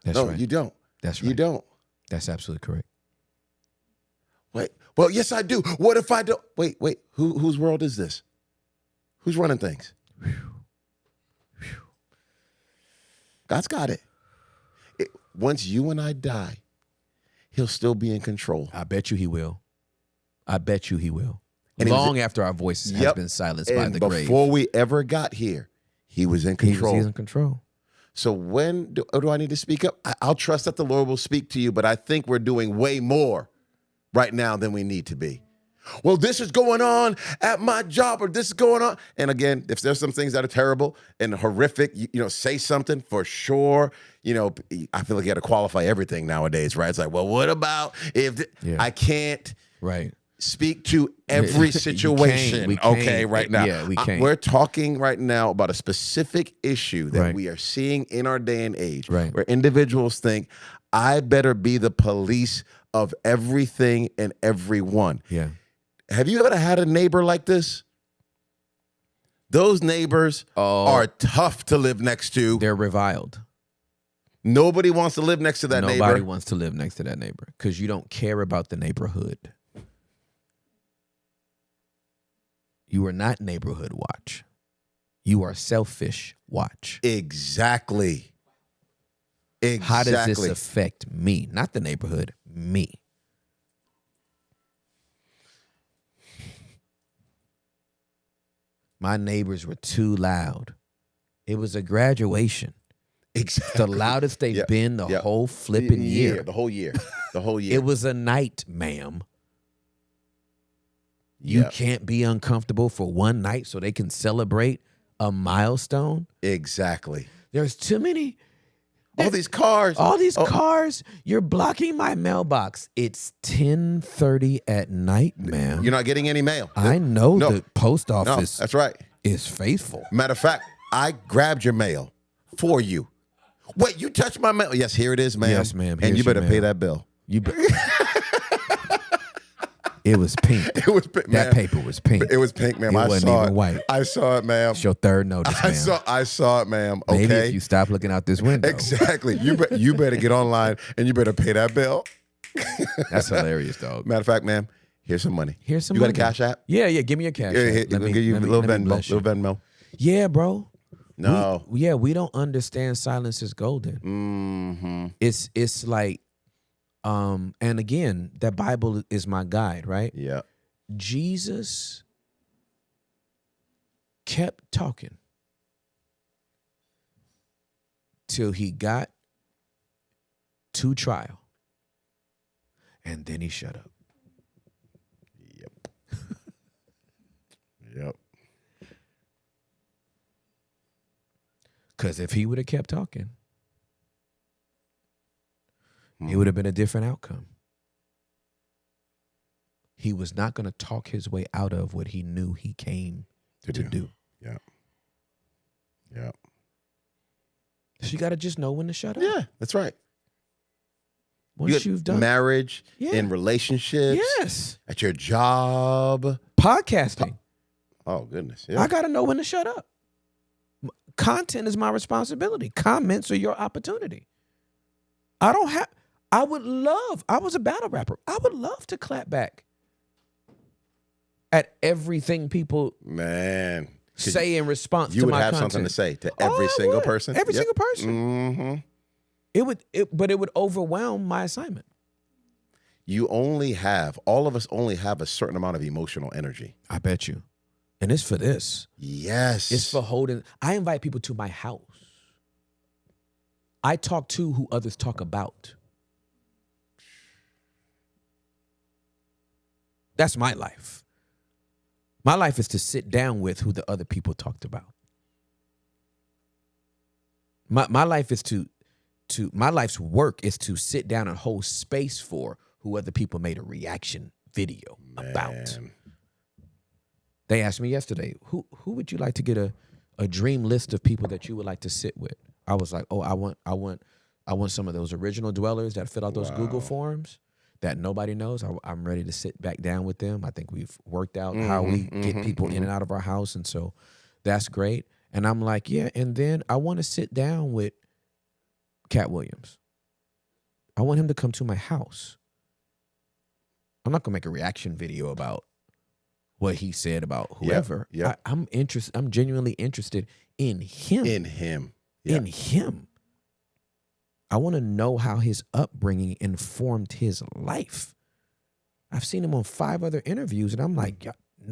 That's right. You don't. That's right. You don't. That's absolutely correct. Wait. Well, yes, I do. What if I don't? Wait. Whose world is this? Who's running things? God's got it. Once you and I die, he'll still be in control. I bet you he will. And long after our voices have been silenced by the grave. Before we ever got here, he was in control. He's in control. So when do I need to speak up? I'll trust that the Lord will speak to you, but I think we're doing way more right now than we need to be. Well, this is going on at my job, or this is going on. And again, if there's some things that are terrible and horrific, say something for sure. I feel like you got to qualify everything nowadays, right? It's like, well, what about if I can't speak to every situation? Right now. Yeah, we can't. We're talking right now about a specific issue that we are seeing in our day and age, where individuals think, I better be the police of everything and everyone. Yeah. Have you ever had a neighbor like this? Those neighbors are tough to live next to. They're reviled. Nobody wants to live next to that neighbor. Nobody wants to live next to that neighbor because you don't care about the neighborhood. You are not neighborhood watch. You are selfish watch. Exactly. How does this affect me? Not the neighborhood, me. My neighbors were too loud. It was a graduation. Exactly. The loudest they've been the whole flipping year. The whole year. The whole year. It was a night, ma'am. You can't be uncomfortable for one night so they can celebrate a milestone? Exactly. There's too many. All these cars. Cars. You're blocking my mailbox. It's 10:30 at night, ma'am. You're not getting any mail. I know the post office that's right. is faithful. Matter of fact, I grabbed your mail for you. Wait, you touched my mail? Yes, here it is, ma'am. Yes, ma'am. And you better pay that bill. It was pink. It was pink. That paper was pink. It was pink, ma'am. It wasn't even white. I saw it, ma'am. It's your third notice, ma'am. I saw it, ma'am. Okay. Maybe if you stop looking out this window. Exactly. You better get online and you better pay that bill. That's hilarious, dog. Matter of fact, ma'am, here's some money. Here's some money. You got a Cash App? Yeah. Give me a Cash App. Let me give you a little Venmo. Yeah, bro. No. We don't understand silence is golden. Mm-hmm. It's like, and again, that Bible is my guide, right? Yeah. Jesus kept talking till he got to trial, and then he shut up. Yep. Because if he would have kept talking, it would have been a different outcome. He was not going to talk his way out of what he knew he came to do. Yeah. Yeah. So you got to just know when to shut up. Yeah, that's right. Once you've done marriage, in relationships, yes, at your job, podcasting. Oh goodness, yeah. I got to know when to shut up. Content is my responsibility. Comments are your opportunity. I was a battle rapper. I would love to clap back at everything people say in response to my content. You would have something to say to every single person? Every single person. Mm-hmm. But it would overwhelm my assignment. All of us only have a certain amount of emotional energy. I bet you. And it's for this. Yes. It's for holding. I invite people to my house. I talk to who others talk about. That's my life. My life is to sit down with who the other people talked about. My life is my life's work is to sit down and hold space for who other people made a reaction video about. They asked me yesterday, who would you like to get a dream list of people that you would like to sit with? I was like, I want some of those original dwellers that fill out those Google forms that nobody knows. I'm ready to sit back down with them. I think we've worked out how we get people in and out of our house, and so that's great. And I'm like, yeah, and then I want to sit down with Cat Williams. I want him to come to my house. I'm not gonna make a reaction video about what he said about whoever. Yep. I'm interested. I'm genuinely interested in him. In him. In him. I want to know how his upbringing informed his life. I've seen him on 5 other interviews, and I'm like,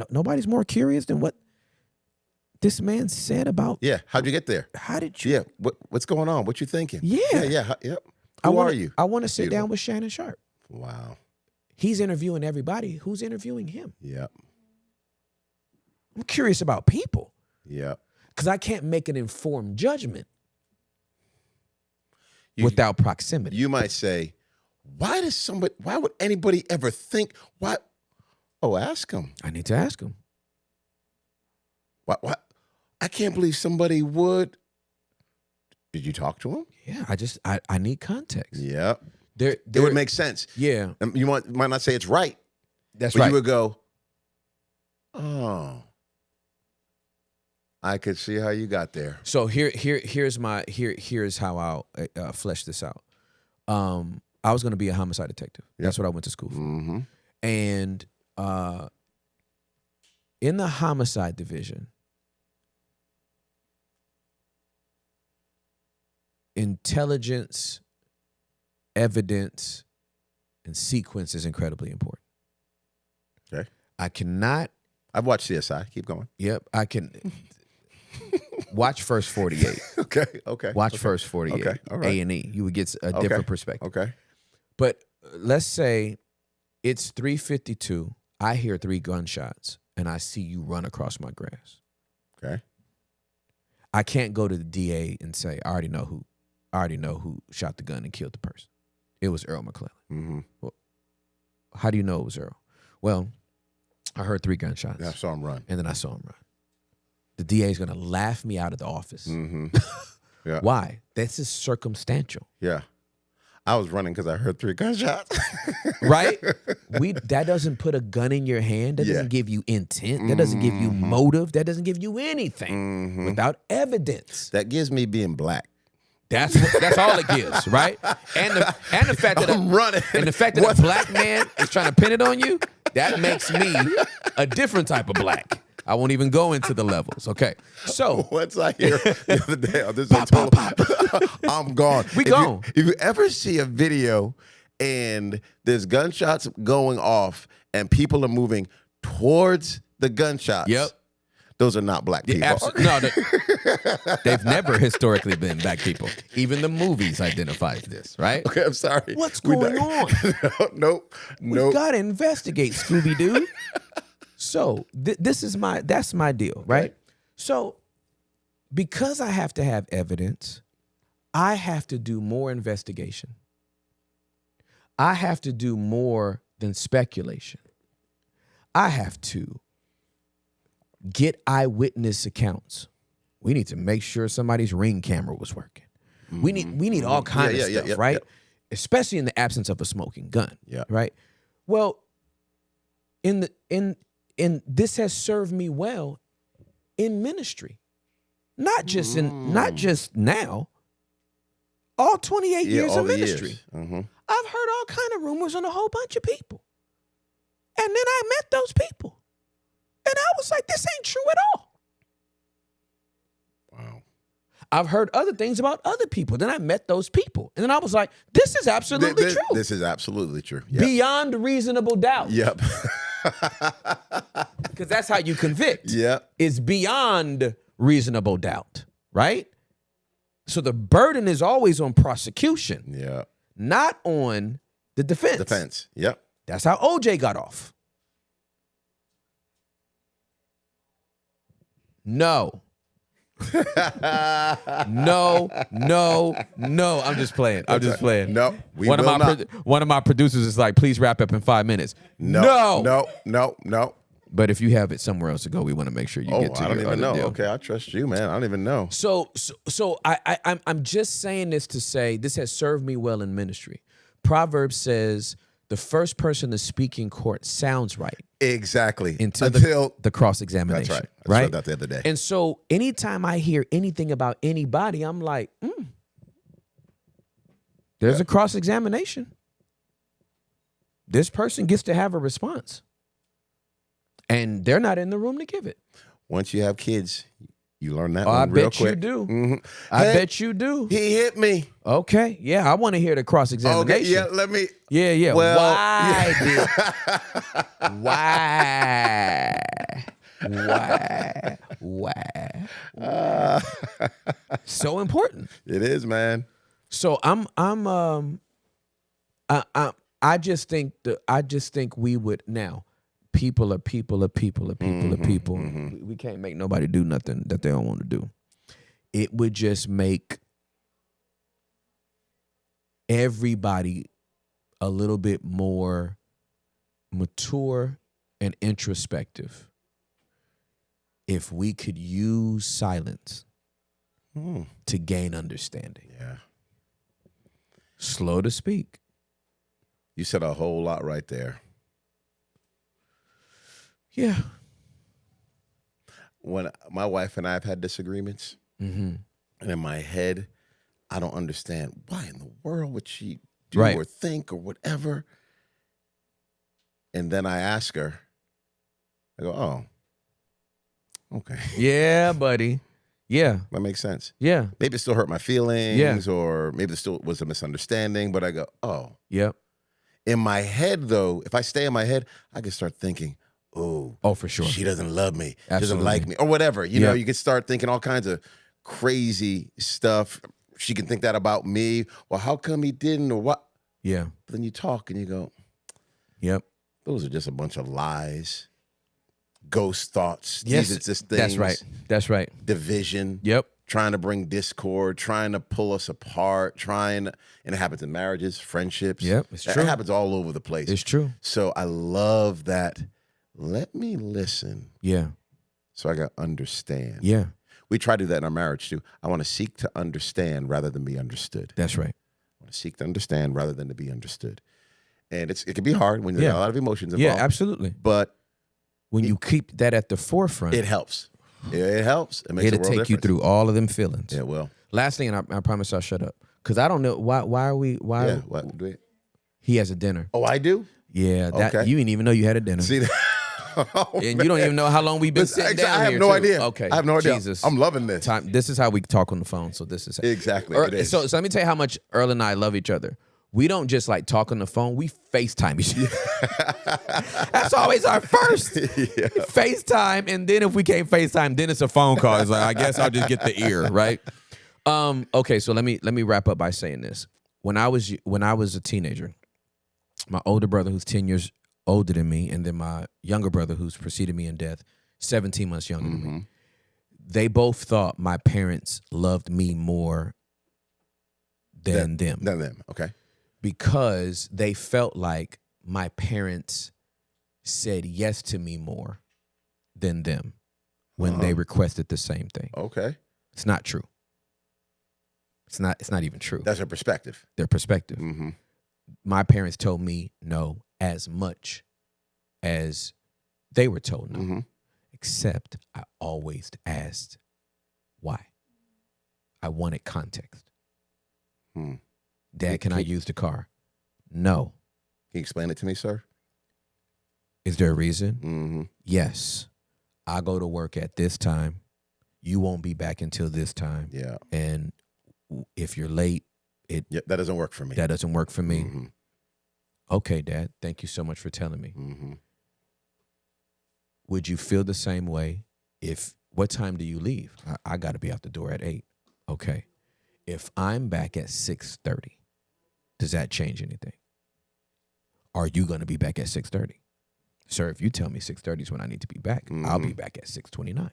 nobody's more curious than what this man said about. Yeah. How'd you get there? How did you? Yeah. What's going on? What you thinking? Yeah. Yeah. Yep. Who are you? I want to sit down with Shannon Sharp. Wow. He's interviewing everybody. Who's interviewing him? Yep. I'm curious about people. Yep. Because I can't make an informed judgment without proximity. You might say, why would anybody ever think, why? Oh, ask him. I need to ask him. What? I can't believe somebody would. Did you talk to him? Yeah, I need context. Yep. It would make sense. Yeah. You might not say it's right. That's but right. You would go, oh, I could see how you got there. So here's how I'll flesh this out. I was going to be a homicide detective. That's what I went to school for. Mm-hmm. And in the homicide division, intelligence, evidence, and sequence is incredibly important. Okay. I've watched CSI. Keep going. Yep. I can watch First 48. Okay. Watch First 48. Okay. All right. A&E. You would get a different perspective. Okay. But let's say it's 3:52. I hear 3 gunshots and I see you run across my grass. Okay. I can't go to the DA and say, I already know who shot the gun and killed the person. It was Earl McClellan. Mm-hmm. Well, how do you know it was Earl? Well, I heard 3 gunshots. Yeah, I saw him run. And then I saw him run. The DA is going to laugh me out of the office. Mm-hmm. Yeah. Why? This is circumstantial. Yeah. I was running because I heard 3 gunshots. Right? That doesn't put a gun in your hand. That doesn't give you intent. That doesn't give you motive. That doesn't give you anything without evidence. That gives me being black. That's all it gives, right? And the fact that I'm running. And the fact that a black man is trying to pin it on you, that makes me a different type of black. I won't even go into the levels. Okay. So once I hear the other day, this is total, I'm gone. If you ever see a video and there's gunshots going off and people are moving towards the gunshots, yep, those are not black people. No, they've never historically been black people. Even the movies identify this, right? Okay, I'm sorry. What's going on? Nope. We gotta investigate, Scooby-Doo. So that's my deal, right? So because I have to have evidence, I have to do more investigation. I have to do more than speculation. I have to get eyewitness accounts. We need to make sure somebody's Ring camera was working. We need all kinds of stuff, right? Especially in the absence of a smoking gun, right? Well, in this has served me well in ministry, not just now. All 28 years of ministry, I've heard all kind of rumors on a whole bunch of people, and then I met those people, and I was like, "This ain't true at all." Wow. I've heard other things about other people. Then I met those people, and then I was like, "This is absolutely true. This is absolutely true. Yep. Beyond reasonable doubt." Yep. Because that's how you convict. Yep. It's beyond reasonable doubt, right? So the burden is always on prosecution. Yeah. Not on the defense. Yep. That's how OJ got off. No. No. I'm just playing. No, one of my producers is like, please wrap up in 5 minutes. No. But if you have it somewhere else to go, we want to make sure you get to I don't your even other know. deal. Okay, I trust you, man. I don't even know. So I'm just saying this to say this has served me well in ministry. Proverbs says the first person to speak in court sounds right. Exactly. Until the cross-examination. That's right. Right? I said that the other day. And so anytime I hear anything about anybody, I'm like, there's a cross-examination. This person gets to have a response. And they're not in the room to give it. Once you have kids, you learn that one real quick. I bet you do. Mm-hmm. I bet you do. He hit me. Okay. Yeah, I want to hear the cross-examination. Okay, yeah, let me. Yeah. Well, Why? So important. It is, man. So I just think we would now. People are people are people are people are people. We can't make nobody do nothing that they don't want to do. It would just make everybody a little bit more mature and introspective if we could use silence to gain understanding. Yeah. Slow to speak. You said a whole lot right there. Yeah. When my wife and I have had disagreements, and in my head, I don't understand why in the world would she do or think or whatever. And then I ask her, I go, oh, okay. Yeah, buddy. Yeah. That makes sense. Yeah. Maybe it still hurt my feelings or maybe it still was a misunderstanding, but I go, oh. Yep. In my head, though, if I stay in my head, I can start thinking, oh, for sure. She doesn't love me. Absolutely. She doesn't like me or whatever. You know, you can start thinking all kinds of crazy stuff. She can think that about me. Well, how come he didn't or what? Yeah. But then you talk and you go, yep. Those are just a bunch of lies, ghost thoughts. Yes, These are just things. That's right. That's right. Division. Yep. Trying to bring discord, trying to pull us apart, and it happens in marriages, friendships. Yep, it's true. It happens all over the place. It's true. So I love that. Let me listen. Yeah. So I got to understand. Yeah. We try to do that in our marriage too. I want to seek to understand rather than be understood. That's right. I want to seek to understand rather than to be understood. And it can be hard when there's a lot of emotions involved. Yeah, absolutely. But when you keep that at the forefront, it helps. It helps. It makes a world take difference. you through all of them feelings. Yeah, well. Last thing, and I promise I'll shut up, because I don't know why What do we? He has a dinner. Oh, I do? Yeah, Okay. You didn't even know you had a dinner. See that? And you don't even know how long we've been sitting down I have here, no too. idea. Okay, I have no idea. Jesus. I'm loving this. This is how we talk on the phone. So this is Exactly. It is. So let me tell you how much Earl and I love each other. We don't just like talk on the phone. We FaceTime each other. That's always our first. FaceTime, and then if we can't FaceTime, then it's a phone call. It's like, I guess I'll just get the ear, right? Okay, so let me wrap up by saying this. When I was a teenager, my older brother, who's 10 years older than me, and then my younger brother, who's preceded me in death, 17 months younger than me, they both thought my parents loved me more than them. Than them, okay. Because they felt like my parents said yes to me more than them when they requested the same thing. Okay. It's not true. It's not even true. That's their perspective. Their perspective. Mm-hmm. My parents told me no as much as they were told no. Mm-hmm. Except I always asked why. I wanted context. Dad, can I use the car? No. Can you explain it to me, sir? Is there a reason? Mm-hmm. Yes. I go to work at this time. You won't be back until this time. Yeah. And if you're late, that doesn't work for me. That doesn't work for me. Mm-hmm. Okay, Dad. Thank you so much for telling me. Mm-hmm. Would you feel the same way what time do you leave? I got to be out the door at 8. Okay. If I'm back at 6:30, does that change anything? Are you going to be back at 6:30? Sir, if you tell me 6:30 is when I need to be back, I'll be back at 6:29.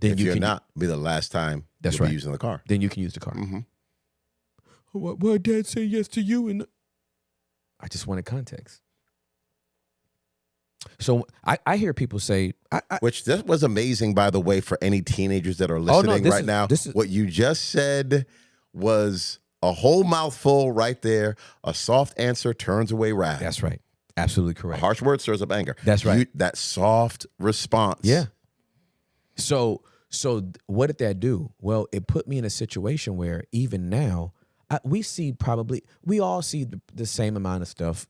Then if you're not, be the last time that's you'll right. be using the car. Then you can use the car. Mm-hmm. Why Dad say yes to you? And I just wanted context. So I hear people say, which this was amazing, by the way, for any teenagers that are listening right now. What you just said was a whole mouthful right there. A soft answer turns away wrath. That's right. Absolutely correct. A harsh word stirs up anger. That's right. That soft response. Yeah. So what did that do? Well, it put me in a situation where even now, we all see the same amount of stuff.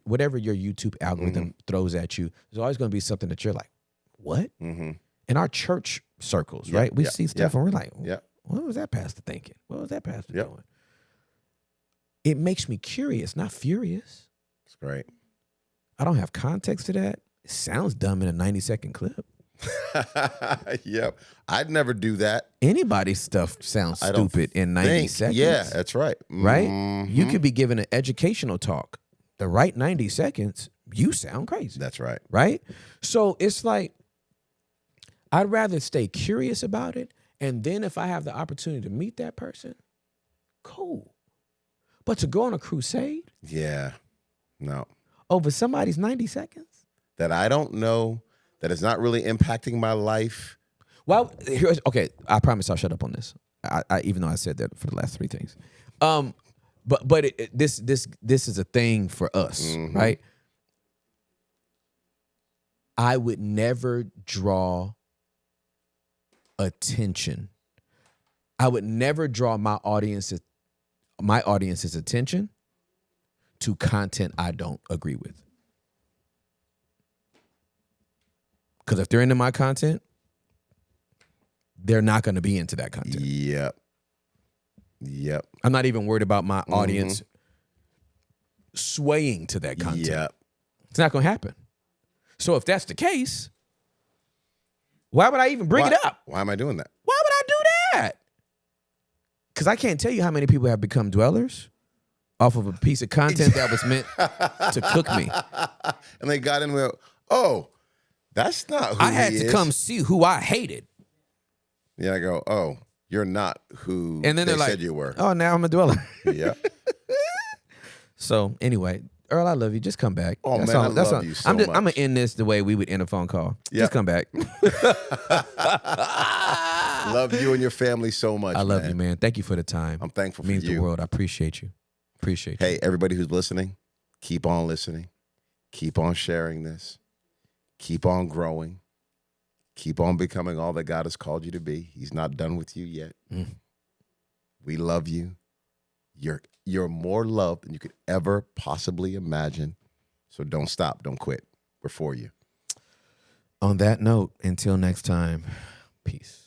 Whatever your YouTube algorithm throws at you, there's always going to be something that you're like, what? Mm-hmm. In our church circles, right? We see stuff and we're like, what was that pastor thinking? What was that pastor doing? It makes me curious, not furious. It's great. I don't have context to that. It sounds dumb in a 90-second clip. Yep. I'd never do that. Anybody's stuff sounds stupid in 90 seconds. Yeah, that's right. Right? Mm-hmm. You could be given an educational talk. The right 90 seconds, you sound crazy. That's right. Right? So it's like, I'd rather stay curious about it. And then if I have the opportunity to meet that person, cool. But to go on a crusade? Yeah. No. Over somebody's 90 seconds? That I don't know, that is not really impacting my life. Well, okay, I promise I'll shut up on this. I even though I said that for the last 3 things. But this is a thing for us, right? I would never draw attention. I would never draw my audience's attention to content I don't agree with. Because if they're into my content, they're not going to be into that content. Yep. I'm not even worried about my audience swaying to that content. Yep. It's not going to happen. So if that's the case, why would I even bring it up? Why am I doing that? Why would I do that? Because I can't tell you how many people have become dwellers off of a piece of content that was meant to cook me. And they got in with, oh, that's not who I had he to is. come see who I hated. Yeah, I go, oh, you're not who And then they they're like, said you were. Oh, now I'm a dweller. Yeah. So anyway, Earl, I love you. Just come back. Oh, man, I love you so much. I'm going to end this the way we would end a phone call. Yep. Just come back. Love you and your family so much, I love you, man. Thank you for the time. I'm thankful for Means you. the world. I appreciate you. Appreciate you. Hey, everybody who's listening, keep on listening. Keep on sharing this. Keep on growing. Keep on becoming all that God has called you to be. He's not done with you yet. We love you. You're more loved than you could ever possibly imagine. So don't stop. Don't quit. We're for you. On that note, until next time, peace.